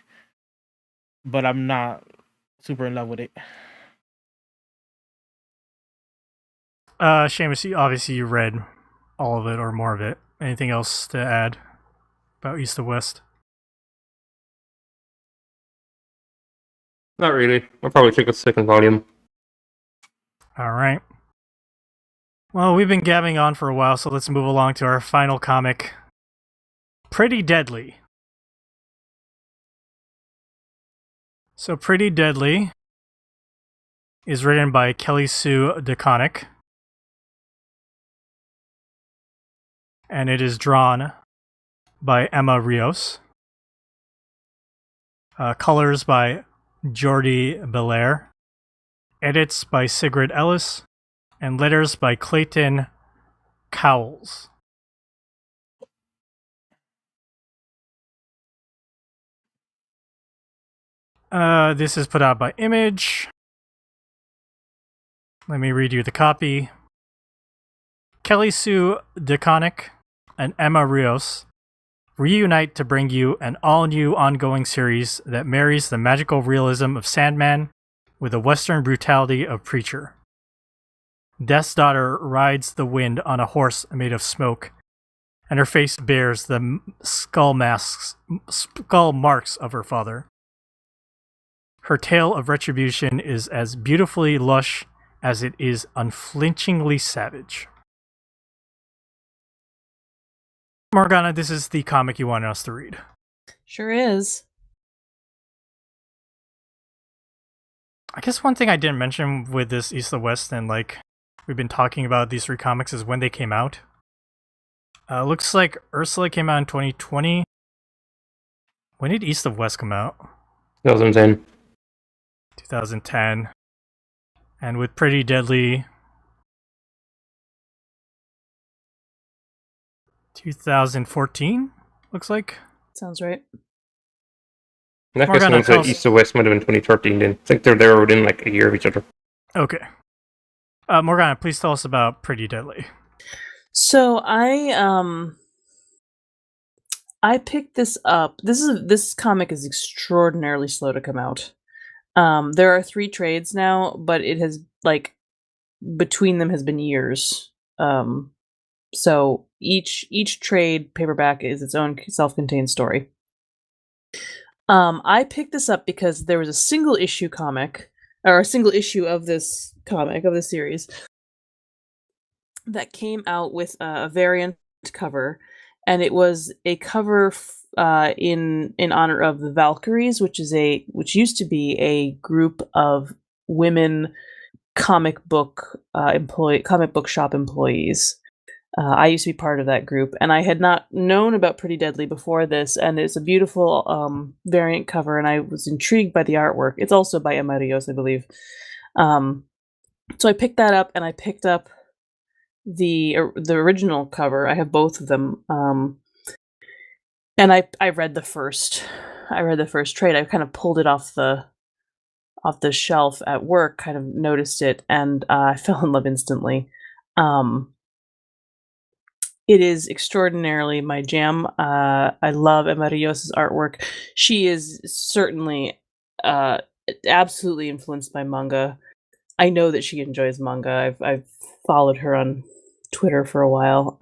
but I'm not super in love with it. Seamus, obviously you read all of it or more of it. Anything else to add about East to West? Not really. I'll probably take a second volume. All right. Well, we've been gabbing on for a while, so let's move along to our final comic, Pretty Deadly. So Pretty Deadly is written by Kelly Sue DeConnick, and it is drawn by Emma Rios. Colors by Jordi Belair. Edits by Sigrid Ellis. And letters by Clayton Cowles. This is put out by Image. Let me read you the copy. Kelly Sue DeConnick and Emma Rios reunite to bring you an all-new ongoing series that marries the magical realism of Sandman with the western brutality of Preacher. Death's daughter rides the wind on a horse made of smoke, and her face bears the skull marks of her father. Her tale of retribution is as beautifully lush as it is unflinchingly savage. Morgana, this is the comic you wanted us to read. Sure is. I guess one thing I didn't mention with this East to West, and we've been talking about these three comics, is when they came out. Looks like Ursula came out in 2020. When did East to West come out? 2010. 2010. And with Pretty Deadly, 2014, looks like. Sounds right. In that Morgana, case, means that East to West might have been 2013 then. I think they're there within a year of each other. Okay. Morgana, please tell us about Pretty Deadly. So I picked this up. This comic is extraordinarily slow to come out. There are 3 trades now, but it has between them has been years. So each trade paperback is its own self-contained story. I picked this up because there was a single issue comic, or a single issue of this comic, of this series, that came out with a variant cover, and it was a cover in honor of the Valkyries, which used to be a group of women comic book shop employees. I used to be part of that group, and I had not known about Pretty Deadly before this, and it's a beautiful variant cover, and I was intrigued by the artwork. It's also by Emma Rios, I believe. So I picked that up, and I picked up the original cover. I have both of them, and I read the first trade. I kind of pulled it off the shelf at work, kind of noticed it, and I fell in love instantly. It is extraordinarily my jam. I love Emma Rios's artwork. She is certainly absolutely influenced by manga. I know that she enjoys manga. I've followed her on Twitter for a while.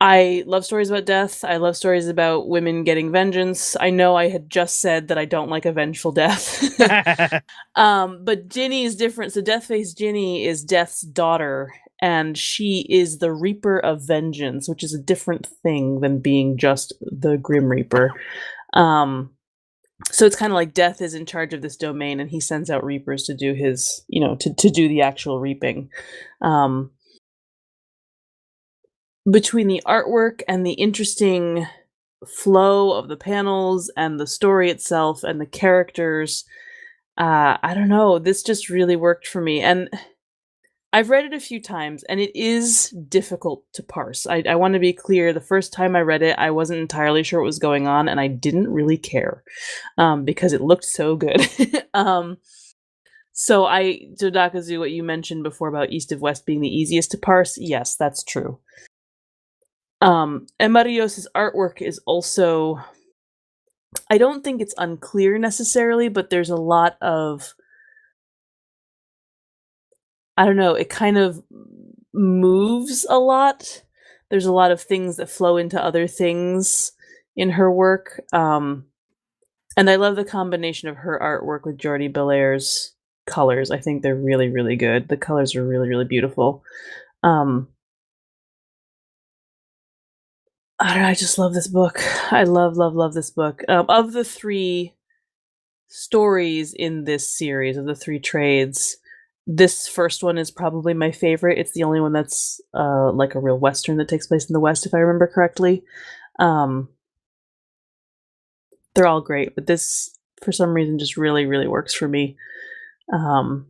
I love stories about death. I love stories about women getting vengeance. I know I had just said that I don't like a vengeful death. But Ginny is different. So Deathface Ginny is Death's daughter, and she is the Reaper of Vengeance, which is a different thing than being just the Grim Reaper. So it's kind of like Death is in charge of this domain, and he sends out Reapers to do his, to do the actual reaping. Between the artwork and the interesting flow of the panels and the story itself and the characters, I don't know, this just really worked for me. And I've read it a few times, and it is difficult to parse. I want to be clear. The first time I read it, I wasn't entirely sure what was going on, and I didn't really care because it looked so good. So Dakazu, what you mentioned before about East of West being the easiest to parse, yes, that's true. Emma Rios's artwork is also, I don't think it's unclear necessarily, but there's a lot of, I don't know, it kind of moves a lot. There's a lot of things that flow into other things in her work. And I love the combination of her artwork with Jordi Belaire's colors. I think they're really, really good. The colors are really, really beautiful. I don't know, I just love this book. I love this book. Of the 3 stories in this series, of the 3 trades, this first one is probably my favorite. It's the only one that's like a real Western that takes place in the West, if I remember correctly. They're all great, but this, for some reason, just really, really works for me. And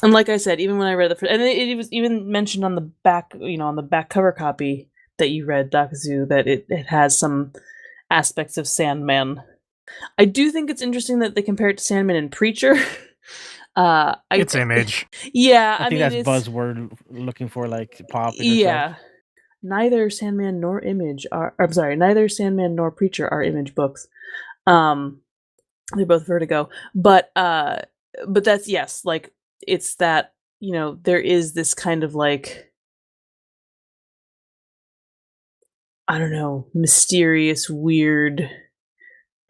like I said, even when I read the first, and it was even mentioned on the back, on the back cover copy that you read, Dakazu, that it has some aspects of Sandman. I do think it's interesting that they compare it to Sandman and Preacher. It's Image. Yeah, I think that's buzzword looking for, like, pop. Yeah. Neither Sandman nor Image are. I'm sorry, neither Sandman nor Preacher are Image books. They're both Vertigo, but that's, yes, like, it's that, there is this kind of, like, I don't know, mysterious, weird,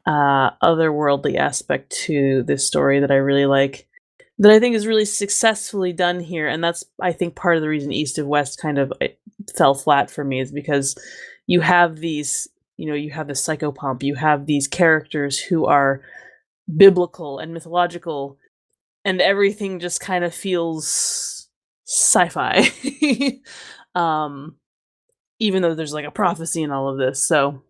otherworldly aspect to this story that I really like, that I think is really successfully done here. And that's, I think, part of the reason East of West kind of fell flat for me, is because you have these, you have the psychopomp, you have these characters who are biblical and mythological, and everything just kind of feels sci-fi. Even though there's like a prophecy in all of this. So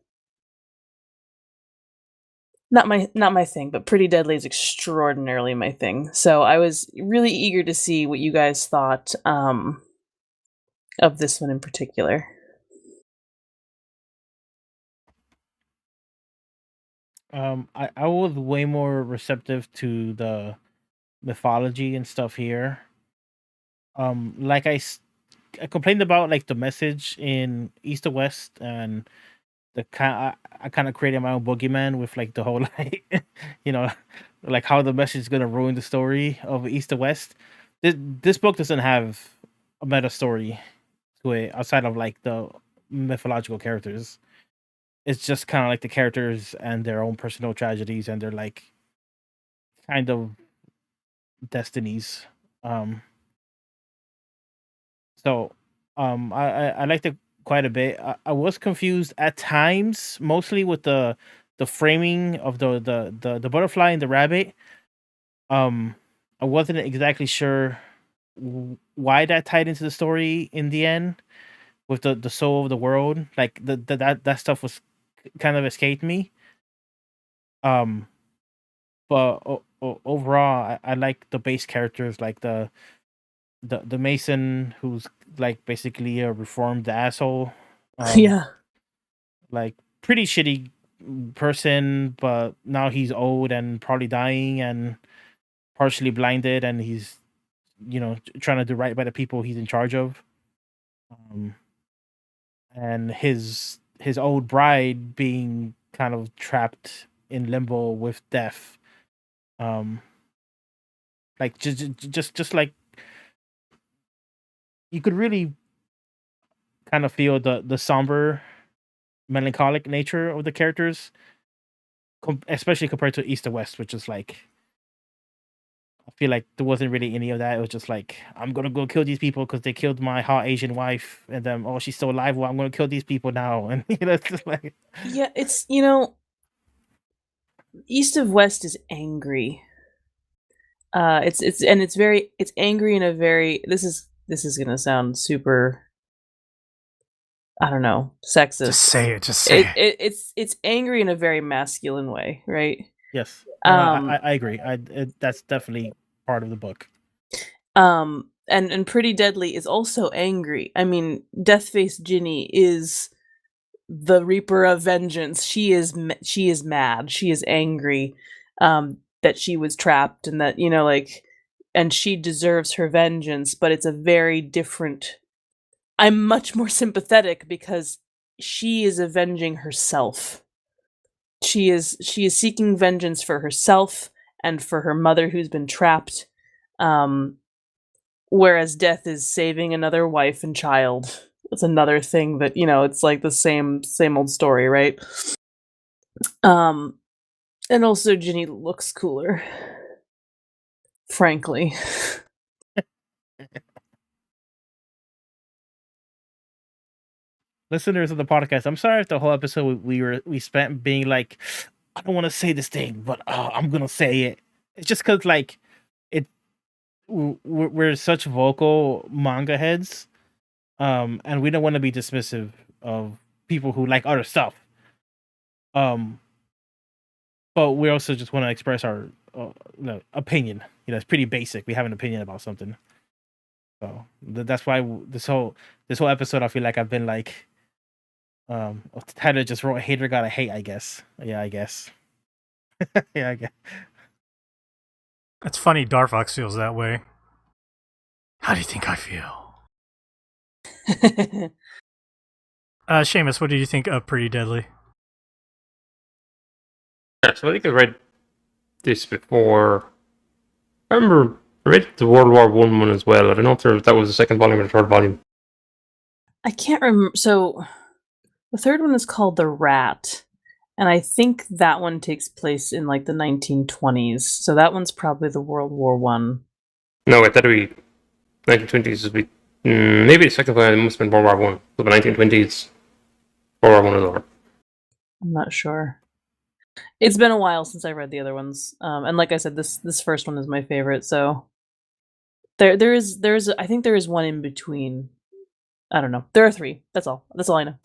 not my thing, but Pretty Deadly is extraordinarily my thing. So I was really eager to see what you guys thought of this one in particular. I was way more receptive to the mythology and stuff here. Like I complained about, like, the message in East to West, and the I kind of created my own boogeyman with, like, the whole like like how the message is gonna ruin the story of East to West. This book doesn't have a meta story to it outside of, like, the mythological characters. It's just kind of like the characters and their own personal tragedies and their, like, kind of destinies. So I liked it quite a bit. I was confused at times, mostly with the framing of the butterfly and the rabbit. I wasn't exactly sure why that tied into the story in the end with the soul of the world. Like, that stuff was kind of escaped me. But overall, I like the base characters, like the Mason, who's, like, basically a reformed asshole. Yeah. Like, pretty shitty person, but now he's old and probably dying and partially blinded, and he's trying to do right by the people he's in charge of. and his old bride being kind of trapped in limbo with death. Like just like you could really kind of feel the somber, melancholic nature of the characters, especially compared to East to West, which is like, I feel like there wasn't really any of that. It was just like, I'm gonna go kill these people because they killed my hot Asian wife, and then oh, she's still alive. Well, I'm gonna kill these people now, and it's just like, Yeah, it's East of West is angry. It's angry in a very, this is gonna sound super, I don't know, sexist. Just say it. It's angry in a very masculine way, right? yes, I agree. That's definitely part of the book. And Pretty Deadly is also angry. I mean, Deathface Ginny is the Reaper of Vengeance. She is mad. She is angry that she was trapped, and that and she deserves her vengeance. But it's a very different. I'm much more sympathetic because she is avenging herself. She is seeking vengeance for herself and for her mother who's been trapped. Whereas Death is saving another wife and child. It's another thing that, it's like the same old story, right? And also Ginny looks cooler. Frankly. Listeners of the podcast, I'm sorry if the whole episode we spent being like, I don't want to say this thing, but I'm gonna say it. It's just because like we're such vocal manga heads, and we don't want to be dismissive of people who like other stuff. But we also just want to express our opinion. It's pretty basic. We have an opinion about something, so that's why this whole episode, I feel like I've been like, Tyler just wrote "hater gotta hate." I guess. Yeah, I guess. Yeah, I guess. It's funny Darfox feels that way. How do you think I feel? Seamus, what do you think of Pretty Deadly? Yeah, so I think I read this before. I remember I read the World War one as well. I don't know if that was the second volume or the third volume. I can't remember. So the third one is called The Rat. And I think that one takes place in like the 1920s. So that one's probably the World War One. No, wait, that'd be 1920s. Would be maybe the second one must have been World War One. So the 1920s, World War One is over. I'm not sure. It's been a while since I read the other ones, and like I said, this first one is my favorite. So there's I think there is one in between. I don't know. There are three. That's all. That's all I know.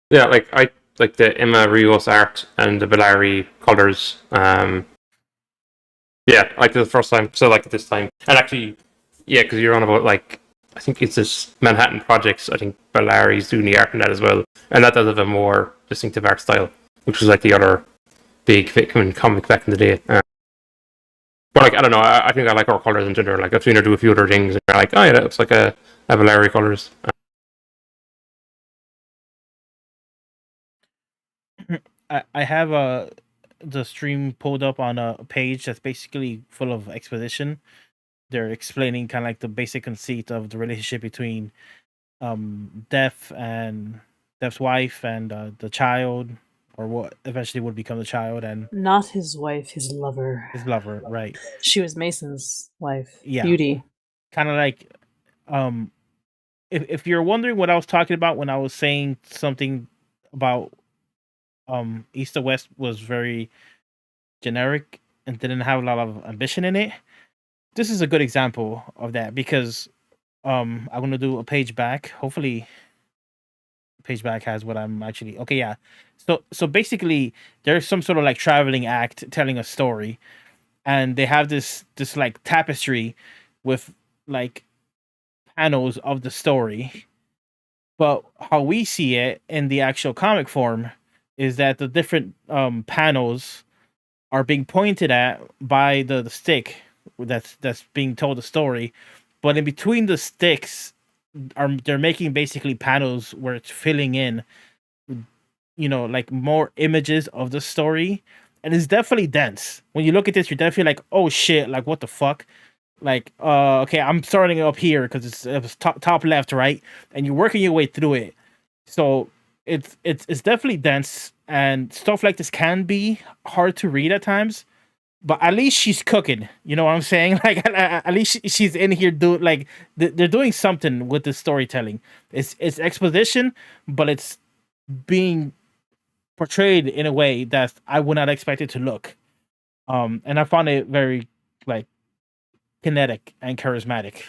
Yeah, like I like the Emma Rios art and the Bellari colors. Yeah, like the first time. So like this time, and actually, yeah, because you're on about like I think it's this Manhattan Projects. I think Bellari's doing the art in that as well, and that does have a more distinctive art style, which was like the other big comic back in the day. But like I don't know, I think I like her colors in general. Like I've seen her do a few other things, and they're like, oh yeah, that looks like a Bellari colors. I have the stream pulled up on a page that's basically full of exposition. They're explaining kind of like the basic conceit of the relationship between Death and Death's wife and the child, or what eventually would become the child, and Not his wife, his lover. his lover, right? She was Mason's wife. Yeah. Beauty. Kind of like if you're wondering what I was talking about when I was saying something about East to West was very generic and didn't have a lot of ambition in it, this is a good example of that, because I'm gonna do a page back. Hopefully page back has what I'm actually okay. Yeah, so basically there's some sort of like traveling act telling a story, and they have this like tapestry with like panels of the story, but how we see it in the actual comic form is that the different panels are being pointed at by the stick that's being told the story, but in between the sticks, they're making basically panels where it's filling in, like more images of the story, and it's definitely dense. When you look at this, you're definitely like, oh shit, like what the fuck. Like, okay, I'm starting it up here because it's top left, right, and you're working your way through it. So it's definitely dense, and stuff like this can be hard to read at times. But at least she's cooking. You know what I'm saying? Like, at least she's in here they're doing something with the storytelling. It's exposition, but it's being portrayed in a way that I would not expect it to look. And I found it very like kinetic and charismatic.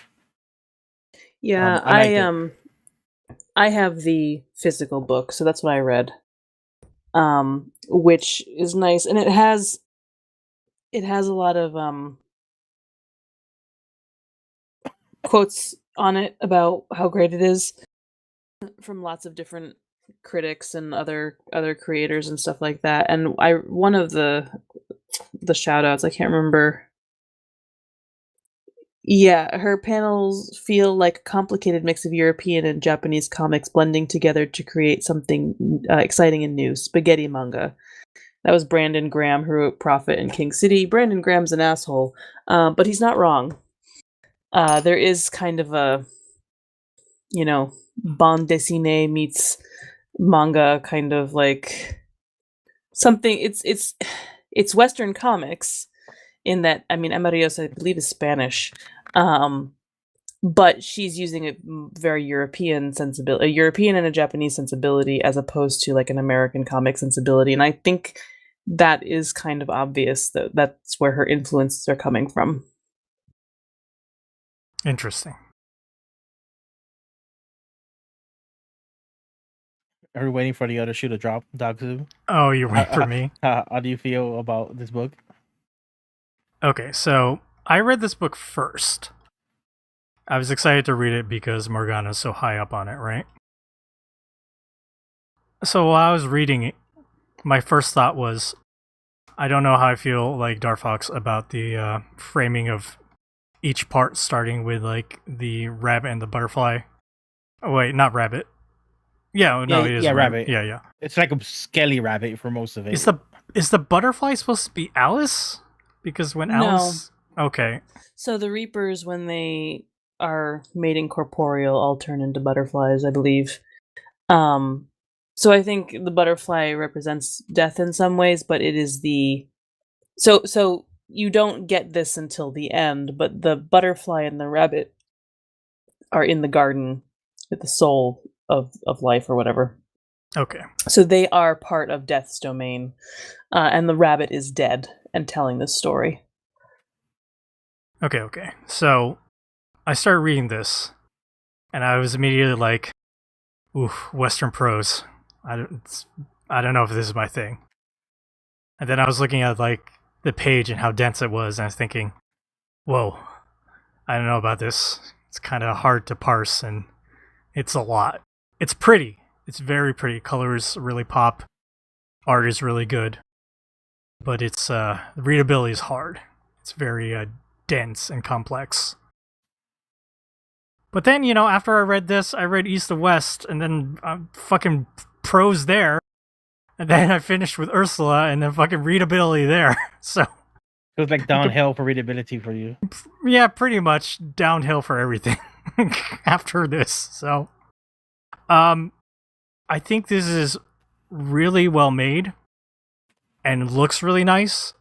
Yeah, I have the physical book, so that's what I read. Which is nice, and it has a lot of quotes on it about how great it is from lots of different critics and other creators and stuff like that. And one of the shout outs, I can't remember. Yeah, her panels feel like a complicated mix of European and Japanese comics blending together to create something exciting and new. Spaghetti manga. That was Brandon Graham, who wrote Prophet and King City. Brandon Graham's an asshole, but he's not wrong. There is kind of a, bande dessinée meets manga kind of like something. It's Western comics in that, Emarios, I believe, is Spanish. But she's using a very European sensibility, a European and a Japanese sensibility, as opposed to like an American comic sensibility. And I think that is kind of obvious that that's where her influences are coming from. Interesting. Are we waiting for the other shoe to drop, Dogzu? Oh, you're waiting for me? How do you feel about this book? Okay, so I read this book first. I was excited to read it because Morgana's so high up on it, right? So while I was reading it, my first thought was, I don't know how I feel like Darfox about the framing of each part, starting with like the rabbit and the butterfly. Oh wait, not rabbit. Yeah, no, it is rabbit. Yeah. It's like a skelly rabbit for most of it. Is the butterfly supposed to be Alice? Because when Alice, okay. So the Reapers, when they are made incorporeal, all turn into butterflies, I believe. So I think the butterfly represents death in some ways, but it is so you don't get this until the end, but the butterfly and the rabbit are in the garden with the soul of life or whatever. Okay. So they are part of Death's domain, and the rabbit is dead and telling this story. Okay. So I started reading this, and I was immediately like, "Oof, Western prose. I don't know if this is my thing." And then I was looking at like the page and how dense it was, and I was thinking, "Whoa, I don't know about this. It's kind of hard to parse, and it's a lot. It's pretty. It's very pretty. Colors really pop. Art is really good, but it's readability is hard. It's very dense and complex." But then, after I read this, I read East to West, and then fucking prose there. And then I finished with Ursula, and then fucking readability there. So it was like downhill for readability for you. Yeah, pretty much downhill for everything after this. So, I think this is really well made and looks really nice.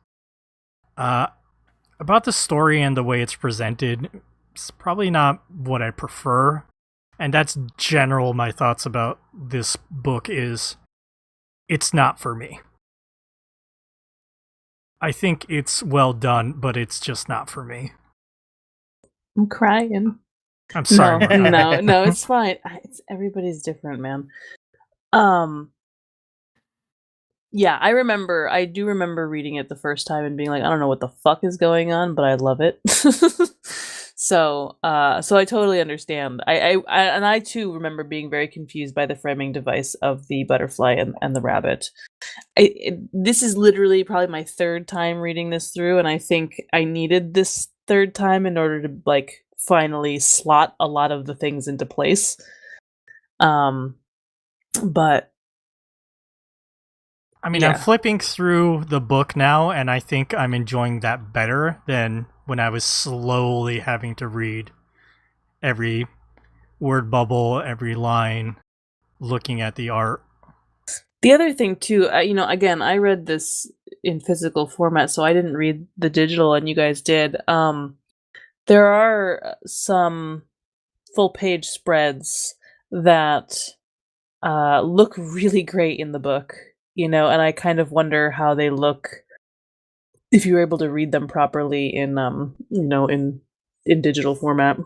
About the story and the way it's presented, it's probably not what I prefer. And that's general my thoughts about this book is it's not for me. I think it's well done, but it's just not for me. I'm crying. I'm sorry. No, it's fine. Everybody's different, man. Yeah, I do remember reading it the first time and being like, I don't know what the fuck is going on, but I love it. So I totally understand. I too remember being very confused by the framing device of the butterfly and the rabbit. This is literally probably my third time reading this through, and I think I needed this third time in order to like finally slot a lot of the things into place. But I mean, yeah. I'm flipping through the book now, and I think I'm enjoying that better than when I was slowly having to read every word bubble, every line, looking at the art. The other thing too, again, I read this in physical format, so I didn't read the digital, and you guys did. There are some full page spreads that look really great in the book, and I kind of wonder how they look if you were able to read them properly in in digital format.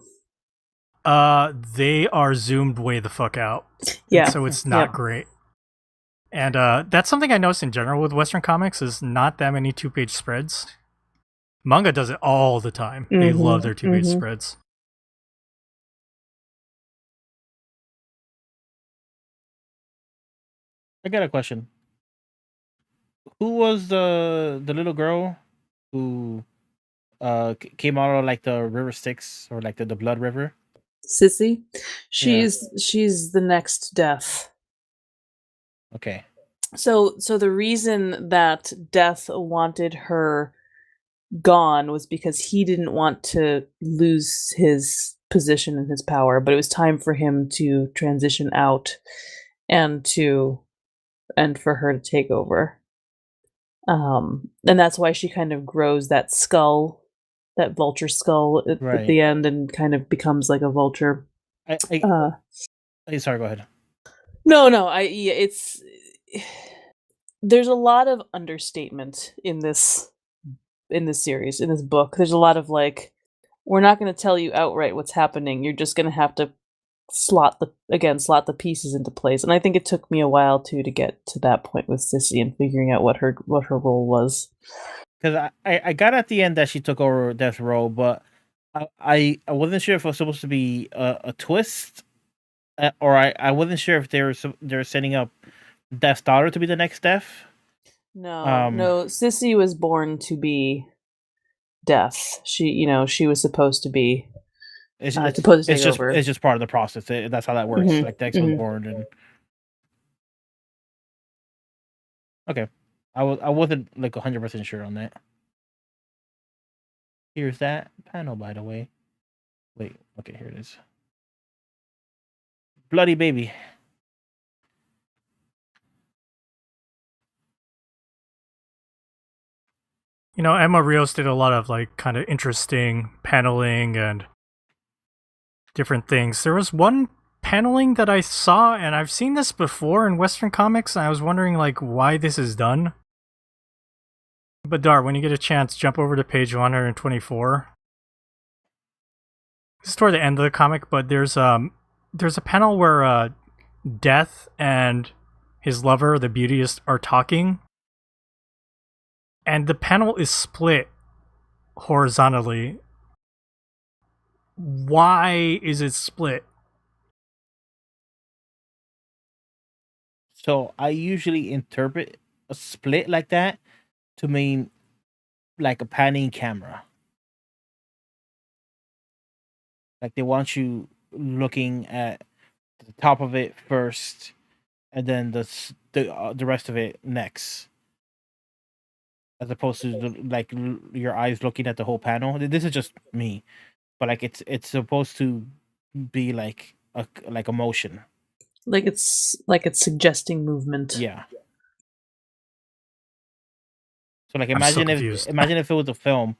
They are zoomed way the fuck out. Yeah. And so it's not great. And that's something I noticed in general with Western comics is not that many 2-page spreads. Manga does it all the time. They love their 2-page spreads. I got a question. Who was the little girl who came out of like the river Styx or like the blood river? Sissy, she's the next death. Okay. So the reason that Death wanted her gone was because he didn't want to lose his position and his power, but it was time for him to transition out and for her to take over. And that's why she kind of grows that skull, that vulture skull at the end, and kind of becomes like a vulture. Sorry, go ahead. No, it's there's a lot of understatement in this series, in this book. There's a lot of like, we're not going to tell you outright what's happening. You're just going to have to slot the pieces into place. And I think it took me a while too to get to that point with Sissy and figuring out what her role was. Because I got at the end that she took over Death's role, but I wasn't sure if it was supposed to be a twist, or I wasn't sure if they're setting up Death's daughter to be the next Death. No, Sissy was born to be Death. She was supposed to be. It's over. It's just part of the process. That's how that works. Like Dex was born, and okay, I wasn't like 100% sure on that. Here's that panel, by the way. Wait, okay, here it is. Bloody baby. Emma Rios did a lot of like kind of interesting paneling and different things. There was one paneling that I saw, and I've seen this before in Western comics, and I was wondering like why this is done. But Dar, when you get a chance, jump over to page 124. This is toward the end of the comic, but there's a panel where Death and his lover, the Beautyist, are talking. And the panel is split horizontally. Why is it split? So I usually interpret a split like that to mean like a panning camera. Like they want you looking at the top of it first, and then the rest of it next, as opposed to your eyes looking at the whole panel. This is just me, but like it's supposed to be like a motion. Like it's suggesting movement. Yeah. So like imagine if it was a film,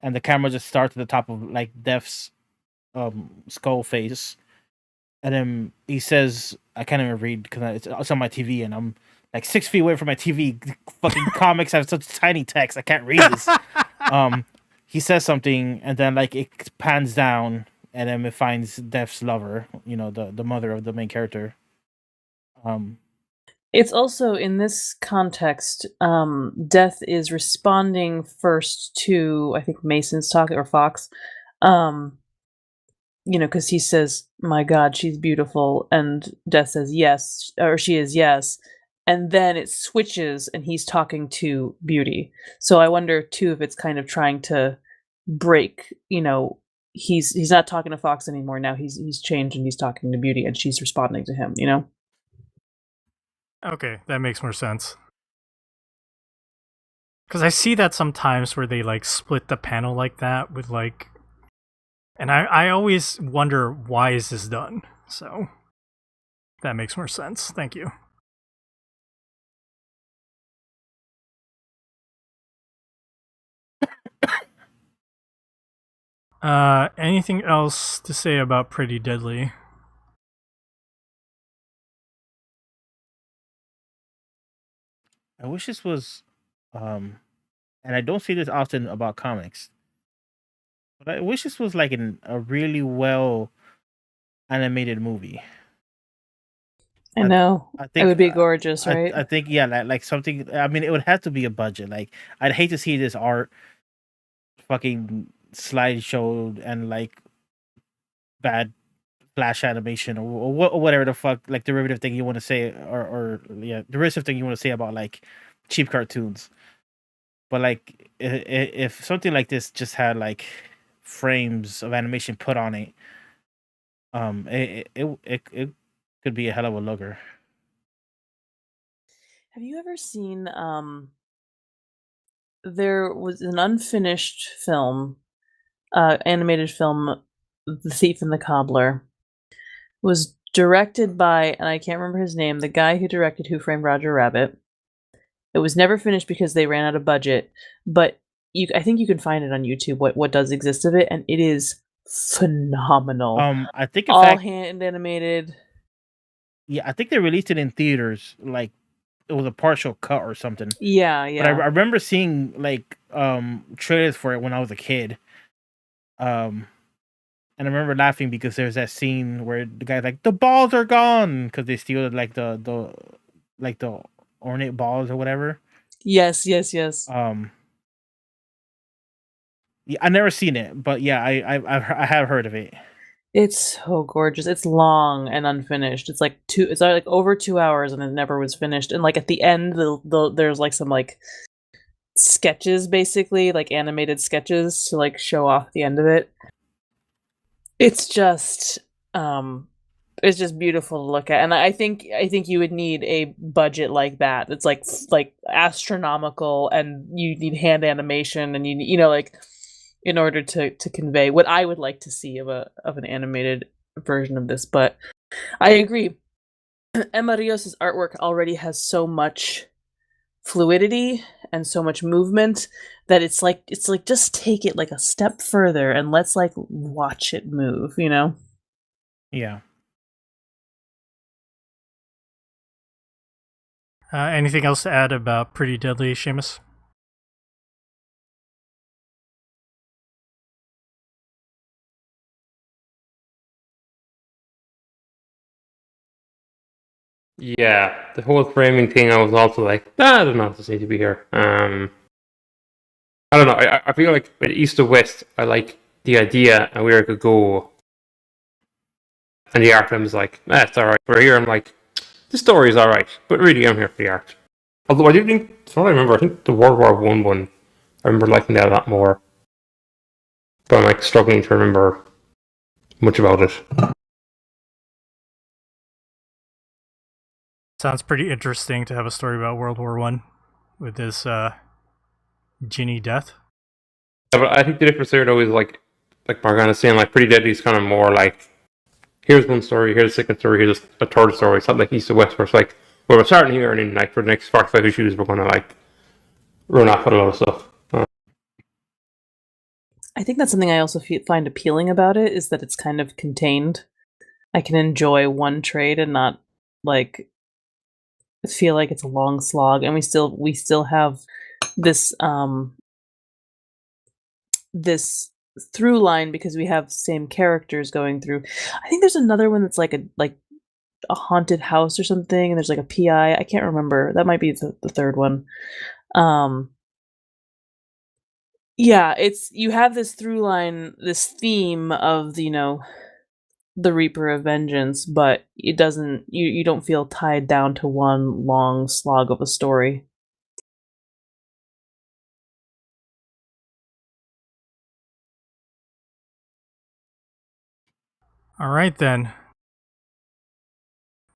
and the camera just starts at the top of like Death's skull face, and then he says, I can't even read because it's on my TV, and I'm like 6 feet away from my TV. Fucking comics have such tiny text, I can't read this. He says something, and then like it pans down, and then it finds Death's lover, the mother of the main character. It's also, in this context, Death is responding first to, I think, Mason's talk, or Fox, because he says, my God, she's beautiful, and Death says yes, or she is yes, and then it switches, and he's talking to Beauty. So I wonder, too, if it's kind of trying to break, he's not talking to Fox anymore. Now he's changed and he's talking to Beauty, and she's responding to him. You know. Okay, that makes more sense. Because I see that sometimes where they like split the panel like that with like, and I always wonder why is this done. So that makes more sense. Thank you. Anything else to say about Pretty Deadly? I wish this was, and I don't see this often about comics, but I wish this was like a really well animated movie. I know. I It think would be gorgeous, I, right? I think yeah, like something. I mean, it would have to be a budget. Like, I'd hate to see this art fucking slideshow and like bad flash animation or whatever the fuck, like derivative thing you want to say, or yeah, derivative thing you want to say about like cheap cartoons. But like, if something like this just had like frames of animation put on it, it could be a hell of a looker. Have you ever seen there was an unfinished film, animated film, The Thief and the Cobbler. Was directed by, and I can't remember his name, the guy who directed Who Framed Roger Rabbit. It was never finished because they ran out of budget, but I think you can find it on YouTube. What does exist of it, and it is phenomenal. I think in All fact, hand animated. yeah, I think they released it in theaters. Like, it was a partial cut or something. Yeah, But I yeah. remember seeing like trailers for it when I was a kid. And I remember laughing because there's that scene where the guy's like, "The balls are gone," because they steal like the ornate balls or whatever. Yes. Yeah, I never seen it, but yeah, I have heard of it. It's so gorgeous. It's long and unfinished. It's like it's like over 2 hours, and it never was finished. And like at the end, there's like some like sketches, basically like animated sketches to like show off the end of it. It's just beautiful to look at, and I think you would need a budget like that. It's like astronomical, and you need hand animation, and you know, like, in order to convey what I would like to see of an animated version of this. But I agree, Emma Rios's artwork already has so much fluidity and so much movement that it's like just take it like a step further and let's like watch it move, you know? Yeah. Anything else to add about Pretty Deadly, Seamus? Yeah, the whole framing thing, I was also like, I don't know if this needs to be here. I don't know. I feel like with East to West, I like the idea and where it could go. And the art, I was like, it's alright. Where here, I'm like, the story is alright. But really, I'm here for the art. Although I do think, from what I remember, I think the World War one, I remember liking that a lot more. But I'm like struggling to remember much about it. Sounds pretty interesting to have a story about World War One with this Ginny death. Yeah, but I think the difference there though is like Morgana's saying, like Pretty Deadly is kind of more like, here's one story, here's a second story, here's a third story. It's not like East to West where it's like, well, we're starting here and then like for the next 45 issues we're gonna like run off with a lot of stuff. I think that's something I also find appealing about it, is that it's kind of contained. I can enjoy one trade and not like feel like it's a long slog, and we still have this this through line because we have same characters going through. I think there's another one that's like a haunted house or something, and there's like a PI. I can't remember. That might be the third one. Yeah, it's you have this through line, this theme of, you know, the Reaper of Vengeance, but it doesn't you don't feel tied down to one long slog of a story. All right, then.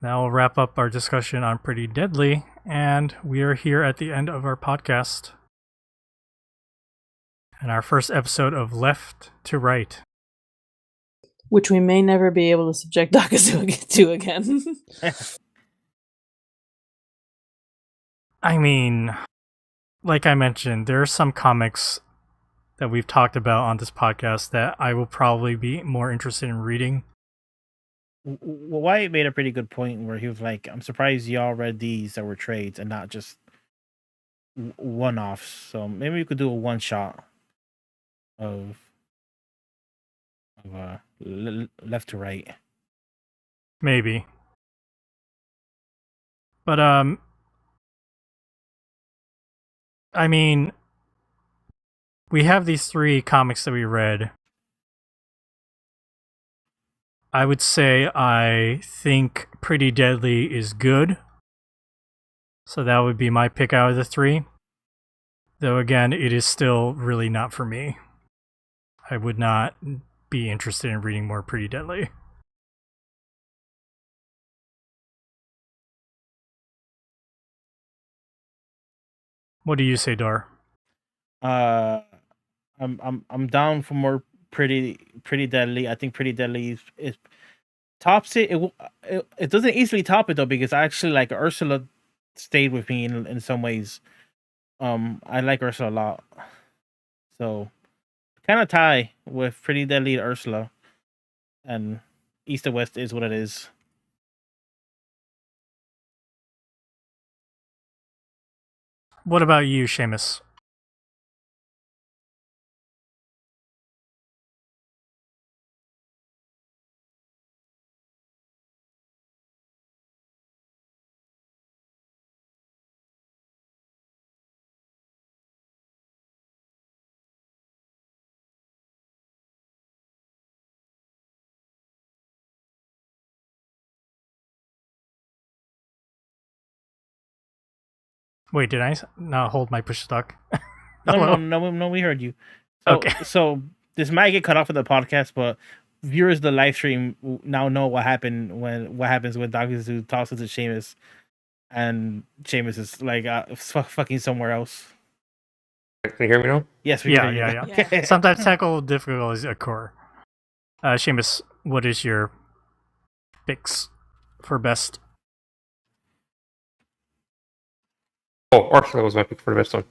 Now we'll wrap up our discussion on Pretty Deadly, and we are here at the end of our podcast. And our first episode of Left to Right. Which we may never be able to subject Dakazu to again. I mean, like I mentioned, there are some comics that we've talked about on this podcast that I will probably be more interested in reading. Well, Wyatt made a pretty good point where he was like, "I'm surprised y'all read these that were trades and not just one-offs." So maybe we could do a one-shot of left to right. Maybe. But I mean, we have these 3 comics that we read. I would say I think Pretty Deadly is good. So that would be my pick out of the 3. Though again, it is still really not for me. I would not be interested in reading more Pretty Deadly. What do you say, Dar? I'm down for more pretty deadly. I think Pretty Deadly is tops it. It doesn't easily top it though, because I actually like Ursula stayed with me in some ways. I like Ursula a lot, so kind of tie with Pretty Deadly and Ursula, and East and West is what it is. What about you, Seamus? Wait, did I not hold my push stuck? No, we heard you. So, Okay. So this might get cut off of the podcast, but viewers of the live stream now know what happens when Dakazu talks to Seamus, and Seamus is like fucking somewhere else. Can you hear me now? Yes, we can hear you now. Yeah. Sometimes technical difficulties occur. Seamus, what is your picks for best? Oh, Ursula was my pick for the best one.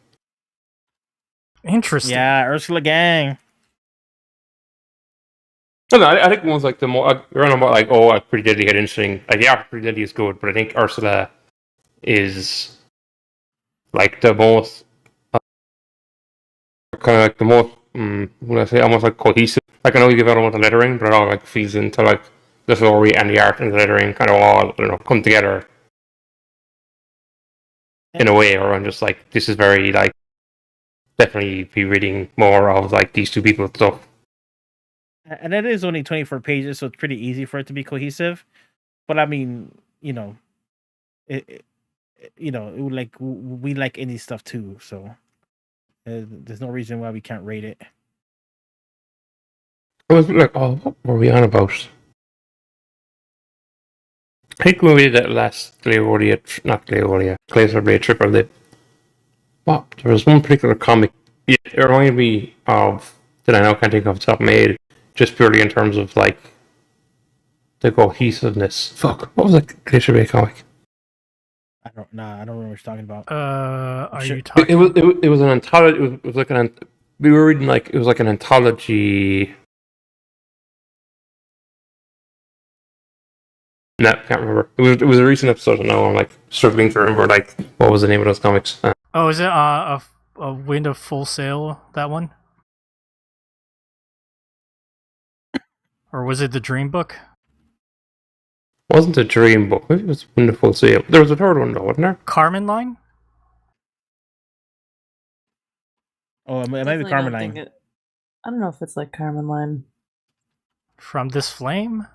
Interesting. Yeah, Ursula gang. No, I think one's like the more. You're on about like, oh, Pretty Deadly had interesting. Like, yeah, Pretty Deadly is good, but I think Ursula is like the most kind of like the most. What do I say? Almost like cohesive. Like, I know you give out a lot of lettering, but it all like feeds into like the story and the art and the lettering kind of all, I don't know, come together in a way. Or I'm just like, this is very like definitely be reading more of like these 2 people's stuff. And it is only 24 pages, so it's pretty easy for it to be cohesive. But I mean, like we like indie stuff too, so there's no reason why we can't rate it. I was like, oh, what were we on about? I think when we did that last Glazer Blade Triple Lip. What? There was one particular comic. Yeah, it reminded me of that I now can't think of the top of my head, just purely in terms of like the cohesiveness. Fuck, what was that Glacier Bay comic? I don't remember what you're talking about. Are Sure. you talking? It was an anthology. It was like we were reading like it was like an anthology. No, can't remember. It was a recent episode, and now I'm like struggling to remember like what was the name of those comics. Oh, is it a Wind of Full Sail? That one, or was it the Dream Book? Wasn't a Dream Book. Maybe it was Wonderful Sale. There was a third one though, wasn't there? Carmen Line? Oh, it might be Definitely Carmen don't think Line. I don't know if it's like Carmen Line. From This Flame?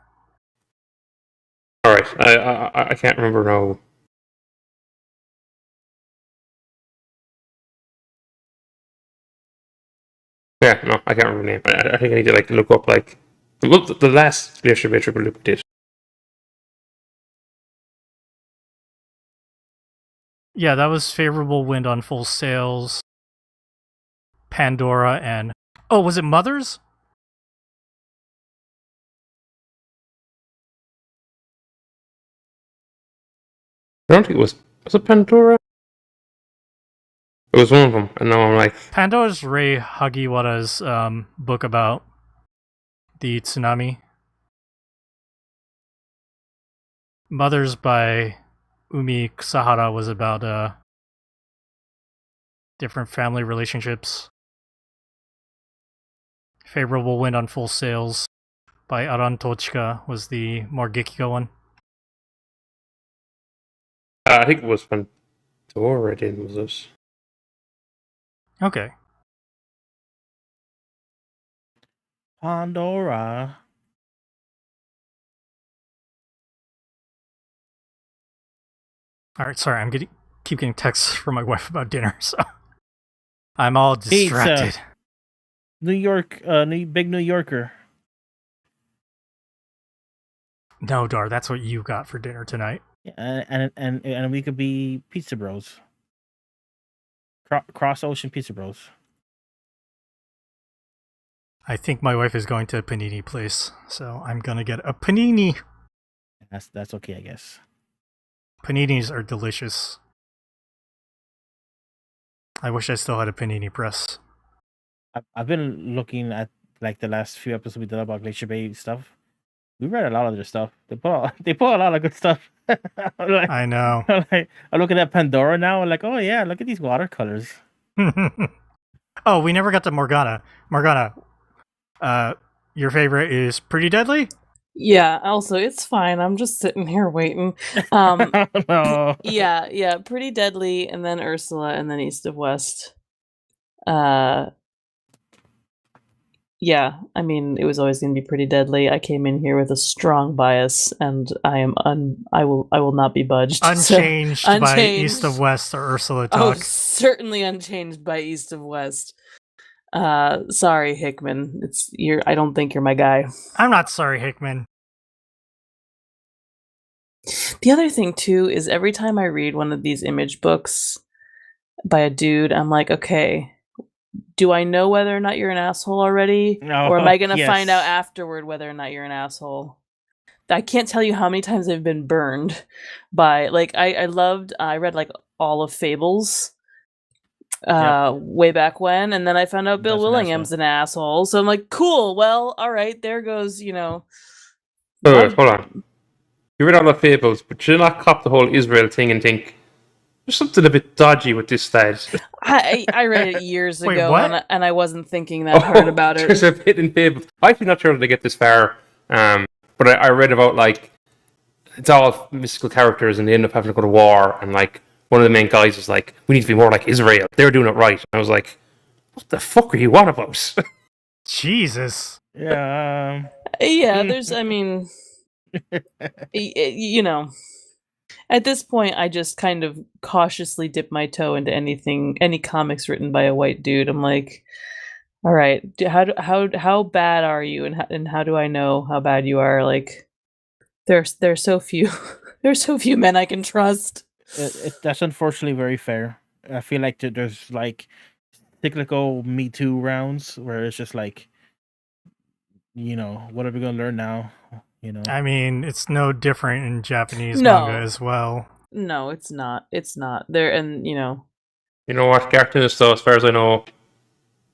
All right, I can't remember now. Yeah, no, I can't remember the name. I think I need to like look up like Well, the last Glacier Bay Triple Loop did. Yeah, that was Favorable Wind on Full Sails, Pandora, and... Oh, was it Mothers? I don't think it was. Was it Pandora? It was one of them. And now I'm like, Pandora's Rei Hagiwara's book about the tsunami. Mothers by Umi Kusahara was about different family relationships. Favorable Wind on Full Sails by Aran Tochika was the more Gekiga one. I think it was Pandora. Then was it? Okay. Pandora. Alright, sorry, keep getting texts from my wife about dinner, so I'm all distracted. Pizza. New York, big New Yorker. No, Dar, that's what you got for dinner tonight. Yeah, and we could be pizza bros. Cross ocean pizza bros. I think my wife is going to a panini place, so I'm gonna get a panini. That's okay, I guess. Paninis are delicious. I wish I still had a panini press. I've been looking at like the last few episodes we did about Glacier Bay stuff. We read a lot of their stuff. They put a lot of good stuff. Like, I know. like, I'm looking at Pandora now. I'm like, oh yeah, look at these watercolors. Oh, we never got to Morgana. Morgana, your favorite is Pretty Deadly? Yeah, also it's fine. I'm just sitting here waiting. No. Yeah, Pretty Deadly, and then Ursula, and then East of West. Yeah, I mean, it was always going to be Pretty Deadly. I came in here with a strong bias, and I will not be budged. Unchanged, So, by East of West or Ursula Oh, talk. certainly unchanged by East of West. Sorry, Hickman. I don't think you're my guy. I'm not sorry, Hickman. The other thing too is every time I read one of these image books by a dude, I'm like, okay, do I know whether or not you're an asshole already? No, or am I gonna yes. find out afterward whether or not you're an asshole? I can't tell you how many times I've been burned by I read like all of Fables way back when, and then I found out Bill That's an Willingham's an asshole. So I'm like, cool, well, all right, there goes, Hold on. You read all the Fables, but you not cop the whole Israel thing and think there's something a bit dodgy with this lad. I read it years Wait, ago, what? and I wasn't thinking that hard about it. There's a bit in Fables. I'm actually not sure that they get this far, but I read about like it's all mystical characters, and they end up having to go to war, and like one of the main guys is like, "We need to be more like Israel. They're doing it right." And I was like, "What the fuck are you on about?" Jesus. Yeah. Yeah, there's, I mean, you know, at this point, I just kind of cautiously dip my toe into any comics written by a white dude. I'm like, all right, how bad are you, and how do I know how bad you are? Like, there's so few, there's so few men I can trust. That's unfortunately very fair. I feel like there's like cyclical Me Too rounds where it's just like, what are we gonna learn now? I mean, it's no different in Japanese No. manga as well. No, it's not. It's not. There, and You know what? Cartoonist, though, as far as I know,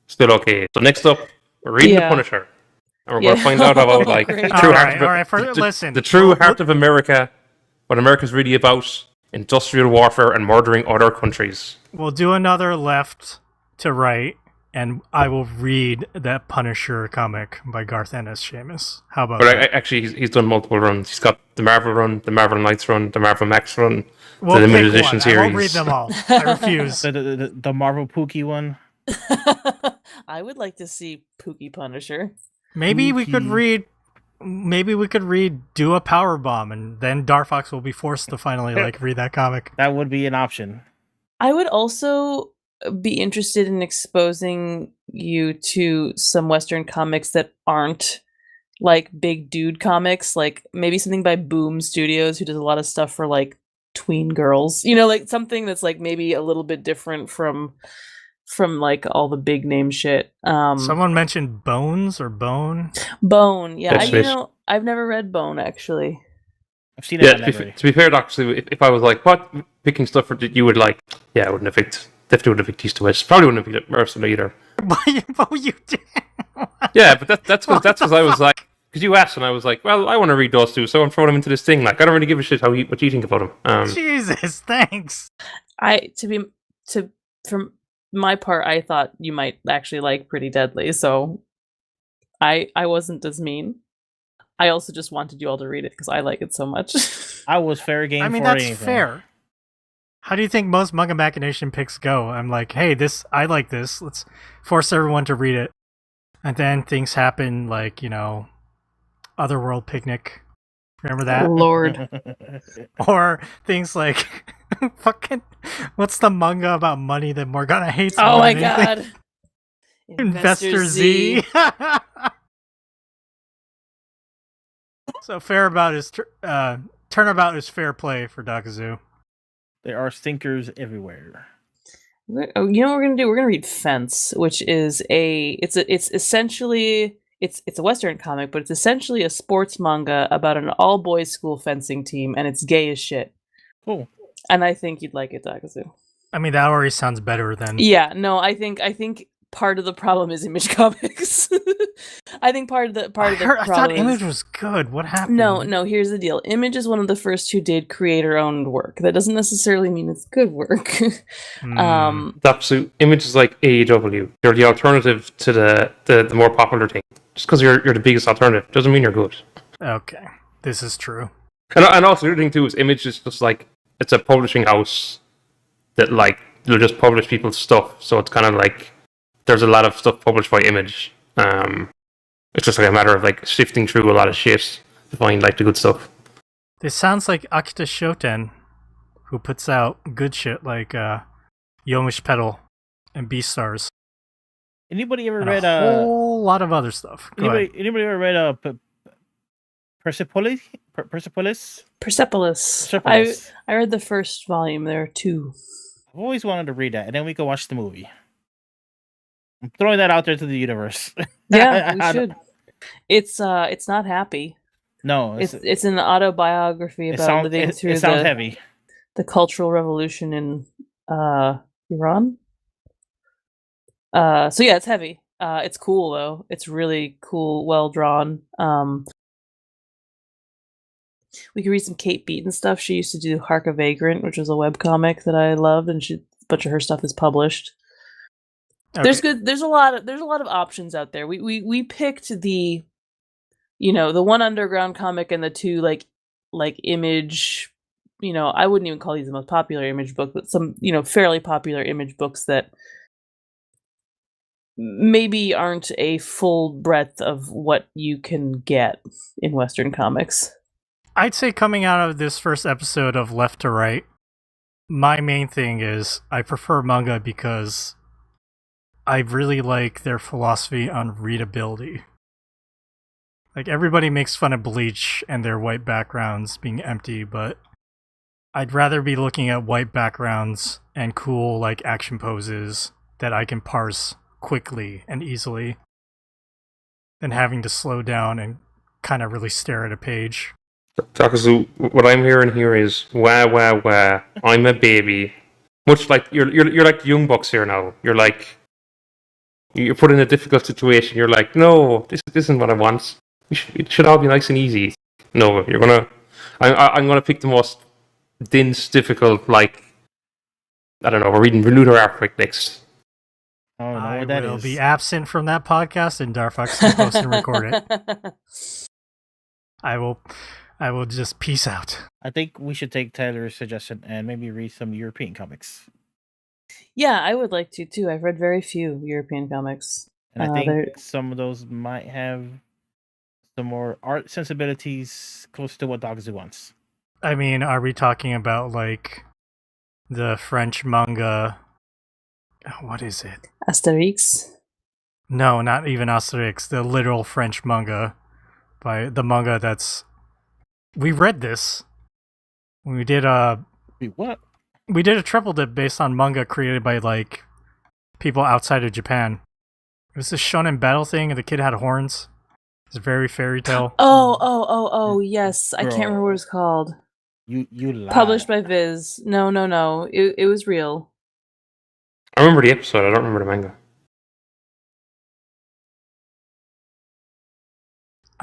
still okay. So next up, we're reading The Punisher. And we're going to find out about, like, Great. the true heart of listen. the true heart of America, what America's really about, industrial warfare and murdering other countries. We'll do another left to right, and I will read that Punisher comic by Garth Ennis, Seamus. How about But that? actually, he's done multiple runs. He's got the Marvel run, the Marvel Knights run, the Marvel Max run, We'll the limited pick edition one. series. I won't read them all. I refuse. The Marvel Pookie one. I would like to see Pookie Punisher. Maybe we could Pookie. read Do a Power Bomb, and then Darfox will be forced to finally read that comic. That would be an option. I would also be interested in exposing you to some Western comics that aren't like big dude comics, like maybe something by Boom Studios, who does a lot of stuff for like tween girls. You know, like something that's like maybe a little bit different from like all the big name shit. Someone mentioned Bones or Bone. Bone, yeah. That's nice. I've never read Bone actually. I've seen it in Yeah, the library. to be fair, actually, if I was like, what picking stuff that you would like, yeah, it wouldn't have picked. Definitely wouldn't have picked East to West. Probably wouldn't have picked Ursula either. But you did. Yeah, but that's because I was like, because you asked and I was like, well, I want to read those two, so I'm throwing them into this thing. Like, I don't really give a shit what you think about them. Jesus, thanks. From my part, I thought you might actually like Pretty Deadly, so I wasn't as mean. I also just wanted you all to read it because I like it so much. I was fair game. I mean, for that's anything. fair. How do you think most Manga Machination picks go? I'm like, hey, I like this. Let's force everyone to read it. And then things happen like, Otherworld Picnic. Remember that? Lord. Or things like fucking what's the manga about money that Morgana hates? Oh more my than anything? god. Investor Z. So turnabout is fair play for Dakazu. There are stinkers everywhere. You know what we're gonna do? We're gonna read Fence, which is it's essentially it's a Western comic, but it's essentially a sports manga about an all boys school fencing team, and it's gay as shit. Cool. And I think you'd like it, Dakazu. I mean, that already sounds better than. Yeah, no, I think part of the problem is Image Comics. I think part of the problem. I thought Image was good. What happened? No. Here's the deal. Image is one of the first who did creator-owned work. That doesn't necessarily mean it's good work. So Image is like AEW. You're the alternative to the more popular thing. Just because you're the biggest alternative doesn't mean you're good. Okay, this is true. And also the other thing too is Image is just like it's a publishing house that like they'll just publish people's stuff. So it's kind of like there's a lot of stuff published by Image. It's just like a matter of like sifting through a lot of shit to find like the good stuff. This sounds like Akita Shoten, who puts out good shit like Yomish Pedal and Beastars. Anybody ever And read a whole lot of other stuff? Go ahead. Anybody ever read Persepolis? Persepolis. I read the first volume. There are two. I've always wanted to read that, and then we could watch the movie. I'm throwing that out there to the universe. Yeah, we should. It's not happy. No, it's an autobiography about living through heavy. The Cultural Revolution in Iran. So yeah, it's heavy. It's cool though. It's really cool, well drawn. We could read some Kate Beaton stuff. She used to do Hark a Vagrant, which was a webcomic that I loved, and a bunch of her stuff is published. Okay. There's a lot of options out there. We picked the one underground comic and the two like Image, I wouldn't even call these the most popular Image book, but some fairly popular Image books that maybe aren't a full breadth of what you can get in Western comics. I'd say coming out of this first episode of Left to Right, my main thing is I prefer manga because I really like their philosophy on readability. Like, everybody makes fun of Bleach and their white backgrounds being empty, but I'd rather be looking at white backgrounds and cool, like, action poses that I can parse quickly and easily than having to slow down and kind of really stare at a page. Takazu, what I'm hearing here is wah wah wah. I'm a baby. Much like you're like the young bucks here now. You're put in a difficult situation. You're like, no, this isn't what I want. It should all be nice and easy. No, I'm gonna pick the most dense, difficult. Like, I don't know. We're reading Lunar Arctic next. Oh, I will be absent from that podcast, and Darfox can post and record it. I will just peace out. I think we should take Tyler's suggestion and maybe read some European comics. Yeah, I would like to too. I've read very few European comics. And I think some of those might have some more art sensibilities close to what Dakazu wants. I mean, are we talking about like the French manga? What is it? Asterix? No, not even Asterix. The literal French manga by the manga that's... We read this. We did a Wait, what? we did a triple dip based on manga created by like people outside of Japan. It was this shonen battle thing, and the kid had horns. It's very fairy tale. Oh, yes. I can't Bro. remember what it's called. You lie. Published by Viz. No. It was real. I remember the episode. I don't remember the manga.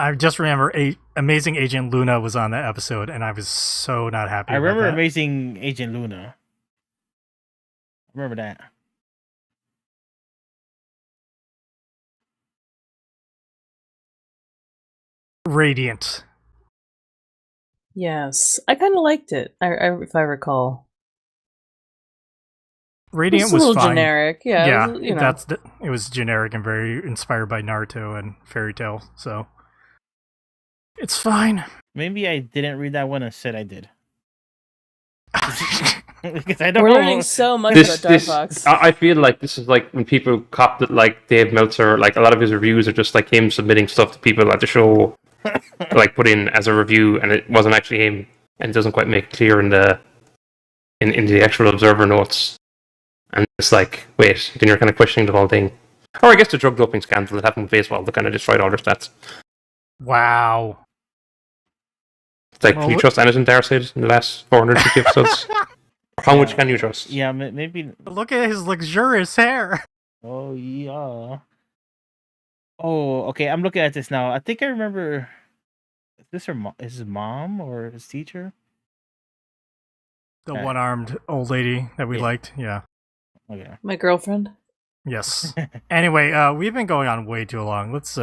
I just remember Amazing Agent Luna was on that episode, and I was so not happy. I remember about that. Amazing Agent Luna. I remember that. Radiant. Yes. I kind of liked it, if I recall. Radiant It's a was little fine. generic. Yeah. Yeah, It was, it was generic and very inspired by Naruto and fairy tale. So it's fine. Maybe I didn't read that one and said I did. Because I don't We're know. learning so much about Dark Fox. I feel like this is like when people copped it, like Dave Meltzer, like a lot of his reviews are just like him submitting stuff to people at the show, like put in as a review, and it wasn't actually him, and it doesn't quite make it clear in the actual observer notes. And it's like, wait, then you're kind of questioning the whole thing. Or I guess the drug doping scandal that happened with baseball that kind of destroyed all their stats. Wow. It's like, Well, can you trust anything Dar said in the last 450 episodes? How much can you trust? Yeah, maybe. Look at his luxurious hair. Oh yeah. Oh, okay. I'm looking at this now. I think I remember. Is this his mom or his teacher? The Okay. one-armed old lady that we Yeah. liked. Yeah. Okay. My girlfriend. Yes. Anyway, we've been going on way too long. Let's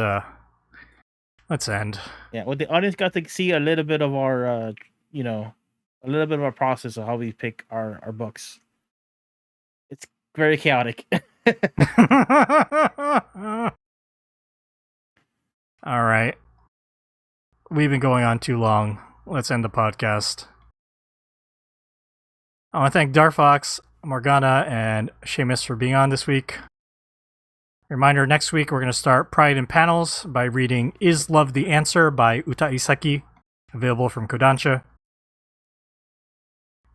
end. Yeah. Well, the audience got to see a little bit of our, a little bit of our process of how we pick our books. It's very chaotic. All right. We've been going on too long. Let's end the podcast. I want to thank Darfox, Morgana, and Seamus for being on this week. Reminder, next week we're going to start Pride in Panels by reading Is Love the Answer by Uta Isaki, available from Kodansha.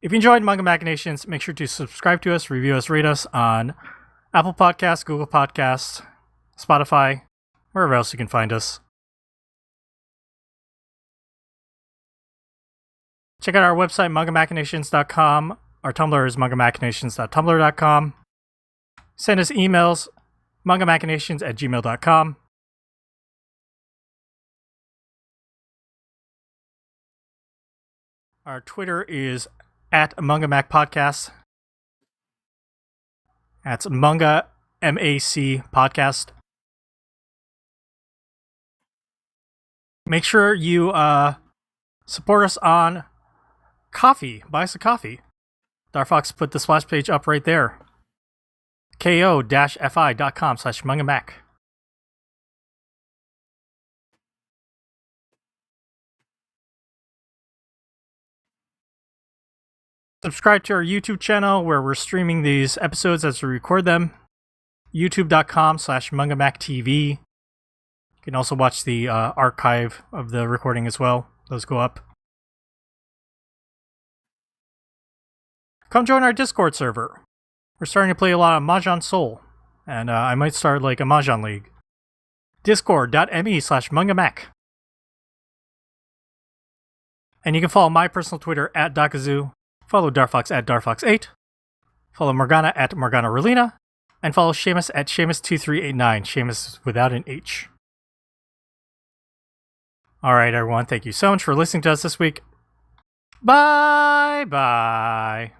If you enjoyed Manga Machinations, make sure to subscribe to us, review us, rate us on Apple Podcasts, Google Podcasts, Spotify, wherever else you can find us. Check out our website, mangamachinations.com. Our Tumblr is mangamachinations.tumblr.com. Send us emails, mangamachinations@gmail.com. Our Twitter is at Manga Podcast. That's Manga MAC Podcast. Make sure you support us on Coffee. Buy us a coffee. Darfox put the splash page up right there. ko-fi.com/mangamac. Subscribe to our YouTube channel where we're streaming these episodes as we record them. youtube.com/mangamactv. You can also watch the archive of the recording as well. Those go up. Come join our Discord server. We're starting to play a lot of Mahjong Soul, and I might start like a Mahjong League. Discord.me/mangamac. And you can follow my personal Twitter at Dakazu, follow Darfox at Darfox8, follow Morgana at Morgana Relina, and follow Seamus at Seamus2389, Seamus without an H. Alright everyone, thank you so much for listening to us this week. Bye bye.